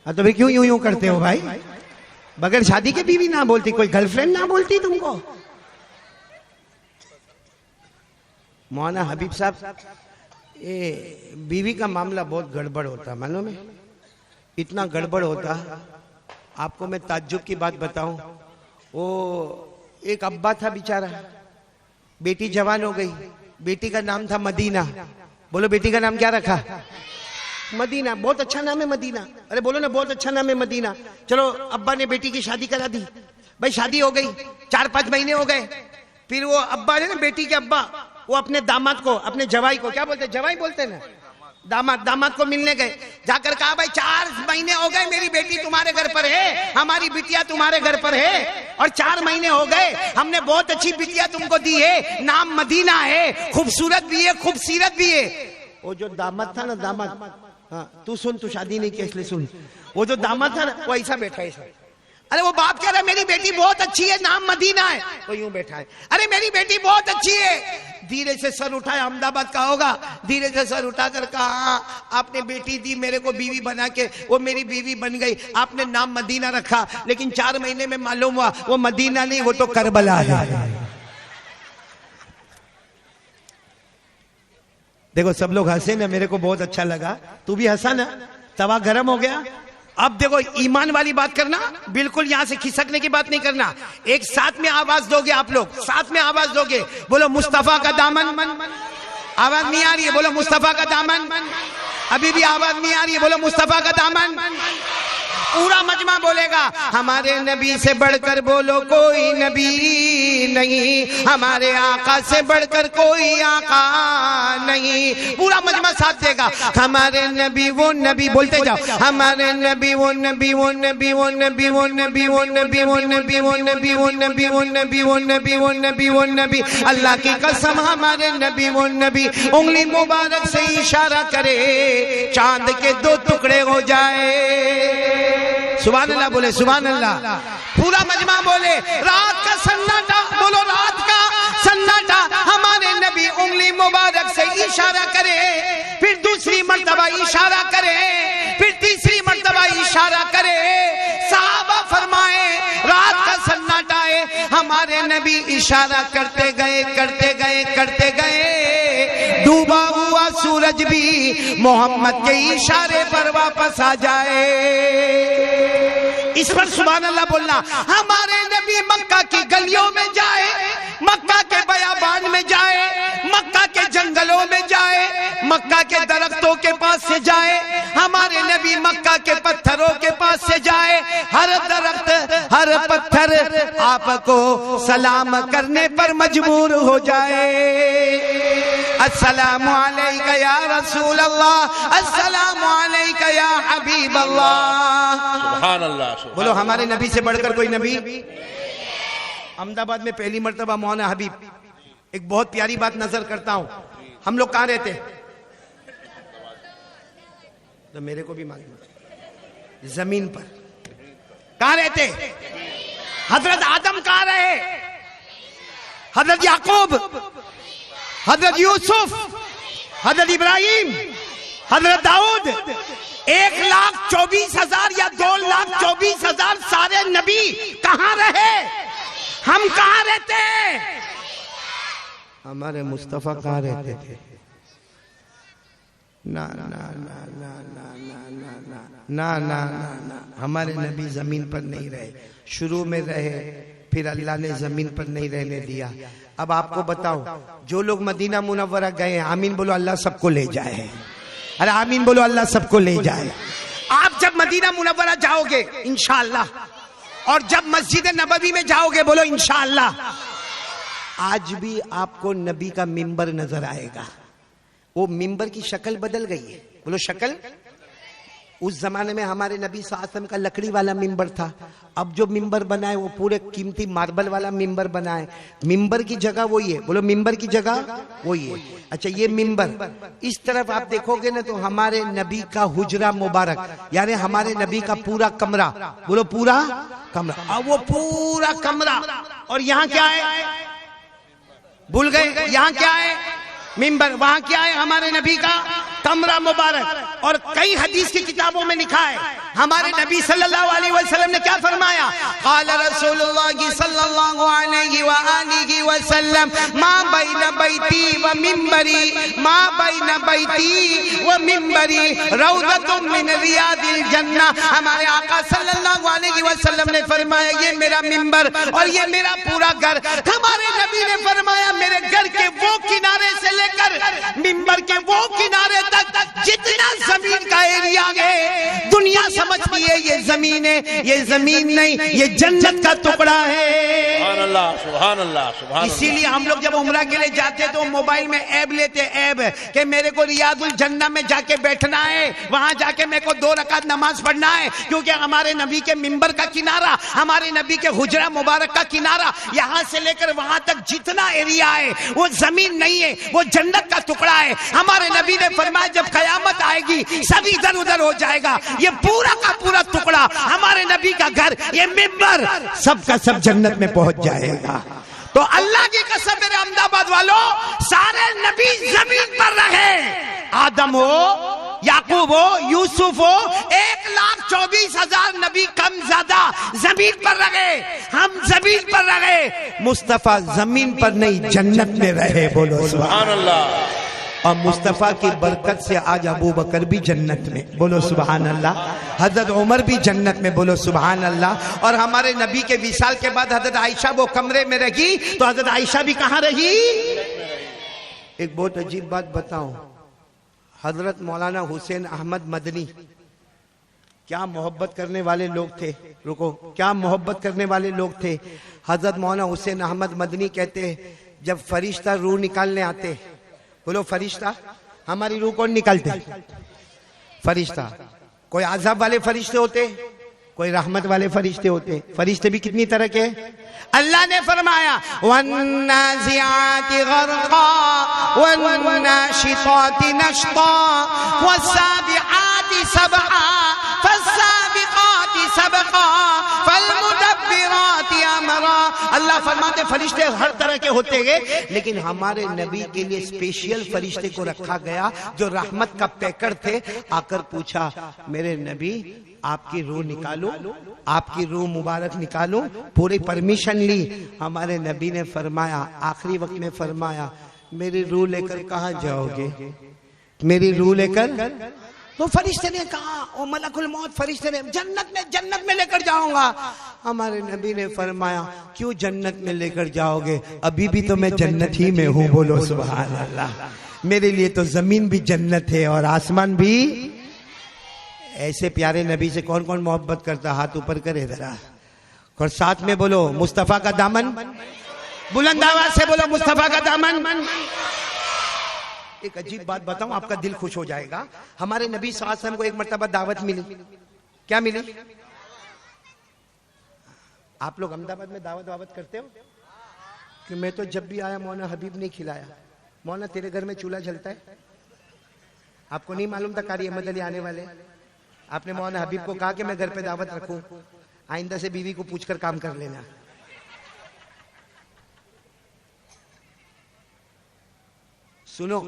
तो भाई क्यों यूं यूं करते हो भाई? बगैर शादी के बीवी ना बोलती? कोई गर्लफ्रेंड ना बोलती तुमको? मौलाना हबीब साहब, ये बीवी का मामला बहुत गड़बड़ होता, मालूम है? इतना गड़बड़ होता, आपको मैं ताज्जुब की बात बताऊं। वो एक अब्बा था बेचारा, बेटी जवान हो गई, बेटी का नाम था मदीना। बोलो बेटी का नाम क्या रखा? मदीना। बहुत अच्छा नाम है मदीना। अरे बोलो ना, बहुत अच्छा नाम है मदीना। चलो अब्बा ने बेटी की शादी करा दी, भाई शादी हो गई, 4-5 महीने हो गए। फिर वो अब्बा ने ना, बेटी के अब्बा, वो अपने दामाद को, अपने जवाई को, क्या बोलते, जवाई बोलते ना, दामाद को मिलने गए। जाकर कहा भाई 4 महीने हो गए मेरी बेटी तुम्हारे घर पर है, हमारी बिटिया तुम्हारे घर पर है, और 4 महीने हो गए हमने बहुत अच्छी बिटिया तुमको दी है, नाम मदीना है, खूबसूरत भी है, खूबसीरत भी है। वो जो दामाद था ना, दामाद, हाँ तू सुन, तू शादी नहीं की इसलिए सुन। वो जो दामाद था ना, वो ऐसा बैठा है, ऐसा। अरे वो बाप कह रहा है मेरी बेटी बहुत अच्छी है, नाम मदीना है, वो यूं बैठा है। अरे मेरी बेटी बहुत अच्छी है। धीरे से सर उठाया, अहमदाबाद का होगा, धीरे से सर उठाकर कहा आपने बेटी दी मेरे को बीवी बना के, वो मेरी बीवी बन गई, आपने नाम मदीना रखा, लेकिन 4 महीने में मालूम हुआ वो मदीना नहीं, वो तो करबला है। देखो सब लोग हंसे ना, मेरे को बहुत अच्छा लगा, तू भी हंसा ना, तवा गरम हो गया। अब देखो ईमान वाली बात करना, बिल्कुल यहां से खिसकने की बात नहीं करना। एक साथ में आवाज दोगे आप लोग, साथ में आवाज दोगे, बोलो मुस्तफा का दामन। आवाज नहीं आ रही है, बोलो मुस्तफा का दामन। अभी भी आवाज नहीं आ रही है, बोलो मुस्तफा का दामन। पूरा मजमा बोलेगा, हमारे नबी से बढ़कर बोलो कोई नबी नहीं, हमारे आका से बढ़कर कोई आका नहीं। पूरा मजमा साथ देगा, हमारे नबी वो नबी, बोलते जाओ, हमारे नबी वो नबी, वो नबी, वो नबी, वो नबी, वो नबी, वो नबी, वो नबी, वो नबी, वो नबी, वो नबी, वो नबी, वो नबी। अल्लाह की कसम हमारे नबी वो नबी, उंगली मुबारक से इशारा करे चांद के 2 टुकड़े हो जाए। सुभान अल्लाह बोले, सुभान अल्लाह। पूरा मजमा बोले, रात का सन्नाटा, बोलो रात का सन्नाटा, हमारे नबी उंगली मुबारक से इशारा करे, फिर दूसरी मर्तबा इशारा करे, फिर तीसरी मर्तबा इशारा करे। साहबा फरमाए रात का सन्नाटा है, हमारे नबी इशारा करते गए, करते गए, करते गए, डूबा हुआ सूरज भी मोहम्मद के इशारे पर वापस आ जाए। इस पर सुभान अल्लाह बोलना। हमारे नबी मक्का की गलियों में जाए, मक्का के बयाबान में जाए, मक्का के जंगलों में जाए, मक्का के दरख्तों के पास से जाए, हमारे नबी मक्का के पत्थरों के पास से जाए, हर दरख्त हर पत्थर आपको सलाम करने पर मजबूर हो जाए। अस्सलामु अलैका या रसूल अल्लाह, अस्सलामु अलैका या हबीब अल्लाह।
सुभान अल्लाह।
बोलो हमारे नबी से बढ़कर कोई नबी। अहमदाबाद में पहली मर्तबा मौलाना हबीब, एक बहुत प्यारी बात नजर करता हूं। हम लोग कहां रहते? तो मेरे को भी मालूम, जमीन पर। कहां रहते? हजरत आदम कहां रहे? हजरत याकूब, हजरत यूसुफ, हजरत इब्राहिम, हजरत दाऊद, 1,24,000 या 2,24,000 सारे नबी कहां रहे? हम कहां रहते? हमारे मुस्तफा कहां रहते थे? ना ना ना ना ना ना ना ना ना ना ना, हमारे नबी जमीन पर नहीं रहे, शुरू में रहे, फिर अल्लाह ने जमीन पर नहीं रहने दिया। अब आपको बताओ, जो लोग मदीना मुनव्वरा गए, आमीन बोलो, अल्लाह सबको ले जाए। अरे आमीन बोलो, अल्लाह सबको ले जाए। आप जब मदीना मुनव्वरा जाओगे इंशाअल्लाह, और जब मस्जिद नबवी में जाओगे, बोलो इंशाअल्लाह, आज भी आपको नबी का मिंबर नजर आएगा। वो मिंबर की शक्ल बदल गई है, बोलो शक्ल। उस जमाने में हमारे नबी सल्लल्लाहु अलैहि वसल्लम का लकड़ी वाला मिंबर था, अब जो मिंबर बना है वो पूरे कीमती मार्बल वाला मिंबर बना है। मिंबर की जगह वही है, बोलो मिंबर की जगह वही है। अच्छा, ये मिंबर इस तरफ आप देखोगे ना, तो हमारे नबी का हुजरा मुबारक, यानी हमारे नबी का पूरा कमरा, बोलो पूरा कमरा। अब वो पूरा कमरा, और यहाँ क्या है, भूल गए, यहाँ क्या है, मिंबर, वहां क्या है, हमारे नबी का कमरा मुबारक। और कई हदीस की किताबों में लिखा है, हमारे नबी सल्लल्लाहु अलैहि वसल्लम ने क्या फरमाया, क़ाल रसूलुल्लाह सल्लल्लाहु अलैहि वसल्लम, मा बैन बैती व मिंबरी, मा बैन बैती व मिंबरी रौदतुम मिन रियादिल जन्नह। हमारे आका सल्लल्लाहु अलैहि वसल्लम ने फरमाया, ये मेरा मिंबर और ये मेरा पूरा घर। हमारे नबी ने फरमाया, मेरे घर के वो किनारे से लेकर मिंबर के वो किनारे तक जितना जमीन का एरिया है, दुनिया समझती है ये जमीन है, ये जमीन नहीं, ये जन्नत का टुकड़ा है।
सुभान अल्लाह, सुभान अल्लाह, सुभान अल्लाह।
इसीलिए हम लोग जब उम्रा के लिए जाते हैं तो मोबाइल में ऐब लेते, ऐब कि मेरे को रियादुल जन्नह में जाके बैठना है, वहां जाके मेरे को 2 रकात नमाज पढ़ना है, क्योंकि हमारे नबी के मिंबर का किनारा, हमारे नबी के हुजरा मुबारक का किनारा, यहां से लेकर वहां तक जितना एरिया है वो जमीन नहीं है, वो जन्नत का टुकड़ा है। हमारे नबी ने फरमाया, जब कयामत आएगी सब इधर उधर हो जाएगा, ये पूरा का पूरा टुकड़ा, हमारे नबी का घर, ये मिंबर, सब का सब जन्नत में पहुंच जाएगा। तो अल्लाह की कसम, मेरे अहमदाबाद वालों, सारे नबी जमीन पर रहे, आदम हो, याकूब हो, यूसुफ हो, 1,24,000 नबी कम ज्यादा जमीन पर रहे, हम जमीन पर रहे। मुस्तफा जमीन पर नहीं, जन्नत में रहे, बोलो सुभान
अल्लाह।
और मुस्तफा की बरकत से आज अबू बकर भी जन्नत में, बोलो सुभान अल्लाह। हजरत उमर भी जन्नत में, बोलो सुभान अल्लाह। और हमारे नबी के विसाल के बाद हजरत आयशा वो कमरे में रही, तो हजरत आयशा भी कहाँ रही। एक बहुत अजीब बात बताऊं, हजरत मौलाना हुसैन अहमद मदनी क्या मोहब्बत करने वाले लोग थे, रुको, क्या मोहब्बत करने वाले लोग थे। हजरत मौलाना हुसैन अहमद मदनी कहते, जब फरिश्ता रूह निकालने आते, बोलो फरिश्ता, हमारी रूह कौन निकालते, फरिश्ता। कोई आजाब वाले फरिश्ते होते, कोई रहमत वाले फरिश्ते होते। फरिश्ते भी कितनी तरह के, अल्लाह ने फरमाया, वन्नाज़िआति गरक़ा वन्नाशिताति नशता वस्साबिआति सबआ फस्साबिक़ाति सबक़ा फल्मुदब्बिराति अमरा। अल्लाह फरमाते फरिश्ते हर तरह के होते हैं, लेकिन हमारे नबी के लिए स्पेशल फरिश्ते को रखा गया जो रहमत का पैकर थे। आकर पूछा, मेरे नबी आपकी रूह निकालो, आपकी रूह मुबारक निकालो, पूरी परमिशन ली। हमारे नबी ने फरमाया, आखिरी वक्त में फरमाया, मेरी रूह लेकर कहाँ जाओगे, मेरी रूह लेकर। तो फरिश्ते ने कहा, ओ मलकुल मौत, फरिश्ते ने, जन्नत में लेकर जाऊंगा। हमारे नबी ने फरमाया, क्यों जन्नत में लेकर जाओगे, अभी भी तो मैं जन्नत ही में हूँ, बोलो सुभान अल्लाह। मेरे लिए तो जमीन भी जन्नत है और आसमान भी। ऐसे प्यारे नबी से कौन कौन मोहब्बत करता, हाथ ऊपर करे जरा, और साथ में बोलो मुस्तफा का दामन, बुलंद आवाज से बोलो मुस्तफा का दामन। एक अजीब बात बताऊं, आपका दिल खुश हो जाएगा। हमारे नबी सल्लल्लाहु अलैहि वसल्लम को एक मर्तबा दावत मिली, क्या मिली। आप लोग अहमदाबाद में दावत करते हो कि मैं तो जब भी आया मौलाना हबीब नहीं खिलाया। मौलाना तेरे घर में चूल्हा जलता है, आपको नहीं मालूम था कारी अहमद अली आने वाले। आपने मौलाना हबीब को कहा कि मैं घर पे दावत रखूं, आइंदा से बीवी को पूछकर काम कर लेना। सुनो,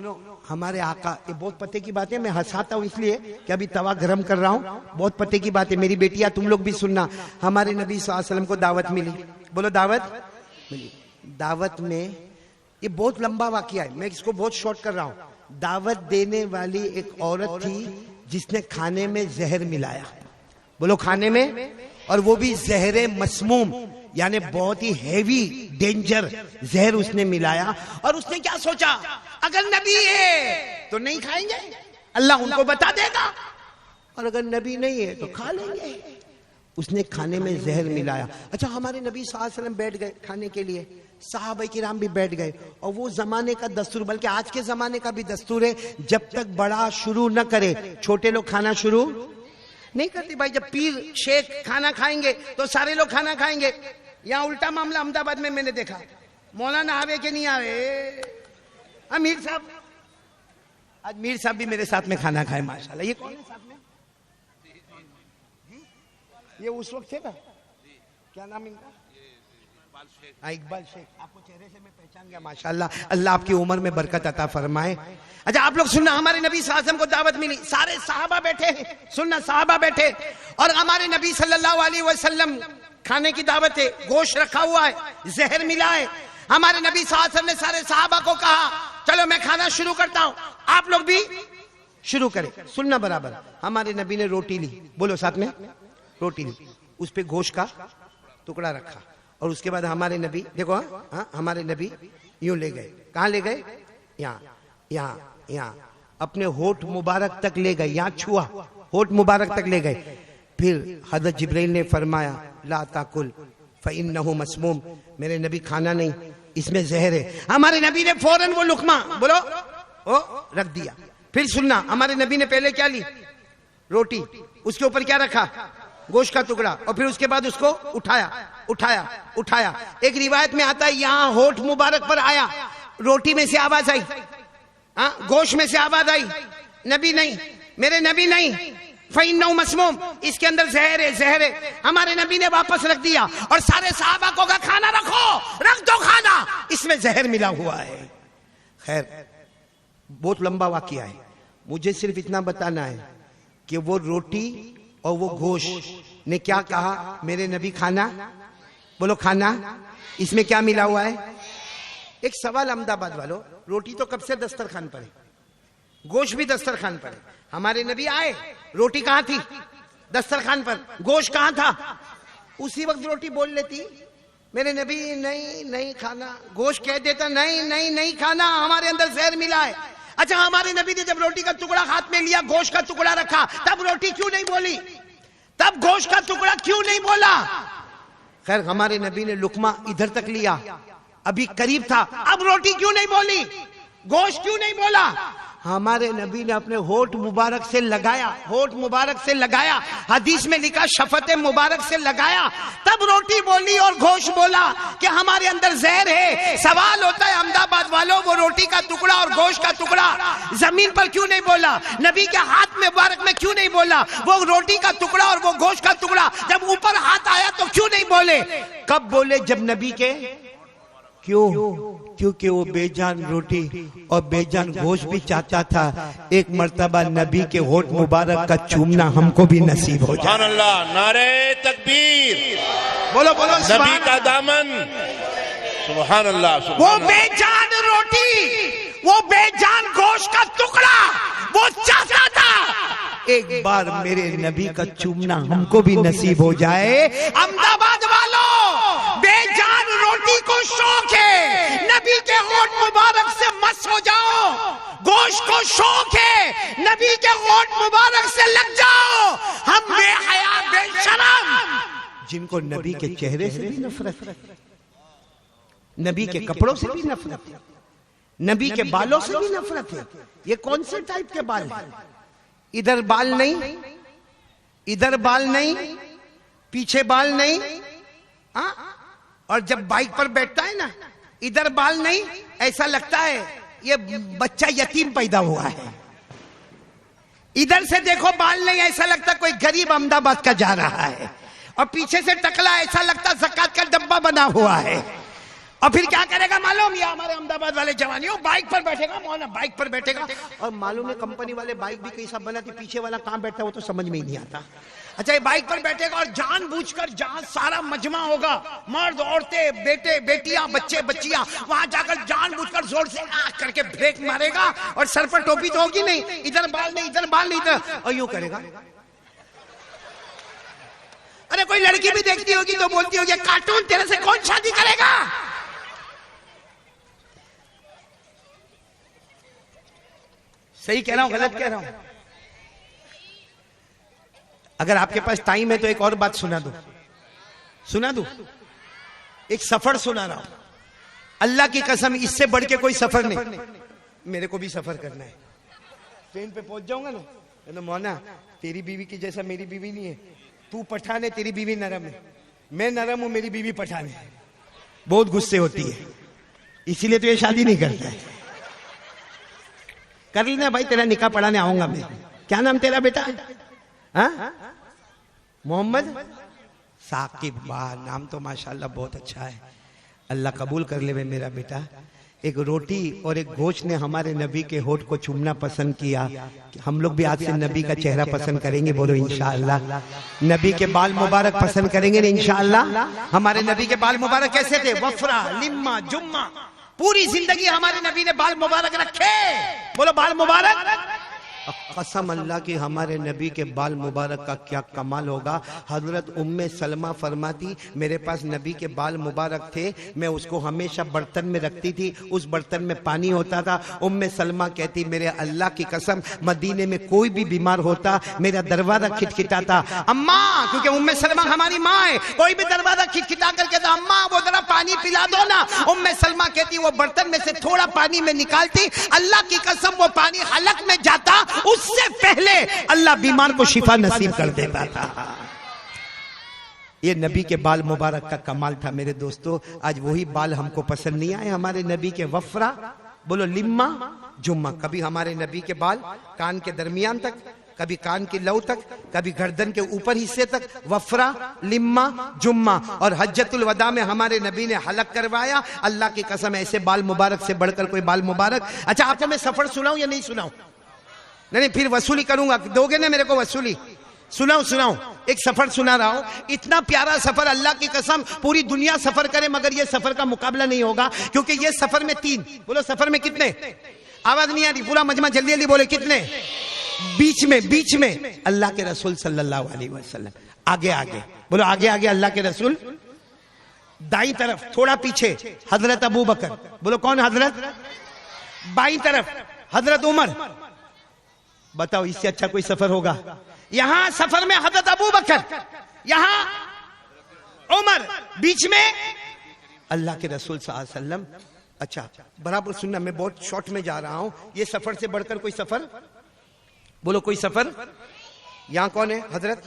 हमारे आका, ये बहुत पते की बात है, मैं हंसाता हूं इसलिए कि अभी तवा गरम कर रहा हूं, बहुत पते की बात है। मेरी बेटियां तुम लोग भी सुनना, हमारे नबी सल्लल्लाहु अलैहि वसल्लम को दावत मिली, बोलो दावत मिली। दावत में ये बहुत लंबा वाकया है, मैं इसको बहुत शॉर्ट कर रहा हूं। दावत देने वाली एक औरत थी जिसने खाने में जहर मिलाया। बोलो खाने में, और वो भी जहर मसमूम, यानी बहुत ही हैवी डेंजर जहर उसने मिलाया। और उसने क्या सोचा, अगर नबी है तो नहीं खाएंगे, अल्लाह उनको बता देगा, और अगर नबी नहीं है तो खा लेंगे। उसने खाने में जहर मिलाया। अच्छा, हमारे नबी सल्लल्लाहु अलैहि वसल्लम बैठ गए खाने के लिए, साहबा किराम भी बैठ गए, और वो जमाने का दस्तूर, बल्कि आज के जमाने का भी दस्तूर है, जब तक बड़ा शुरू न करे छोटे लोग खाना शुरू नहीं करते। भाई जब पीर शेख खाना खाएंगे तो सारे लोग खाना खाएंगे। यहाँ उल्टा मामला अहमदाबाद में मैंने देखा, मौलाना आवे के नहीं आवे, अमीर साहब, आज मीर साहब भी मेरे साथ में खाना खाए माशाल्लाह। ये कौन है साथ में? ये उस वक्त थे ना, क्या नाम इनका? इकबाल शेख। आपको चेहरे से मैं पहचान गया माशाल्लाह। अल्लाह आपकी उम्र में बरकत अता फरमाए। अच्छा आप लोग सुनना, हमारे नबी सल्लल्लाहु अलैहि वसल्लम को दावत मिली, सारे सहाबा बैठे हैं, सुनना सहाबा बैठे, और हमारे नबी सल्लल्लाहु अलैहि वसल्लम खाने की दावत है, गोश्त रखा हुआ है, जहर मिला है। हमारे नबी सल्लल्लाहु अलैहि वसल्लम ने सारे सहाबा को कहा चलो मैं खाना शुरू करता हूं, आप लोग भी शुरू करें। सुनना बराबर, हमारे नबी ने रोटी ली, बोलो साथ में, रोटी ली, उस पे गोश्त का टुकड़ा रखा, और उसके बाद हमारे नबी देखो, हाँ हमारे नबी यूं ले गए, कहां ले गए? यहाँ यहाँ यहाँ अपने होठ मुबारक तक ले गए, यहाँ छुआ, होठ मुबारक तक ले गए। फिर हज़रत जिब्राइल ने फरमाया ला ताकुल फइन्नहु मसमूम, मेरे नबी खाना नहीं, इसमें जहर है। हमारे नबी ने फौरन वो लुकमा बोलो ओ रख दिया। फिर सुनना, हमारे नबी ने पहले क्या ली? रोटी, उसके ऊपर क्या रखा? गोश्त का टुकड़ा, और फिर उसके बाद उसको उठाया उठाया उठाया। एक रिवायत में आता है यहाँ होठ मुबारक पर आया, रोटी में से आवाज आई, गोश्त में से आवाज आई, नबी नहीं, मेरे नबी नहीं, फइन्नहु मसमूम, इसके अंदर जहर है, जहर है। हमारे नबी ने वापस रख दिया, और सारे सहाबा को कहा खाना रखो, रख दो खाना, इसमें जहर मिला हुआ है। खैर बहुत लंबा वाकया है, मुझे सिर्फ इतना बताना है कि वो रोटी और वो गोश्त ने क्या कहा, मेरे नबी खाना, बोलो खाना, इसमें क्या मिला हुआ है? एक सवाल अहमदाबाद वालों, रोटी तो कब से दस्तरखान पर है, गोश्त भी दस्तरखान पर है। हमारे नबी आए, रोटी कहां थी? दस्तरखान पर। गोश्त कहां था? उसी वक्त रोटी बोल लेती, मेरे नबी नहीं नहीं खाना, गोश्त कह देता नहीं नहीं नहीं खाना, हमारे अंदर जहर मिला है। अच्छा हमारे नबी ने जब रोटी का टुकड़ा हाथ में लिया, गोश्त का टुकड़ा रखा, तब रोटी क्यों नहीं बोली? तब गोश्त का टुकड़ा क्यों नहीं बोला? खैर हमारे नबी ने लुकमा इधर तक लिया, अभी करीब था, अब रोटी क्यों नहीं बोली? गोश्त क्यों नहीं बोला? हमारे नबी ने अपने होठ मुबारक से लगाया, होठ मुबारक से लगाया, हदीस में लिखा शफत मुबारक से लगाया, तब रोटी बोली और गोश्त बोला कि हमारे अंदर जहर है। सवाल होता है अहमदाबाद वालों, वो रोटी का टुकड़ा और गोश्त का टुकड़ा जमीन पर क्यों नहीं बोला? नबी के हाथ में मुबारक में क्यों नहीं बोला? वो रोटी का टुकड़ा और वो गोश्त का टुकड़ा जब ऊपर हाथ आया तो क्यों नहीं बोले? कब बोले? जब नबी के, क्यों? क्योंकि वो बेजान रोटी और बेजान गोश्त भी चाहता था, एक मर्तबा नबी के होठ मुबारक का चूमना हमको भी नसीब हो जाए।
सुभान अल्लाह, नारे तकबीर,
बोलो बोलो
नबी का दामन, सुभान अल्लाह।
वो बेजान रोटी, वो बेजान गोश्त का टुकड़ा वो चाहता था एक बार मेरे नबी का चूमना हमको भी नसीब हो जाए। अहमदाबाद वालों, बेजान रोटी को शौक है, नबी के होठ मुबारक से मस्त हो जाओ। गोश्त को शौक है, नबी के होठ मुबारक से लग जाओ। हम बेहया बेशरम, जिनको नबी के चेहरे से भी नफरत है, नबी के कपड़ों से भी नफरत है, नबी के बालों से भी नफरत है। ये कौन से टाइप के बाल है? इधर बाल नहीं, इधर बाल नहीं, पीछे बाल नहीं, और जब बाइक पर बैठता है ना, इधर बाल नहीं, ऐसा लगता है ये बच्चा यतीम पैदा हुआ है। इधर से देखो बाल नहीं, ऐसा लगता कोई गरीब अहमदाबाद का जा रहा है, और पीछे से टकला, ऐसा लगता ज़कात का डब्बा बना हुआ है। और फिर क्या करेगा मालूम? ये हमारे अहमदाबाद वाले जवानियों बाइक पर बैठेगा, मौलाना बाइक पर बैठेगा, और मालूम है कंपनी वाले बाइक भी कैसा बनाती, पीछे वाला कहां बैठता है वो तो समझ में ही नहीं आता। अच्छा, ये बाइक पर बैठेगा और जानबूझकर जहां सारा मजमा होगा, मर्द, औरतें, बेटे, बेटियां, बच्चे, बच्चियां, वहां जाकर जानबूझकर जोर से आंख करके ब्रेक मारेगा और सर पर टोपी तो होगी नहीं, इधर बाल नहीं, इधर बाल नहीं, इधर, और यूं करेगा। अरे कोई लड़की भी देखती होगी तो बोलती होगी, कार्टून, तेरे से कौन शादी करेगा? सही कह रहा हूं, गलत कह रहा हूं? अगर आपके पास टाइम है तो एक और बात सुना दूं। एक सफर सुना रहा हूं, अल्लाह की कसम, इससे बढ़ के कोई सफर नहीं। मेरे को भी सफर करना है, ट्रेन पे पहुंच जाऊंगा ना, तो मोना तेरी बीवी की जैसा मेरी बीवी नहीं है, तू पठान है, तेरी बीवी नरम है, मैं नरम हूं, मेरी बीवी पठान है, बहुत गुस्से होती है, इसीलिए तो ये शादी नहीं करता है। कर लेना भाई, तेरा निकाह पढ़ाने आऊंगा मैं। क्या नाम तेरा बेटा? हाँ, मोहम्मद साकिब। वाह, नाम तो माशाल्लाह बहुत अच्छा है, अल्लाह कबूल कर ले मेरा बेटा। एक रोटी और एक गोश्त ने हमारे नबी के होठ को चूमना पसंद किया। हम लोग भी आज से नबी का चेहरा पसंद करेंगे, बोलो इंशाअल्लाह। नबी के बाल मुबारक पसंद करेंगे ना इंशाअल्लाह। हमारे नबी के बाल मुबारक कैसे थे? वफरा, लिम्मा, जुम्मा, पूरी जिंदगी हमारे नबी ने बाल मुबारक रखे, बोलो बाल मुबारक। कसम अल्लाह की, हमारे नबी के बाल मुबारक का क्या कमाल होगा। हजरत उम्मे सलमा फरमाती, मेरे पास नबी के बाल मुबारक थे, मैं उसको हमेशा बर्तन में रखती थी, उस बर्तन में पानी होता था। उम्मे सलमा कहती, मेरे अल्लाह की कसम, मदीने में कोई भी बीमार होता, मेरा दरवाजा खिटखिटाता, अम्मा, क्योंकि उम्मे सलमा हमारी माँ है, कोई भी दरवाजा खिटखिटा कर कहता, अम्मा वो जरा पानी पिला दो ना। उम्मे सलमा कहती, वो बर्तन में से थोड़ा पानी में निकालती, अल्लाह की कसम वो पानी हलक में जाता, उससे पहले अल्लाह बीमार को शिफा नसीब कर देता था। ये नबी के बाल मुबारक का कमाल था मेरे दोस्तों। आज वही बाल हमको पसंद नहीं आए, हमारे नबी के वफरा, बोलो लिम्मा, जुम्मा। कभी हमारे नबी के बाल कान के दरमियान तक, कभी कान की लौ तक, कभी गर्दन के ऊपर हिस्से तक, वफरा, लिम्मा, जुम्मा। और हज्जतुल वदा में हमारे नबी ने हलक करवाया। अल्लाह की कसम, ऐसे बाल मुबारक से बढ़कर कोई बाल मुबारक। अच्छा, आपको मैं सफर सुनाऊं या नहीं सुनाऊं? नहीं, फिर वसूली करूंगा, दोगे ना मेरे को वसूली? सुनाऊं, एक सफर सुना रहा हूं, इतना प्यारा सफर, अल्लाह की कसम पूरी दुनिया सफर करे मगर ये सफर का मुकाबला नहीं होगा, क्योंकि ये सफर में 3, बोलो सफर में कितने? आवाज नहीं आ रही, पूरा मजमा जल्दी जल्दी बोले, कितने? बीच में अल्लाह के रसूल सल्लल्लाहु अलैहि वसल्लम, आगे बोलो, आगे अल्लाह के रसूल, दाई तरफ थोड़ा पीछे हजरत अबू बकर, बोलो कौन हजरत? बाई तरफ हजरत उमर। बताओ इससे अच्छा कोई सफर होगा? यहां सफर में हजरत अबू बकर, यहां उमर, बीच में अल्लाह के रसूल सल्लल्लाहु अलैहि वसल्लम। अच्छा, बराबर सुनना, मैं बहुत शॉर्ट में जा रहा हूं। ये सफर से बढ़कर कोई सफर, बोलो कोई सफर? यहां कौन है? हजरत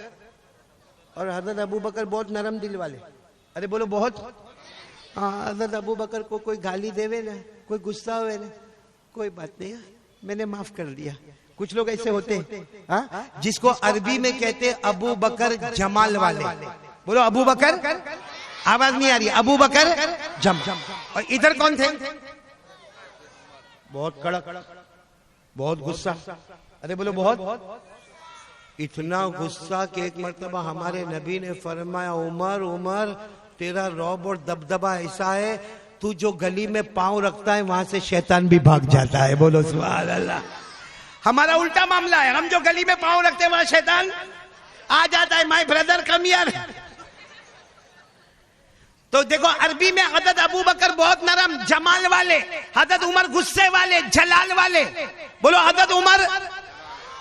और हजरत अबू बकर बहुत नरम दिल वाले। अरे बोलो बहुत। हजरत अबू बकर को कोई गाली देवे ना, कोई गुस्सा हुए ना, कोई बात नहीं, मैंने माफ कर दिया। कुछ लोग ऐसे होते हैं, जिसको अरबी में कहते अबू बकर जमाल वाले, बोलो अबू बकर, आवाज नहीं आ रही, अबू बकर जम। और इधर कौन थे? बहुत कड़क, बहुत गुस्सा। अरे बोलो बहुत। इतना गुस्सा कि एक मर्तबा हमारे नबी ने फरमाया, उमर तेरा रौब और दबदबा ऐसा है, तू जो गली में पांव रखता है वहां से शैतान भी भाग जाता है, बोलो सुभान अल्लाह। हमारा उल्टा मामला है, हम जो गली में पांव रखते हैं वहां शैतान आ जाता है। My brother come here. तो देखो, अरबी में हजरत अबू बकर बहुत नरम जमाल वाले, हजरत उमर गुस्से वाले जलाल वाले, बोलो हजरत उमर,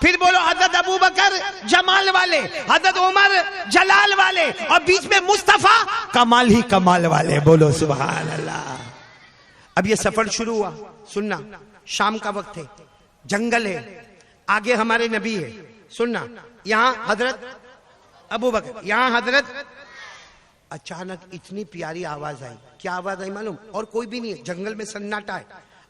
फिर बोलो हजरत अबू बकर जमाल वाले, हजरत उमर जलाल वाले, और बीच में मुस्तफा कमाल ही कमाल वाले, बोलो सुभान अल्लाह। अब ये सफर शुरू हुआ, सुनना, शाम का वक्त है, जंगल है, आगे हमारे नबी है, सुनना, यहां हजरत अबू बकर, यहां हजरत। अचानक इतनी प्यारी आवाज आई। क्या आवाज आई मालूम? और कोई भी नहीं है, जंगल में सन्नाटा है।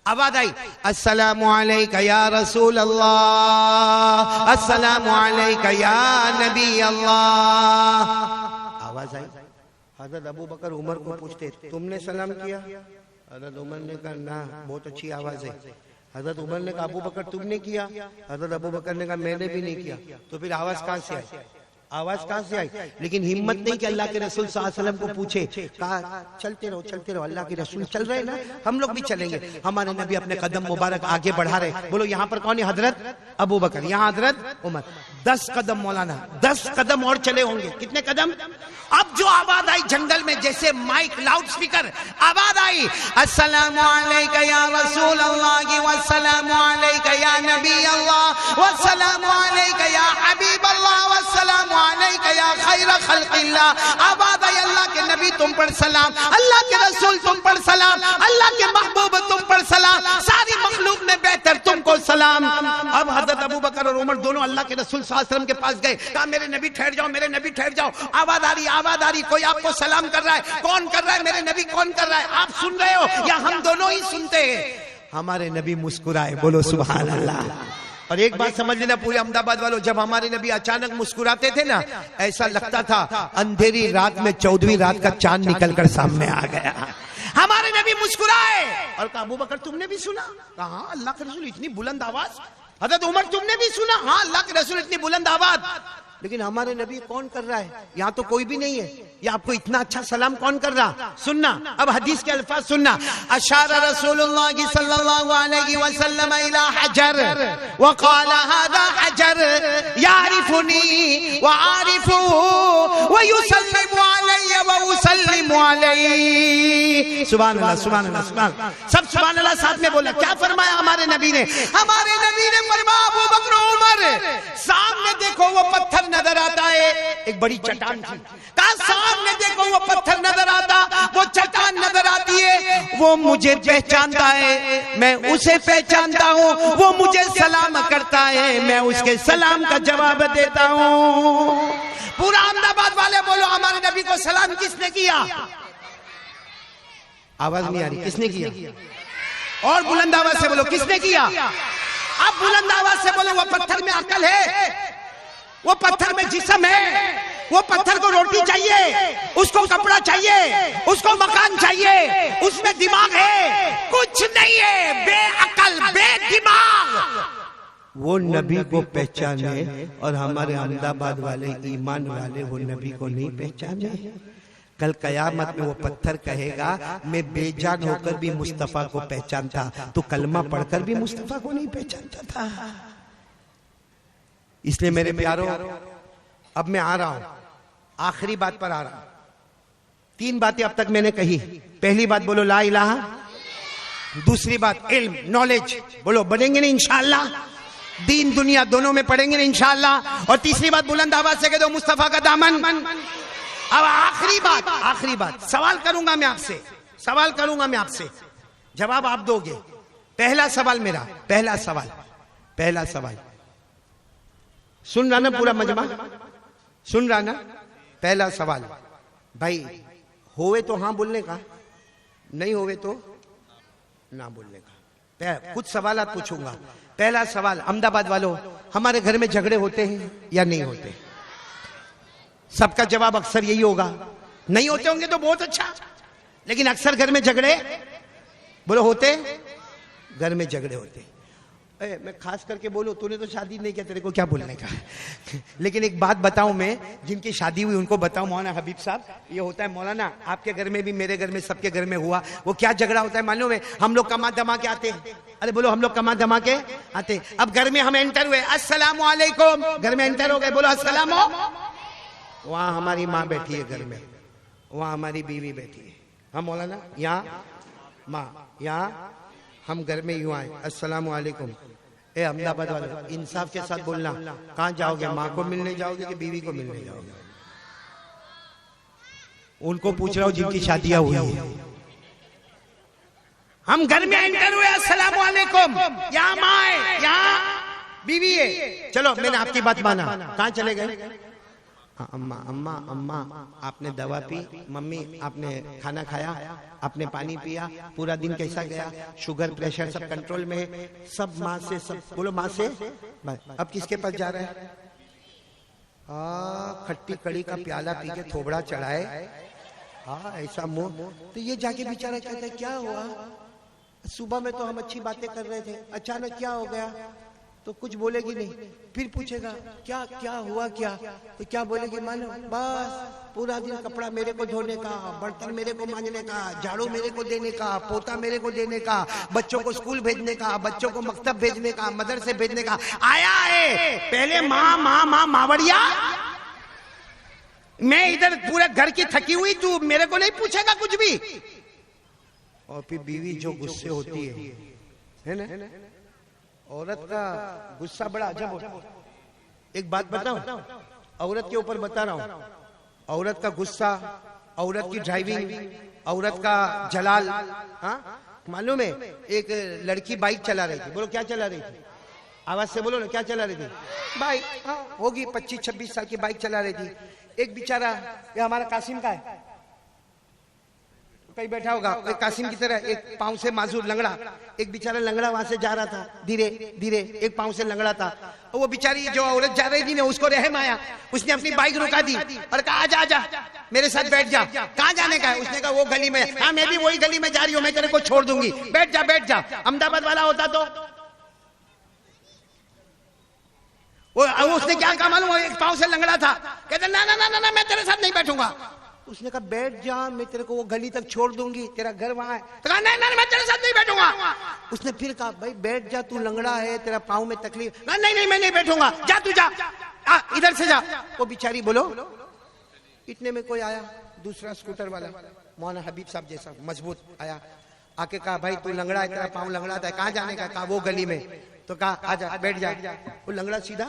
आवाज आई, अस्सलामु अलैका या रसूल अल्लाह, अस्सलामु अलैका या नबी अल्लाह। आवाज आई। हजरत अबू बकर उमर को पूछते, तुमने सलाम किया? हजरत उमर ने कहा ना, बहुत अच्छी आवाज है। हजरत उमर ने कहा अबू बकर तुमने किया? हजरत अबू बकर ने कहा मैंने भी नहीं किया। तो फिर आवाज कहां से आई? आवाज कहां से आई? लेकिन हिम्मत नहीं कि अल्लाह के रसूल सल्लल्लाहु अलैहि वसल्लम को पूछे। कहा चलते रहो अल्लाह के रसूल चल रहे ना, हम लोग भी चलेंगे। हमारे नबी अपने कदम मुबारक आगे बढ़ा रहे। बोलो यहाँ पर कौन है? हजरत अबू बकर, यहाँ हजरत उमर। 10 कदम मौलाना, 10 कदम और चले होंगे। कितने कदम? अब जो आवाज आई जंगल में, जैसे माइक लाउड स्पीकर आवाज आई, अस्सलामु अलैका या रसूल अल्लाह वस्सलामु अलैका या नबी अल्लाह वस्सलामु अलैका या हबीब अल्लाह वस्सलामु अलैका या खैर खल्क़िल्लाह। आवाज आई अल्लाह के नबी तुम पर सलाम, अल्लाह के रसूल तुम पर सलाम, अल्लाह के महबूब तुम पर सलाम, सारी मखलूक में बेहतर तुमको सलाम। अब हजरत अबू बकर और उमर दोनों अल्लाह के रसूल सल्लल्लाहु अलैहि वसल्लम के पास गए। कहा मेरे नबी ठहर जाओ, मेरे नबी ठहर जाओ। आवाज आ रही, कोई आपको सलाम कर रहा है। कौन कर रहा है? मेरे नबी कौन कर रहा है? आप सुन रहे हो या हम दोनों ही सुनते हैं? हमारे नबी मुस्कुराए। बोलो सुभान अल्लाह। और एक बात समझ लेना पूरे अहमदाबाद वालों, जब हमारे नबी अचानक मुस्कुराते थे ना, ऐसा लगता था अंधेरी रात में 14वीं रात का चांद निकलकर सामने आ गया। हमारे नबी मुस्कुराए और कहा अबू बकर तुमने भी सुना? कहा अल्लाह के रसूल इतनी बुलंद आवाज। हजरत उमर तुमने भी सुना? हाँ अल्लाह के रसूल इतनी बुलंद आवाज। लेकिन हमारे नबी कौन कर रहा है? यहाँ तो कोई भी नहीं है। या आपको इतना अच्छा सलाम कौन कर रहा? सुनना, अब हदीस के अल्फाज सुनना। अशारा रसूलुल्लाह सल्लल्लाहु अलैहि वसल्लम इला हजर व क़ाला हादा हजर यारिफुनी व आरिफु व युसल्लिमु अलैहि व उसल्लिमु अलैहि। सुभान अल्लाह, सुभान अल्लाह, सुभान। सब सुभान अल्लाह साथ में बोला। क्या फरमाया हमारे नबी ने? हमारे नबी ने फरमाया अबू बकर उमर सामने देखो वो पत्थर नजर आता है, एक बड़ी चट्टान थी। कहा सामने देखो वो पत्थर नजर आता, वो चट्टान नजर आती है, वो मुझे पहचानता है, मैं उसे पहचानता हूँ, वो मुझे सलाम करता है, मैं उसके सलाम का जवाब देता हूँ। पूरा अहमदाबाद वाले बोलो हमारे नबी को सलाम किसने किया? आवाज नहीं आ रही, किसने किया? और बुलंद आवाज से बोलो किसने किया? अब बुलंद आवाज से बोलो वो पत्थर में अकल है, वो पत्थर में जिस्म है, वो पत्थर को रोटी चाहिए, उसको कपड़ा चाहिए, उसको मकान चाहिए, उसमें दिमाग है, कुछ नहीं है, बेअकल बेदिमाग। वो नबी को पहचाने और हमारे अहमदाबाद वाले ईमान वाले वो नबी को नहीं पहचाने। कल कयामत में वो पत्थर कहेगा मैं बेजान होकर भी मुस्तफा को पहचानता, तो कलमा पढ़कर भी मुस्तफा को नहीं पहचानता था। इसलिए मेरे प्यारों अब मैं आ रहा हूं, आखिरी बात पर आ रहा हूं। 3 बातें अब तक मैंने कही। पहली बात बोलो ला इलाहा, दूसरी बात इल्म नॉलेज, बोलो बढ़ेंगे ना इंशाअल्लाह, दीन दुनिया दोनों में पढ़ेंगे ना इंशाअल्लाह। और तीसरी बात बुलंद आवाज से कह दो मुस्तफा का दामन। अब आखिरी बात सवाल करूंगा मैं आपसे, सवाल करूंगा मैं आपसे, जवाब आप दोगे। पहला सवाल मेरा, पहला सवाल सुन रहा ना पूरा मजमा? सुन रहा ना? पहला सवाल भाई, होवे तो हाँ बोलने का, नहीं होवे तो ना बोलने का। कुछ सवाल पूछूंगा। पहला सवाल, अहमदाबाद वालों हमारे घर में झगड़े होते हैं या नहीं होते? सबका जवाब अक्सर यही होगा, नहीं होते होंगे तो बहुत अच्छा, लेकिन अक्सर घर में झगड़े बोलो होते, घर में झगड़े होते। मैं खास करके बोलूं, तूने तो शादी नहीं किया, तेरे को क्या बोलने का। लेकिन एक बात बताऊं मैं, जिनकी शादी हुई उनको बताऊं, मौलाना हबीब साहब, ये होता है मौलाना, आपके घर में भी, मेरे घर में, सबके घर में हुआ। वो क्या झगड़ा होता है मालूम है? हम लोग कमा धमा के आते हैं, अरे बोलो हम लोग कमा धमा के आते। अब घर में हम एंटर हुए, अस्सलामु अलैकुम, घर में एंटर हो गए, बोलो अस्सलाम। वहां हमारी माँ बैठी है घर में, वहां हमारी बीवी बैठी है, हम मौलाना यहाँ माँ, यहाँ हम घर में यूं आए, अस्सलामु अलैकुम। ए अहमदाबाद वाले इंसाफ के साथ बोलना, कहाँ जाओगे? माँ को मिलने जाओगे कि बीवी को मिलने जाओगे? उनको पूछ रहा हूँ जिनकी शादियां हुई है। हम घर में एंटर हुए, अस्सलामु अलैकुम, यहाँ माँ है, यहाँ बीवी है। चलो मैंने आपकी बात माना, कहाँ चले गए? अम्मा अम्मा अम्मा आपने दवा पी, मम्मी आपने खाना खाया, आपने पानी पिया, पूरा दिन कैसा गया, शुगर प्रेशर सब कंट्रोल में है, सब माँ से, सब बोलो माँ से। अब किसके पास जा रहा है? खट्टी कड़ी का प्याला पी के थोबड़ा चढ़ाए, ऐसा मुंह। तो ये जाके बेचारा कहता है क्या हुआ, सुबह में तो हम अच्छी बातें कर रहे थे, अचानक क्या हो गया? तो तो कुछ बोलेगी नहीं। फिर पूछेगा क्या क्या हुआ क्या, तो क्या बोलेगी मानो बस पूरा दिन कपड़ा मेरे को धोने का, बर्तन मेरे को मांजने का, झाड़ू मेरे को देने का, पोता मेरे को देने का, बच्चों को स्कूल भेजने का, बच्चों को मकतब भेजने का, मदरसे भेजने का। आया है पहले माँ माँ माँ मावड़िया, मैं इधर पूरे घर की थकी हुई, तू मेरे को नहीं पूछेगा कुछ भी। और फिर बीवी जो गुस्से होती है ना, औरत का गुस्सा बड़ा अजब होता है। एक बात बताऊं, औरत के ऊपर बता रहा हूं, औरत का गुस्सा, औरत की ड्राइविंग, औरत का जलाल। हाँ मालूम है, एक लड़की बाइक चला रही थी, बोलो क्या चला रही थी, आवाज से बोलो ना, क्या चला रही थी, बाइक। हाँ होगी 25-26 साल की बाइक चला रही थी। एक बेचारा, ये हमारा कासिम का है, कहीं बैठा होगा, एक कासिम की तरह एक पांव से माजूर लंगड़ा, एक बेचारा लंगड़ा वहां से जा रहा था, धीरे धीरे एक पांव से लंगड़ा था। और वो बेचारी जो औरत जा रही थी ना, उसको रहम आया, उसने अपनी बाइक रुका दी और कहा आजा आजा मेरे साथ बैठ जा। कहाँ जाने का है? उसने कहा वो गली में। हाँ मैं भी वही गली में जा रही हूँ, मैं तेरे को छोड़ दूंगी, बैठ जा बैठ जा। अहमदाबाद वाला होता तो वो उसने क्या कहा मालूम, एक पांव से लंगड़ा था, कहते ना ना ना ना मैं तेरे साथ नहीं बैठूंगा। उसने कहा बैठ जा, मैं तेरे को वो गली तक छोड़ दूंगी, तेरा घर वहां है। तो कहा नहीं नहीं मैं तेरे साथ नहीं बैठूंगा। उसने फिर कहा भाई बैठ जा, तू लंगड़ा है, तेरा पाँव में तकलीफ। नहीं नहीं मैं नहीं बैठूंगा, जा तू जा, इधर से जा। वो बेचारी बोलो, इतने में कोई आया दूसरा स्कूटर वाला, मौलाना हबीब साहब जैसा मजबूत आया, आके कहा भाई तू लंगड़ा है, तेरा पाँव लंगड़ा था, कहाँ जाने का? कहा वो गली में। तो कहा आजा बैठ जा। वो लंगड़ा सीधा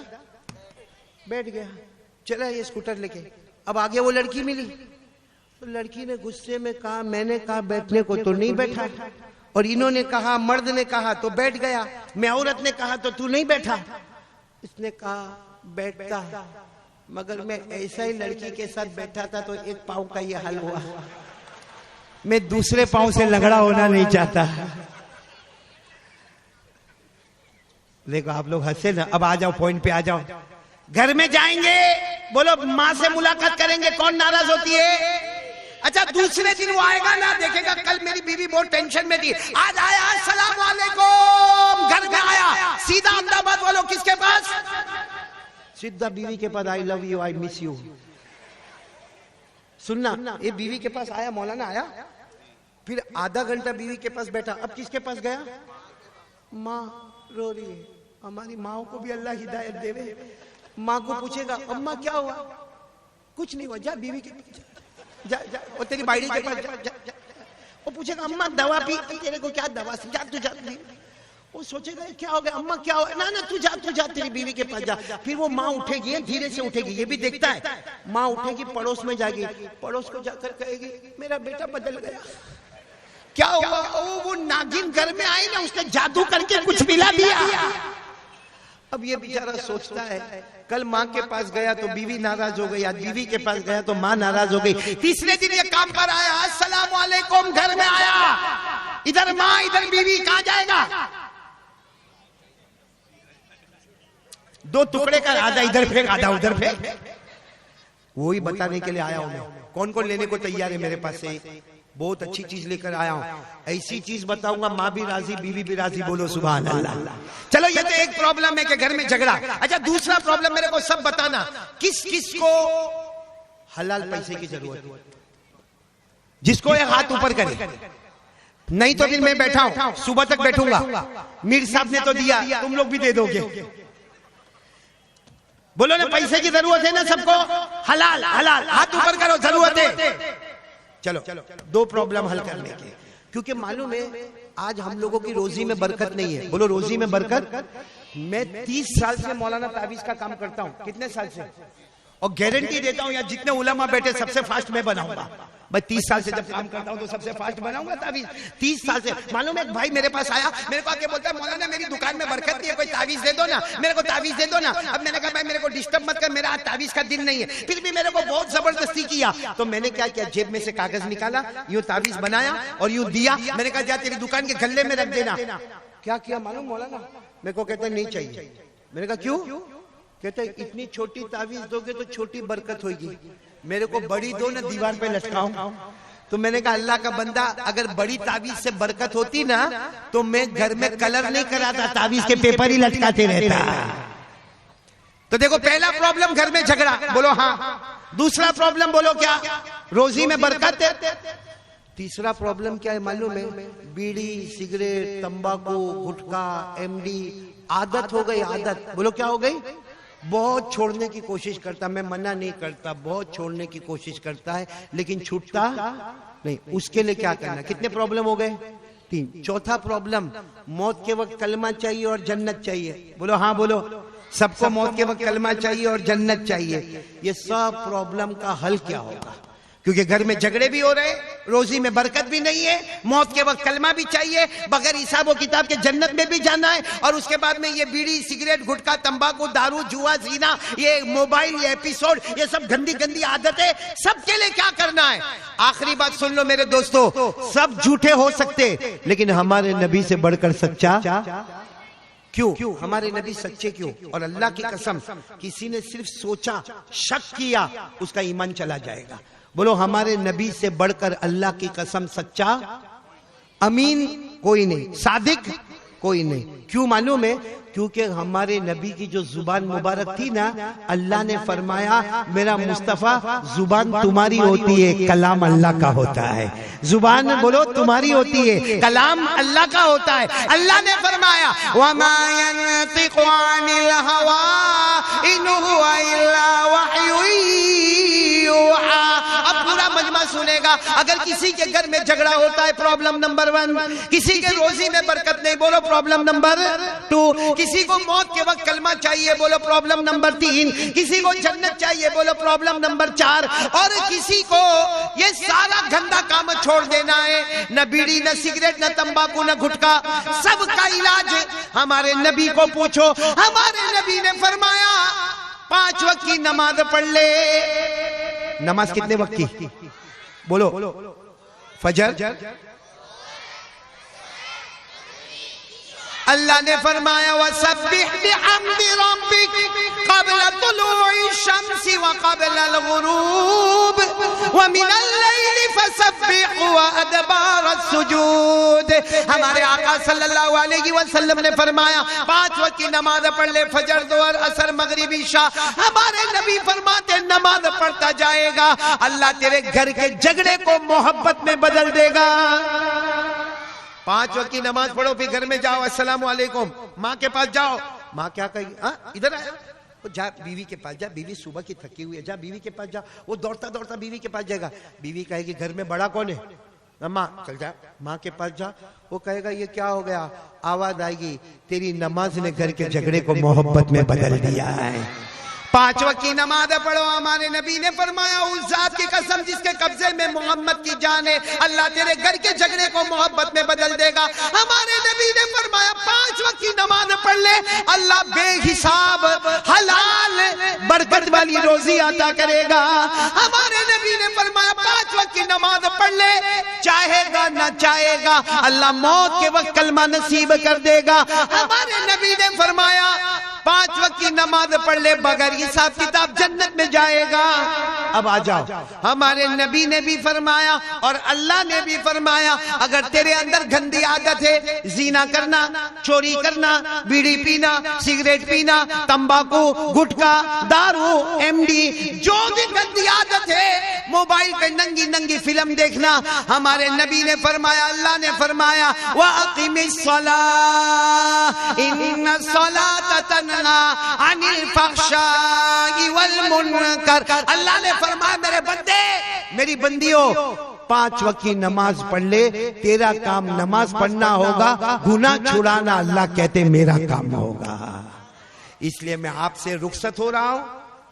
बैठ गया, चला ये स्कूटर लेके। अब आगे वो लड़की मिली, तो लड़की ने गुस्से में कहा मैंने कहा बैठने को तो नहीं बैठा, और इन्होंने कहा, मर्द ने कहा तो बैठ गया, मैं औरत ने कहा तो तू नहीं बैठा। इसने कहा बैठता, मगर मैं ऐसा ही लड़की के साथ बैठा था तो एक पाँव का ये हाल हुआ, मैं दूसरे पाँव से लंगड़ा होना नहीं चाहता। देखो आप लोग हंसे ना, अब आ जाओ पॉइंट पे आ जाओ। घर में जाएंगे, बोलो माँ से मुलाकात करेंगे, कौन नाराज होती है? अच्छा दूसरे दिन वो आएगा ना, देखेगा कल मेरी बीवी बहुत टेंशन में थी, आज आया अस्सलाम वालेकुम, घर में आया, सीधा अहमदाबाद वालों किसके पास? सीधा बीवी के पास, I love you, I miss you. सुनना, ये बीवी के पास आया, मौलाना आया, फिर आधा घंटा बीवी के पास बैठा, अब किसके पास गया? माँ रो रही है, हमारी माओ को भी अल्लाह हिदायत देवे। माँ को पूछेगा अम्मा क्या हुआ? कुछ नहीं हुआ, जा बीवी के जा जा, और तेरी बाड़ी के पास जा, जा, जा। वो पूछेगा अम्मा दवा पी, तेरे को क्या दवा से, जा तू जा। वो सोचेगा क्या हो गया अम्मा, क्या हो? ना ना तू जा तेरी बीवी के पास जा। फिर वो माँ उठेगी, धीरे से उठेगी, ये भी देखता है। माँ उठेगी, पड़ोस में जाएगी, पड़ोस को जाकर कहेगी मेरा बेटा बदल गया। क्या हुआ? वो नागिन घर में आई ना, उसने जादू करके कुछ मिला दिया। अब ये बेचारा सोचता है कल माँ के पास गया तो बीवी नाराज हो गई, आज बीवी के पास गया तो माँ नाराज हो गई। तीसरे दिन ये काम पर आया, अस्सलाम वालेकुम, घर में आया, इधर माँ इधर बीवी, कहाँ जाएगा? दो टुकड़े कर, आधा इधर फेंक आधा उधर फेंक। वही बताने के लिए आया हूं मैं, कौन कौन लेने को तैयार है मेरे पास से? बहुत अच्छी चीज लेकर आया हूं, ऐसी चीज बताऊंगा माँ भी राजी बीवी भी राजी, बोलो सुभान अल्लाह। चलो ये तो एक प्रॉब्लम है कि घर में झगड़ा। अच्छा दूसरा प्रॉब्लम मेरे को सब बताना, किस किस को हलाल पैसे की जरूरत है? जिसको एक हाथ ऊपर करे, नहीं तो फिर मैं बैठा हूं, सुबह तक बैठूंगा, मीर साहब ने तो दिया, तुम लोग भी दे दोगे। बोलो ना पैसे की जरूरत है ना सबको, हलाल हलाल, हाथ ऊपर करो, जरूरत है। चलो दो प्रॉब्लम हल करने के, क्योंकि मालूम है आज हम लोगों की रोजी में बरकत नहीं है। बोलो रोजी में बरकत। मैं 30 साल से मौलाना तावीज का काम करता हूँ, कितने साल से, और गारंटी देता हूँ यहाँ जितने उलमा बैठे सबसे फास्ट मैं बनाऊंगा। भाई 30 साल से जब काम करता हूँ तो सबसे फास्ट बनाऊंगा तावीज, 30 साल से। मालूम है एक भाई मेरे पास आया, मेरे को आके बोलता है मौलाना मेरी दुकान में बरकत नहीं है, कोई तावीज दे दो ना, मेरे को तावीज दे दो ना। अब मैंने कहा भाई मेरे को डिस्टर्ब मत कर, मेरा आज तावीज का दिन नहीं है। फिर भी मेरे को बहुत जबरदस्ती किया, तो मैंने क्या किया, जेब में से कागज निकाला, यूं तावीज बनाया और यूं दिया। मैंने कहा जा तेरी दुकान के गल्ले में रख देना। क्या किया मालूम मौलाना? मेरे को कहते नहीं चाहिए। मैंने कहा क्यों? कहते इतनी छोटी तावीज दोगे तो छोटी बरकत होगी, मेरे को बड़ी दो ना, दीवार पे लटकाऊं। तो मैंने कहा अल्लाह का बंदा, अगर बड़ी ताबीज से बरकत होती ना तो मैं घर में कलर नहीं कराता, ताबीज के पेपर ही लटकाते रहता। तो देखो, पहला प्रॉब्लम घर में झगड़ा, बोलो हाँ। दूसरा प्रॉब्लम बोलो क्या, रोजी में बरकत है। तीसरा प्रॉब्लम क्या है मालूम है, बीड़ी सिगरेट तंबाकू गुटखा एमडी, आदत हो गई। आदत बोलो क्या हो गई, बहुत छोड़ने की कोशिश करता, मैं मना नहीं करता, बहुत छोड़ने की कोशिश करता है लेकिन छूटता नहीं। उसके लिए क्या करना, कितने प्रॉब्लम हो गए, 3। चौथा प्रॉब्लम, मौत के वक्त कलमा चाहिए और जन्नत चाहिए। बोलो हाँ बोलो, सबको मौत के वक्त कलमा चाहिए और जन्नत चाहिए। ये सब प्रॉब्लम का हल क्या होगा, क्योंकि घर में झगड़े भी हो रहे, रोजी में बरकत भी नहीं है, मौत के वक्त कलमा भी चाहिए, बगैर हिसाब व किताब के जन्नत में भी जाना है, और उसके बाद में ये बीड़ी सिगरेट गुटखा तंबाकू दारू जुआ जीना, ये मोबाइल ये एपिसोड, ये सब गंदी गंदी आदतें, सबके लिए क्या करना है। आखिरी बात सुन लो मेरे दोस्तों, सब झूठे हो सकते लेकिन हमारे नबी से बढ़कर सच्चा क्यों, हमारे नबी सच्चे क्यों। और अल्लाह की कसम, किसी ने सिर्फ सोचा शक किया उसका ईमान चला जाएगा। बोलो हमारे नबी से बढ़कर अल्लाह की कसम सच्चा अमीन कोई नहीं, सादिक कोई नहीं। क्यों मालूम है, क्योंकि हमारे नबी की जो जुबान मुबारक थी ना, अल्लाह ने फरमाया मेरा मुस्तफा जुबान तुम्हारी होती है, कलाम अल्लाह का होता है। जुबान बोलो तुम्हारी होती है, कलाम अल्लाह का होता है। अल्लाह ने फरमाया वमा यंतिकु अनिल हवा इन हुवा इल्ला वह्यु यूहा। अब पूरा मजमा सुनेगा। अगर किसी के घर में झगड़ा होता है, प्रॉब्लम नंबर 1, किसी के रोजी में बरकत नहीं, बोलो प्रॉब्लम नंबर 2, किसी को मौत के वक्त कलमा चाहिए, बोलो प्रॉब्लम नंबर 3, किसी को जन्नत चाहिए, बोलो प्रॉब्लम नंबर 4, और किसी को ये सारा गंदा काम छोड़ देना है, न बीड़ी न सिगरेट न तंबाकू न गुटखा, सबका इलाज हमारे नबी को पूछो। हमारे नबी ने फरमाया 5 वक्त की नमाज पढ़ ले। नमाज कितने वक्त की, बोलो फजर। अल्लाह ने फरमाया वसब्बिह बिहम्दि रब्बिक क़ब्ल तुलूइ शम्सी व क़ब्ल अल-ग़ुरूब व मिनल लैली फसब्बिह व अदबार अस-सुजूद। हमारे आका सल्लल्लाहु अलैहि वसल्लम ने फरमाया 5 वक्त की नमाज पढ़ ले, फजर दोहर असर मगरिब इशा। हमारे नबी फरमाते नमाज पढ़ता जाएगा, अल्लाह तेरे घर के झगड़े को मोहब्बत में बदल देगा। 5 वक्त की नमाज पढ़ो, फिर घर में जाओ, अस्सलाम वालेकुम, माँ के पास जाओ, माँ क्या कहेगी, हाँ इधर आया, वो जा बीवी के पास जा, बीवी सुबह की थकी हुई है, जा बीवी के पास जा। वो दौड़ता दौड़ता बीवी के पास जाएगा, बीवी कहेगी घर में बड़ा कौन है, अम्मा चल जा, माँ के पास जा। वो कहेगा ये क्या हो गया, आवाज आएगी तेरी नमाज ने घर के झगड़े को मोहब्बत में बदल दिया है। 5 वक्त की नमाज पढ़ो। हमारे नबी ने फरमाया उस जात की कसम जिसके कब्जे में मोहम्मद की जान है, अल्लाह तेरे घर के झगड़े को मोहब्बत में बदल देगा। हमारे नबी ने फरमाया 5 वक्त की नमाज पढ़ ले, अल्लाह बेहिसाब हलाल बरकत वाली रोजी अता करेगा। हमारे नबी ने फरमाया 5 वक्त की नमाज पढ़ ले, चाहेगा ना चाहेगा अल्लाह मौत के वक्त कलमा नसीब कर देगा। हमारे नबी ने फरमाया 5 वक्त की नमाज पढ़ ले, बगैर हिसाब किताब जन्नत में जाएगा। अब आ जाओ, हमारे नबी ने भी फरमाया और अल्लाह ने भी फरमाया अगर तेरे अंदर गंदी आदत है, जीना करना, चोरी करना, बीड़ी पीना, सिगरेट पीना, तंबाकू गुटखा दारू एमडी, जो भी गंदी आदत है, मोबाइल पे नंगी नंगी फिल्म देखना, हमारे नबी ने फरमाया, अल्लाह ने फरमाया व अक़ीमिस सलाह इन्नस सलाता तन्हा अनिल फ़हशाई वल मुनकर। अल्लाह ने फरमाया मेरे बंदे मेरी बंदियों 5 वक्त की नमाज पढ़ ले, तेरा काम नमाज पढ़ना होगा, गुनाह छुड़ाना अल्लाह कहते मेरा काम होगा। इसलिए मैं आपसे रुखसत हो रहा हूं,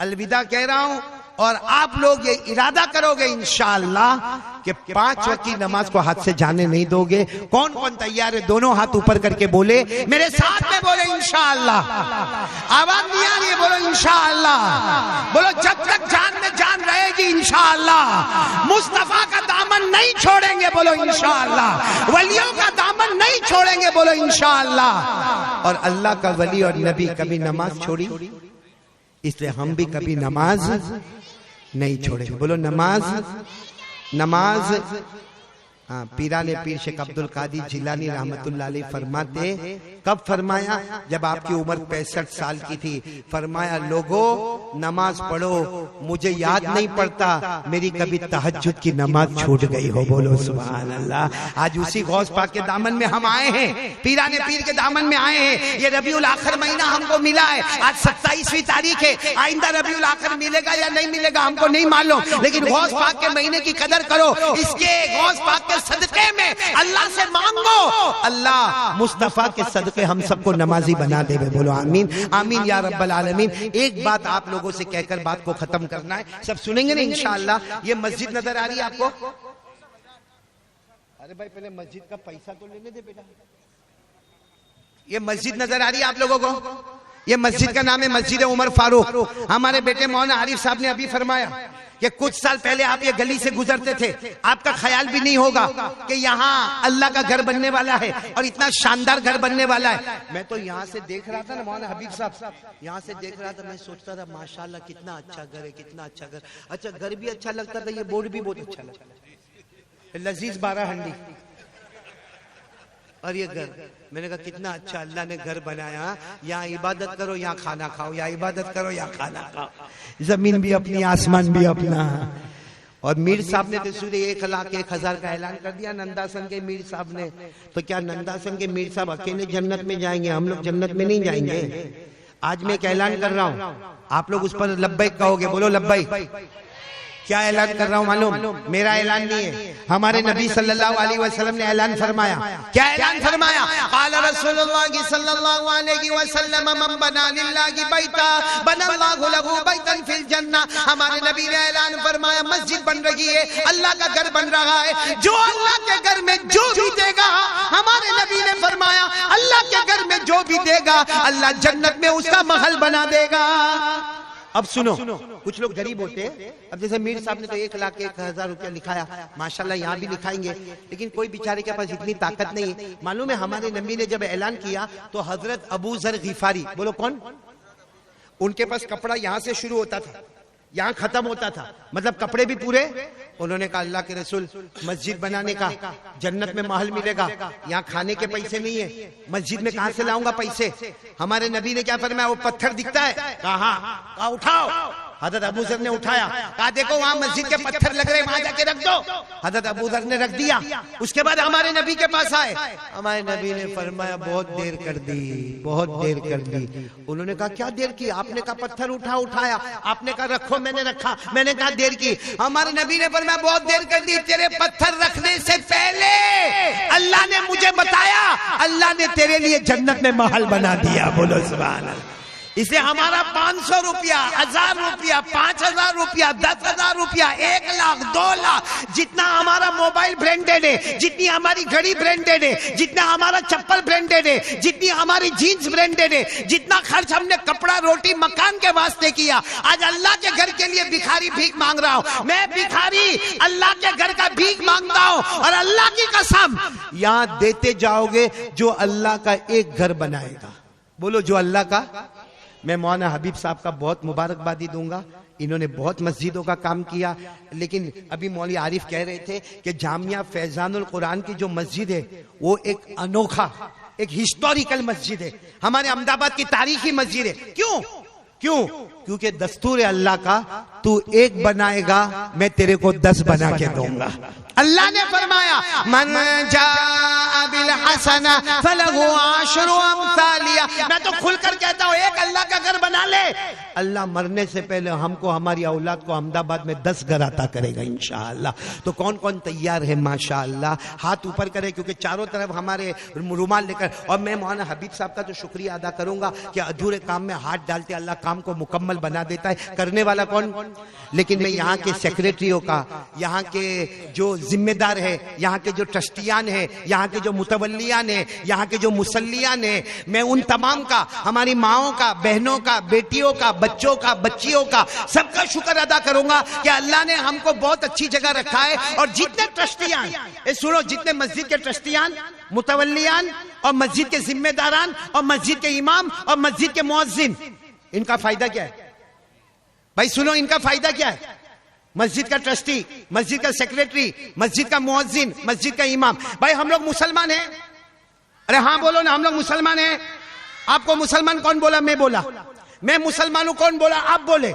अलविदा कह रहा हूं, और आप लोग ये इरादा करोगे इंशाअल्लाह कि 5 वक्त की नमाज को हाथ से जाने नहीं दोगे। कौन कौन तैयार है, दोनों हाथ ऊपर करके बोले, मेरे साथ में बोले इंशाअल्लाह। आवाज नहीं आ रही है, बोलो इंशाअल्लाह। बोलो जब तक जान में जान रहेगी इंशाअल्लाह। मुस्तफा का दामन नहीं छोड़ेंगे, बोलो इंशाअल्लाह। वलियों का दामन नहीं छोड़ेंगे, बोलो इंशाअल्लाह। और अल्लाह का वली और नबी कभी नमाज छोड़ी, इसलिए हम भी कभी नमाज नहीं छोड़ेंगे, बोलो नमाज नमाज, हाँ, पीराने पीर शेख अब्दुल कादिर जिलानी रहमतुल्लाह अलैह फरमाते, कब फरमाया? जब आपकी उम्र 65 साल की थी। फरमाया लोगों नमाज पढ़ो, मुझे याद नहीं पड़ता मेरी कभी तहज्जुद की नमाज छूट गई हो। बोलो सुभान अल्लाह। आज उसी गौस पाक के दामन में हम आए हैं, पीराने पीर के दामन में आए हैं। ये रबीउल आखिर महीना हमको मिला है, आज 27वीं तारीख है। आइंदा रबीउल आखिर मिलेगा या नहीं मिलेगा हमको नहीं मालूम, लेकिन गौस पाक के महीने की कदर करो। इसके गौस पाक के सदके में अल्लाह से मांगो, अल्लाह मुस्तफा के सदके हम सबको नमाजी बना दे। बोलो आमीन आमीन या रब्बल आलमीन। एक बात आप लोगों से कहकर बात को खत्म करना है, सब सुनेंगे ना इंशाअल्लाह। ये मस्जिद नजर आ रही है आपको? अरे भाई पहले मस्जिद का पैसा तो लेने दे बेटा। ये मस्जिद नजर आ रही है आप लोगों को? ये मस्जिद का नाम है मस्जिद उमर फारूक। हमारे बेटे मौलाना आरिफ साहब ने अभी फरमाया कि कुछ साल पहले आप ये गली से गुजरते थे, आपका ख्याल भी नहीं होगा कि यहाँ अल्लाह का घर बनने वाला है और इतना शानदार घर बनने वाला है। मैं तो यहाँ से देख रहा था ना मौलाना हबीब साहब, यहाँ से देख रहा था, मैं सोचता था माशाल्लाह कितना अच्छा घर है, कितना अच्छा घर। अच्छा घर भी अच्छा लगता था, ये बोर्ड भी बहुत अच्छा लगता, लजीज 12 हंडी और ये घर। मैंने कहा कितना अच्छा अल्लाह ने घर बनाया, यहाँ इबादत करो यहाँ खाना खाओ, यहाँ इबादत करो यहाँ खाना खाओ। जमीन भी अपनी, आसमान भी अपना। और मीर साहब ने तो सूर्य 1,01,000 का ऐलान कर दिया नंदासन के मीर साहब ने। तो क्या नंदासन के मीर साहब अकेले जन्नत में जाएंगे? हम लोग जन्नत में नहीं जाएंगे। आज मैं एक ऐलान कर रहा हूँ, आप लोग उस पर लब्बैक कहोगे। बोलो लब्बैक। क्या ऐलान कर रहा हूं मालूम? मेरा ऐलान नहीं है, हमारे नबी सल्लल्लाहु अलैहि वसल्लम ने ऐलान फरमाया। क्या ऐलान फरमाया? क़ाल रसूलुल्लाह सल्लल्लाहु अलैहि वसल्लम मन बना लिल्लाहि बैता बनल्लाहु लहु बैतन फिल जन्नह। हमारे नबी ने ऐलान फरमाया मस्जिद बन रही है, अल्लाह का घर बन रहा है। जो अल्लाह के घर में जो भी देगा, हमारे नबी ने फरमाया अल्लाह के घर में जो भी देगा अल्लाह जन्नत में उसका महल बना देगा। अब सुनो, कुछ लोग गरीब होते हैं। अब जैसे मीर साहब ने तो 1,01,000 रुपया लिखाया, माशाल्लाह यहाँ भी लिखाएंगे, लेकिन कोई बेचारे के पास इतनी ताकत नहीं है। मालूम है हमारे नबी ने जब ऐलान किया तो हजरत अबू जर गिफारी, बोलो कौन? उनके पास कपड़ा यहाँ से शुरू होता था, यहाँ खत्म होता था, मतलब कपड़े भी पूरे। उन्होंने कहा अल्लाह के रसूल मस्जिद बनाने का, जन्नत में महल मिलेगा, यहाँ खाने के पैसे नहीं है, मस्जिद में कहां से लाऊंगा पैसे? हमारे नबी ने क्या फरमाया? वो पत्थर दिखता है, कहा उठाओ। हजरत अबू जर ने उठाया, कहा देखो वहां मस्जिद के पत्थर लग रहे, वहां जाके रख दो। हजरत अबू जर ने रख दिया। उसके बाद हमारे नबी के पास आए, हमारे नबी ने फरमाया बहुत देर कर दी, बहुत देर कर दी। उन्होंने कहा क्या देर की? आपने कहा पत्थर उठाया, आपने कहा रखो, मैंने रखा, मैंने कहा देर की। हमारे नबी ने फरमाया बहुत देर कर दी, तेरे पत्थर रखने से पहले अल्लाह ने मुझे बताया, अल्लाह ने तेरे लिए जन्नत में महल बना दिया। बोलो सुभान अल्लाह। इसे हमारा 500 रुपया, 1000 रुपया, 5000 रुपया, 10,000 रुपया, 1 लाख, 2 लाख, जितना हमारा मोबाइल ब्रांडेड है, जितनी हमारी घड़ी ब्रांडेड है, जितना हमारा चप्पल ब्रांडेड है, जितनी हमारी जीन्स ब्रांडेड है, जितना खर्च हमने कपड़ा रोटी मकान के वास्ते किया, आज अल्लाह के घर के लिए भिखारी भीख मांग रहा हूं। मैं भिखारी अल्लाह के घर का भीख मांगता हूं, और अल्लाह की कसम यहां देते जाओगे जो अल्लाह का एक घर बनाएगा। बोलो जो अल्लाह का। मैं मौलाना हबीब साहब का बहुत मुबारकबादी दूंगा, इन्होंने बहुत मस्जिदों का काम किया। लेकिन अभी मौलवी आरिफ कह रहे थे कि जामिया फैजानुल कुरान की जो मस्जिद है वो एक अनोखा, एक हिस्टोरिकल मस्जिद है, हमारे अहमदाबाद की तारीखी मस्जिद है। क्यों? क्योंकि दस्तूर अल्लाह का तू एक बनाएगा मैं तेरे को 10 बना के दूंगा। अल्लाह ने फरमाया मन जाअ बिल हसना फलहु अशरु अमसालिया। मैं तो खुलकर कहता हूं एक अल्लाह का घर बना ले, अल्लाह मरने से पहले हमको, हमारी औलाद को अहमदाबाद में 10 घर अता करेगा इंशाअल्लाह। तो कौन कौन तैयार है? माशाअल्लाह हाथ ऊपर करे, क्योंकि चारों तरफ हमारे रुमाल लेकर। और मैं मौलाना हबीब साहब का तो शुक्रिया अदा करूंगा कि अधूरे काम में हाथ डालते अल्लाह काम को मुकम्मल बना देता है। करने वाला कौन? लेकिन मैं यहाँ के सेक्रेटरियों का, यहाँ के जो जिम्मेदार है, यहाँ के जो ट्रस्टियान है, यहाँ के जो मुतवल्लियान है, यहाँ के जो मुसल्लियान है, मैं उन तमाम का, हमारी माओं का, बहनों का, बेटियों का, बच्चों का, बच्चियों का, सबका शुक्र अदा करूंगा कि अल्लाह ने हमको बहुत अच्छी जगह रखा है। और जितने ट्रस्टियान, सुनो, जितने मस्जिद के ट्रस्टियान, मुतवल्लियान और मस्जिद के जिम्मेदारान और मस्जिद के इमाम और मस्जिद के मुअज्जिन, इनका फायदा क्या है भाई? सुनो, इनका फायदा क्या है? मस्जिद का ट्रस्टी, मस्जिद का सेक्रेटरी, मस्जिद का मुअज्जिन, मस्जिद का इमाम। भाई हम लोग मुसलमान हैं? अरे हाँ बोलो ना, हम लोग मुसलमान हैं। आपको मुसलमान कौन बोला? मैं बोला। मैं मुसलमान हूं कौन बोला? आप बोले।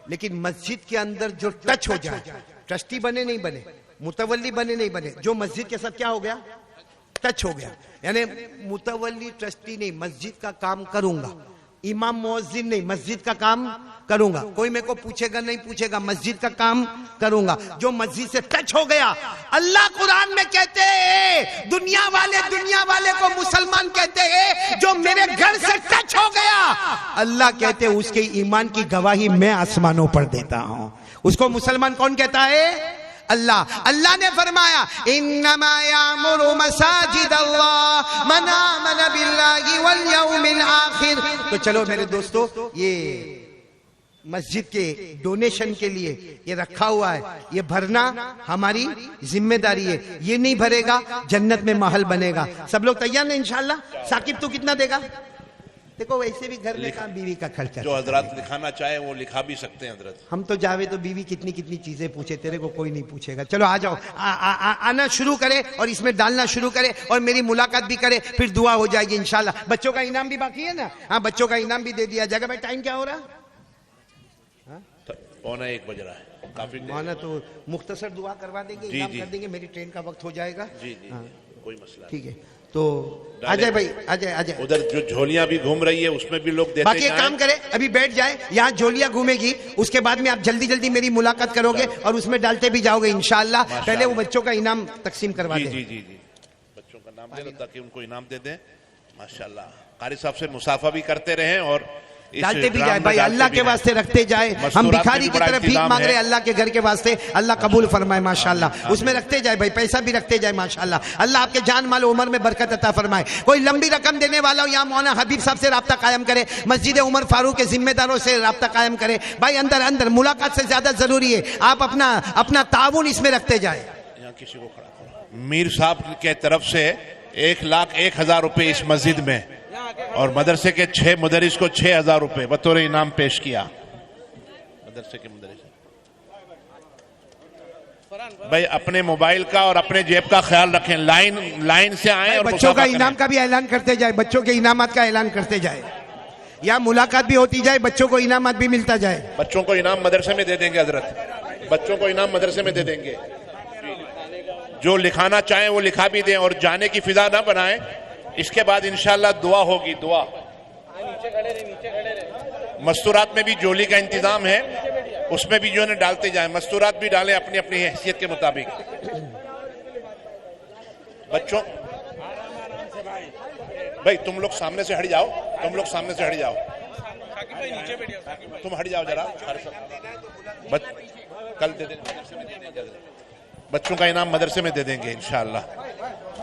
लेकिन मस्जिद के अंदर जो टच हो जाए, ट्रस्टी बने नहीं बने, मुतवल्ली बने नहीं बने, जो मस्जिद के साथ क्या हो गया? टच हो गया। यानी मुतवल्ली ट्रस्टी नहीं, मस्जिद का काम करूंगा, इमाम मुअज्जिन नहीं, मस्जिद का काम करूंगा। कोई मेरे को पूछेगा नहीं पूछेगा, मस्जिद का काम करूंगा। जो मस्जिद से टच हो गया, अल्लाह कुरान में कहते हैं दुनिया वाले को मुसलमान कहते हैं। जो मेरे घर से टच हो गया, अल्लाह कहते हैं उसके ईमान की गवाही मैं आसमानों पर देता हूं। उसको मुसलमान कौन कहता है? अल्लाह। अल्लाह ने फरमाया इन्नमा यामुरु मसाजिद अल्लाह मन आमन बिल्लाहि वल यौमिल आखिर। तो चलो मेरे दोस्तों, ये मस्जिद के डोनेशन के लिए ये रखा हुआ है, ये भरना हमारी जिम्मेदारी है। ये नहीं भरेगा जन्नत में महल बनेगा। सब लोग तैयार हैं इंशाल्लाह? साकिब तू कितना देगा? देखो वैसे भी घर में काम बीवी का खर्चा,
जो हजरत लिखाना चाहे वो लिखा भी सकते हैं हजरत।
हम तो जावे तो बीवी कितनी कितनी चीजें पूछे, तेरे को कोई नहीं पूछेगा। चलो आ जाओ, आना शुरू करे और इसमें डालना शुरू करे और मेरी मुलाकात भी करे, फिर दुआ हो जाएगी इंशाल्लाह। बच्चों का इनाम भी बाकी है ना? हाँ, बच्चों का इनाम भी दे दिया जाएगा। भाई टाइम क्या हो रहा है?
1:45 बज रहा है। काफी
माना तो मुख्तसर दुआ करवा देंगे, इनाम कर देंगे, मेरी ट्रेन का वक्त हो जाएगा।
जी जी, कोई मसला
ठीक है। तो अजय भाई, अजय
उधर जो झोलियां भी घूम रही है उसमें भी लोग देते
बाकी एक काम करे, अभी बैठ जाए, यहाँ झोलियां घूमेगी, उसके बाद में आप जल्दी जल्दी मेरी मुलाकात करोगे और उसमें डालते भी जाओगे इंशाल्लाह। पहले वो बच्चों का इनाम तकसीम करवा दें।
जी जी जी, बच्चों का नाम ले लो ताकि उनको इनाम दे दें। माशाल्लाह, कारी साहब से मुसाफा भी करते रहे और
डालते भी जाए। भाई अल्लाह के वास्ते रखते जाए। हम भिखारी की तरफ भीख मांग रहे हैं अल्लाह के घर के वास्ते, अल्लाह कबूल फरमाए माशाल्लाह। उसमें रखते जाए भाई, पैसा भी रखते जाए माशाल्लाह। अल्लाह आपके जान माल उम्र में बरकत अता फरमाए। कोई लंबी रकम देने वाला हो, यहाँ मौलाना हबीब साहब से राब्ता कायम करे, मस्जिद उमर फारूक के जिम्मेदारों से राब्ता कायम करे। भाई अंदर मुलाकात से ज्यादा जरूरी है, आप अपना ताउन इसमें रखते जाए।
यहाँ किसी को खड़ा करो। मीर साहब के तरफ से 1,01,000 रुपए इस मस्जिद में और मदरसे के 6 मुदरिस को 6,000 रुपए बतौर इनाम पेश किया। मदरसे के मुदरिस भाई अपने मोबाइल का और अपने जेब का ख्याल रखें, लाइन से आए और
बच्चों का इनाम का भी ऐलान करते जाए, बच्चों के इनामात का ऐलान करते जाए, या मुलाकात भी होती जाए, बच्चों को इनामात भी मिलता जाए।
बच्चों को इनाम मदरसे में दे देंगे हजरत, बच्चों को इनाम मदरसे में दे देंगे। जो लिखाना चाहें वो लिखा भी दें और जाने की फिजा ना बनाएं। इसके बाद इंशाल्लाह दुआ होगी। दुआ मस्तूरात में भी जोली का इंतजाम है, उसमें भी जो है डालते जाएं। मस्तूरात भी डालें अपनी अपनी हैसियत के मुताबिक। बच्चों भाई तुम लोग सामने से हट जाओ, तुम लोग सामने से हट जाओ, तुम हट जाओ जरा। कल दे देंगे बच्चों का इनाम, मदरसे में दे देंगे इंशाल्लाह।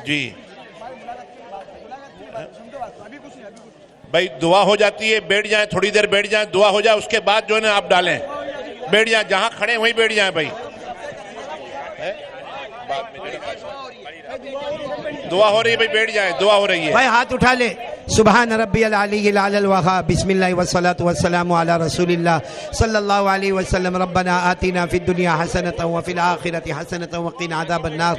जी भाई दुआ हो जाती है, बैठ जाएं, थोड़ी देर बैठ जाएं, दुआ हो जाए, उसके बाद जो है ना आप डालें, बैठ जाएं, जहां खड़े वहीं बैठ जाएं भाई। दुआ हो रही है भाई, बैठ जाएं, दुआ हो रही है
भाई। हाथ उठा ले। सुबहान रब्बियल अलीय्यिल आलल वहाब, बिस्मिल्लाह वस्सलातु वस्सलामु अला रसूलिल्लाह सल्लल्लाहु अलैहि वसल्लम। रब्बना आतिना फिद दुनिया हसनतन व फिल आखिरति हसनतन व क़िना अज़ाबन नार।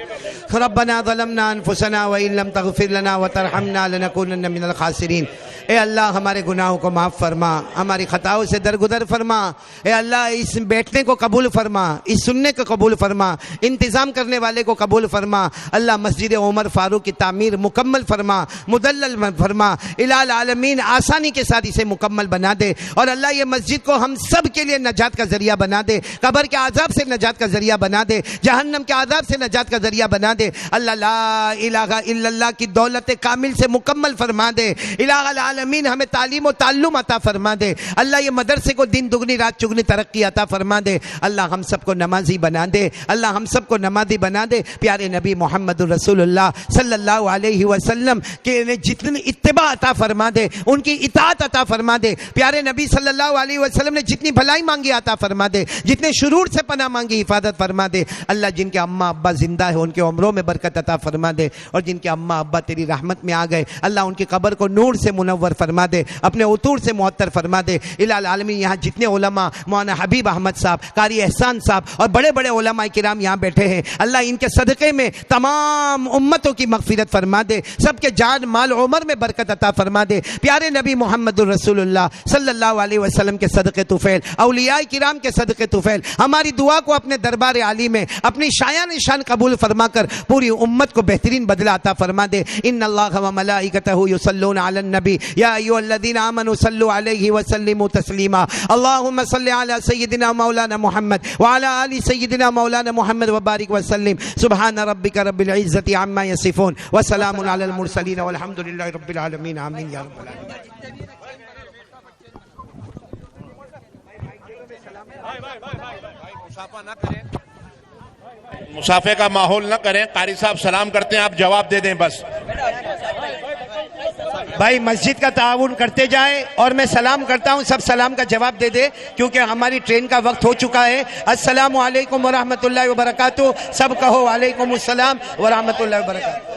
रब्बना ज़लमना अनफुसना व इन लम तग़फिर लना व तरहमना लनकूनन्ना मिनल खासिरीन। ए अल्लाह हमारे गुनाहों को माफ़ फरमा, हमारी खताओं से दरगुदर फरमा। ए अल्लाह इस बैठने को कबूल फरमा, इस सुनने को कबूल फरमा, इंतज़ाम करने वाले को कबूल फरमा। अल्लाह मस्जिद उमर फारूक की तामीर मुकम्मल फरमा, मुदल्लल फरमा, इलाल आलमीन आसानी के साथ इसे मुकम्मल बना दे। और अल्लाह ये मस्जिद को हम सब के लिए नजात का जरिया बना दे, कब्र के आज़ाब से नजात का जरिया बना दे, जहन्नम के आज़ाब से नजात का जरिया बना दे। अल्लाह ला इलाहा इल्लल्लाह की दौलत कामिल से मुकम्मल फरमा दे। इलाहुल आलमीन हमें तालीम और ताल्लुम अता फरमा दे। अल्लाह ये मदरसे को दिन दुगनी रात चुगनी तरक्की अता फरमा दे। अल्लाह हम सबको नमाजी बना दे, अल्लाह हम सबको नमाजी बना दे। प्यारे नबी मोहम्मद रसूलुल्लाह सल्लल्लाहु अलैहि वसल्लम के जितनी इत्तिबा अता फरमा दे, उनकी इताअत अता फरमा दे। प्यारे नबी सल्लल्लाहु अलैहि वसल्लम ने जितनी भलाई मांगी अता फरमा दे, जितने शुरूर से पनाह मांगी हिफाजत फरमा दे। अल्लाह जिनके अम्मा अब्बा जिंदा है उनके उम्रों में बरकत अता फरमा दे, और जिनके अम्मा अब्बा तेरी रहमत में आ गए अल्लाह उनकी कब्र को नूर से मुनव्वर फरमा दे, अपने उतूर से मुअत्तर फरमा दे। इलाल आलमीन यहाँ जितने उलमा, मौलाना हबीब अहमद साहब, कारी एहसान साहब और बड़े बड़े उलमा किराम यहाँ बैठे हैं, अल्लाह इनके सदक़े में तमाम उम्मतों की मग़फ़िरत फरमा दे, सबके जान माल उमर में बरकत अता फरमा दे। प्यारे नबी मोहम्मदुर रसूलुल्लाह सल्लल्लाहु अलैहि वसल्लम के सदक़े तुफ़ैल, औलियाए किराम के सदक़े तुफ़ैल हमारी दुआ को अपने दरबार आली में अपनी शायान शान कबूल फरमा कर पूरी उम्मत को बेहतरीन बदला अता फरमा दे। इन्नल्लाह व मलाइकतहु युसल्लूना अलन नबी या अय्युहल्लज़ीना आमनू सल्लु अलैहि व सल्लिमू तस्लीमा। अल्लाहुम्मा सल्लि अला सय्यिदिना मौलाना मुहम्मद व अला आलि सय्यिदिना मौलाना मुहम्मद व बारिक व सल्लिम। सुब्हान रब्बिका रब्बिल इज्जति अम्मा यसिफून व सलामुन अलल मुरसलीन वल्हम्दुलिल्लाहि रब्बिल आलमीन। आमीन या रब्बल आलमीन।
मुसाफे का माहौल न करें, कारी साहब सलाम करते हैं, आप जवाब दे दें बस।
भाई मस्जिद का ताउन करते जाएं और मैं सलाम करता हूं, सब सलाम का जवाब दे दे क्योंकि हमारी ट्रेन का वक्त हो चुका है। अस्सलामु अलैकुम व रहमतुल्लाहि व बरकातुहू। सब कहो वालेकुम अस्सलाम व रहमतुल्लाहि व बरकातुहू।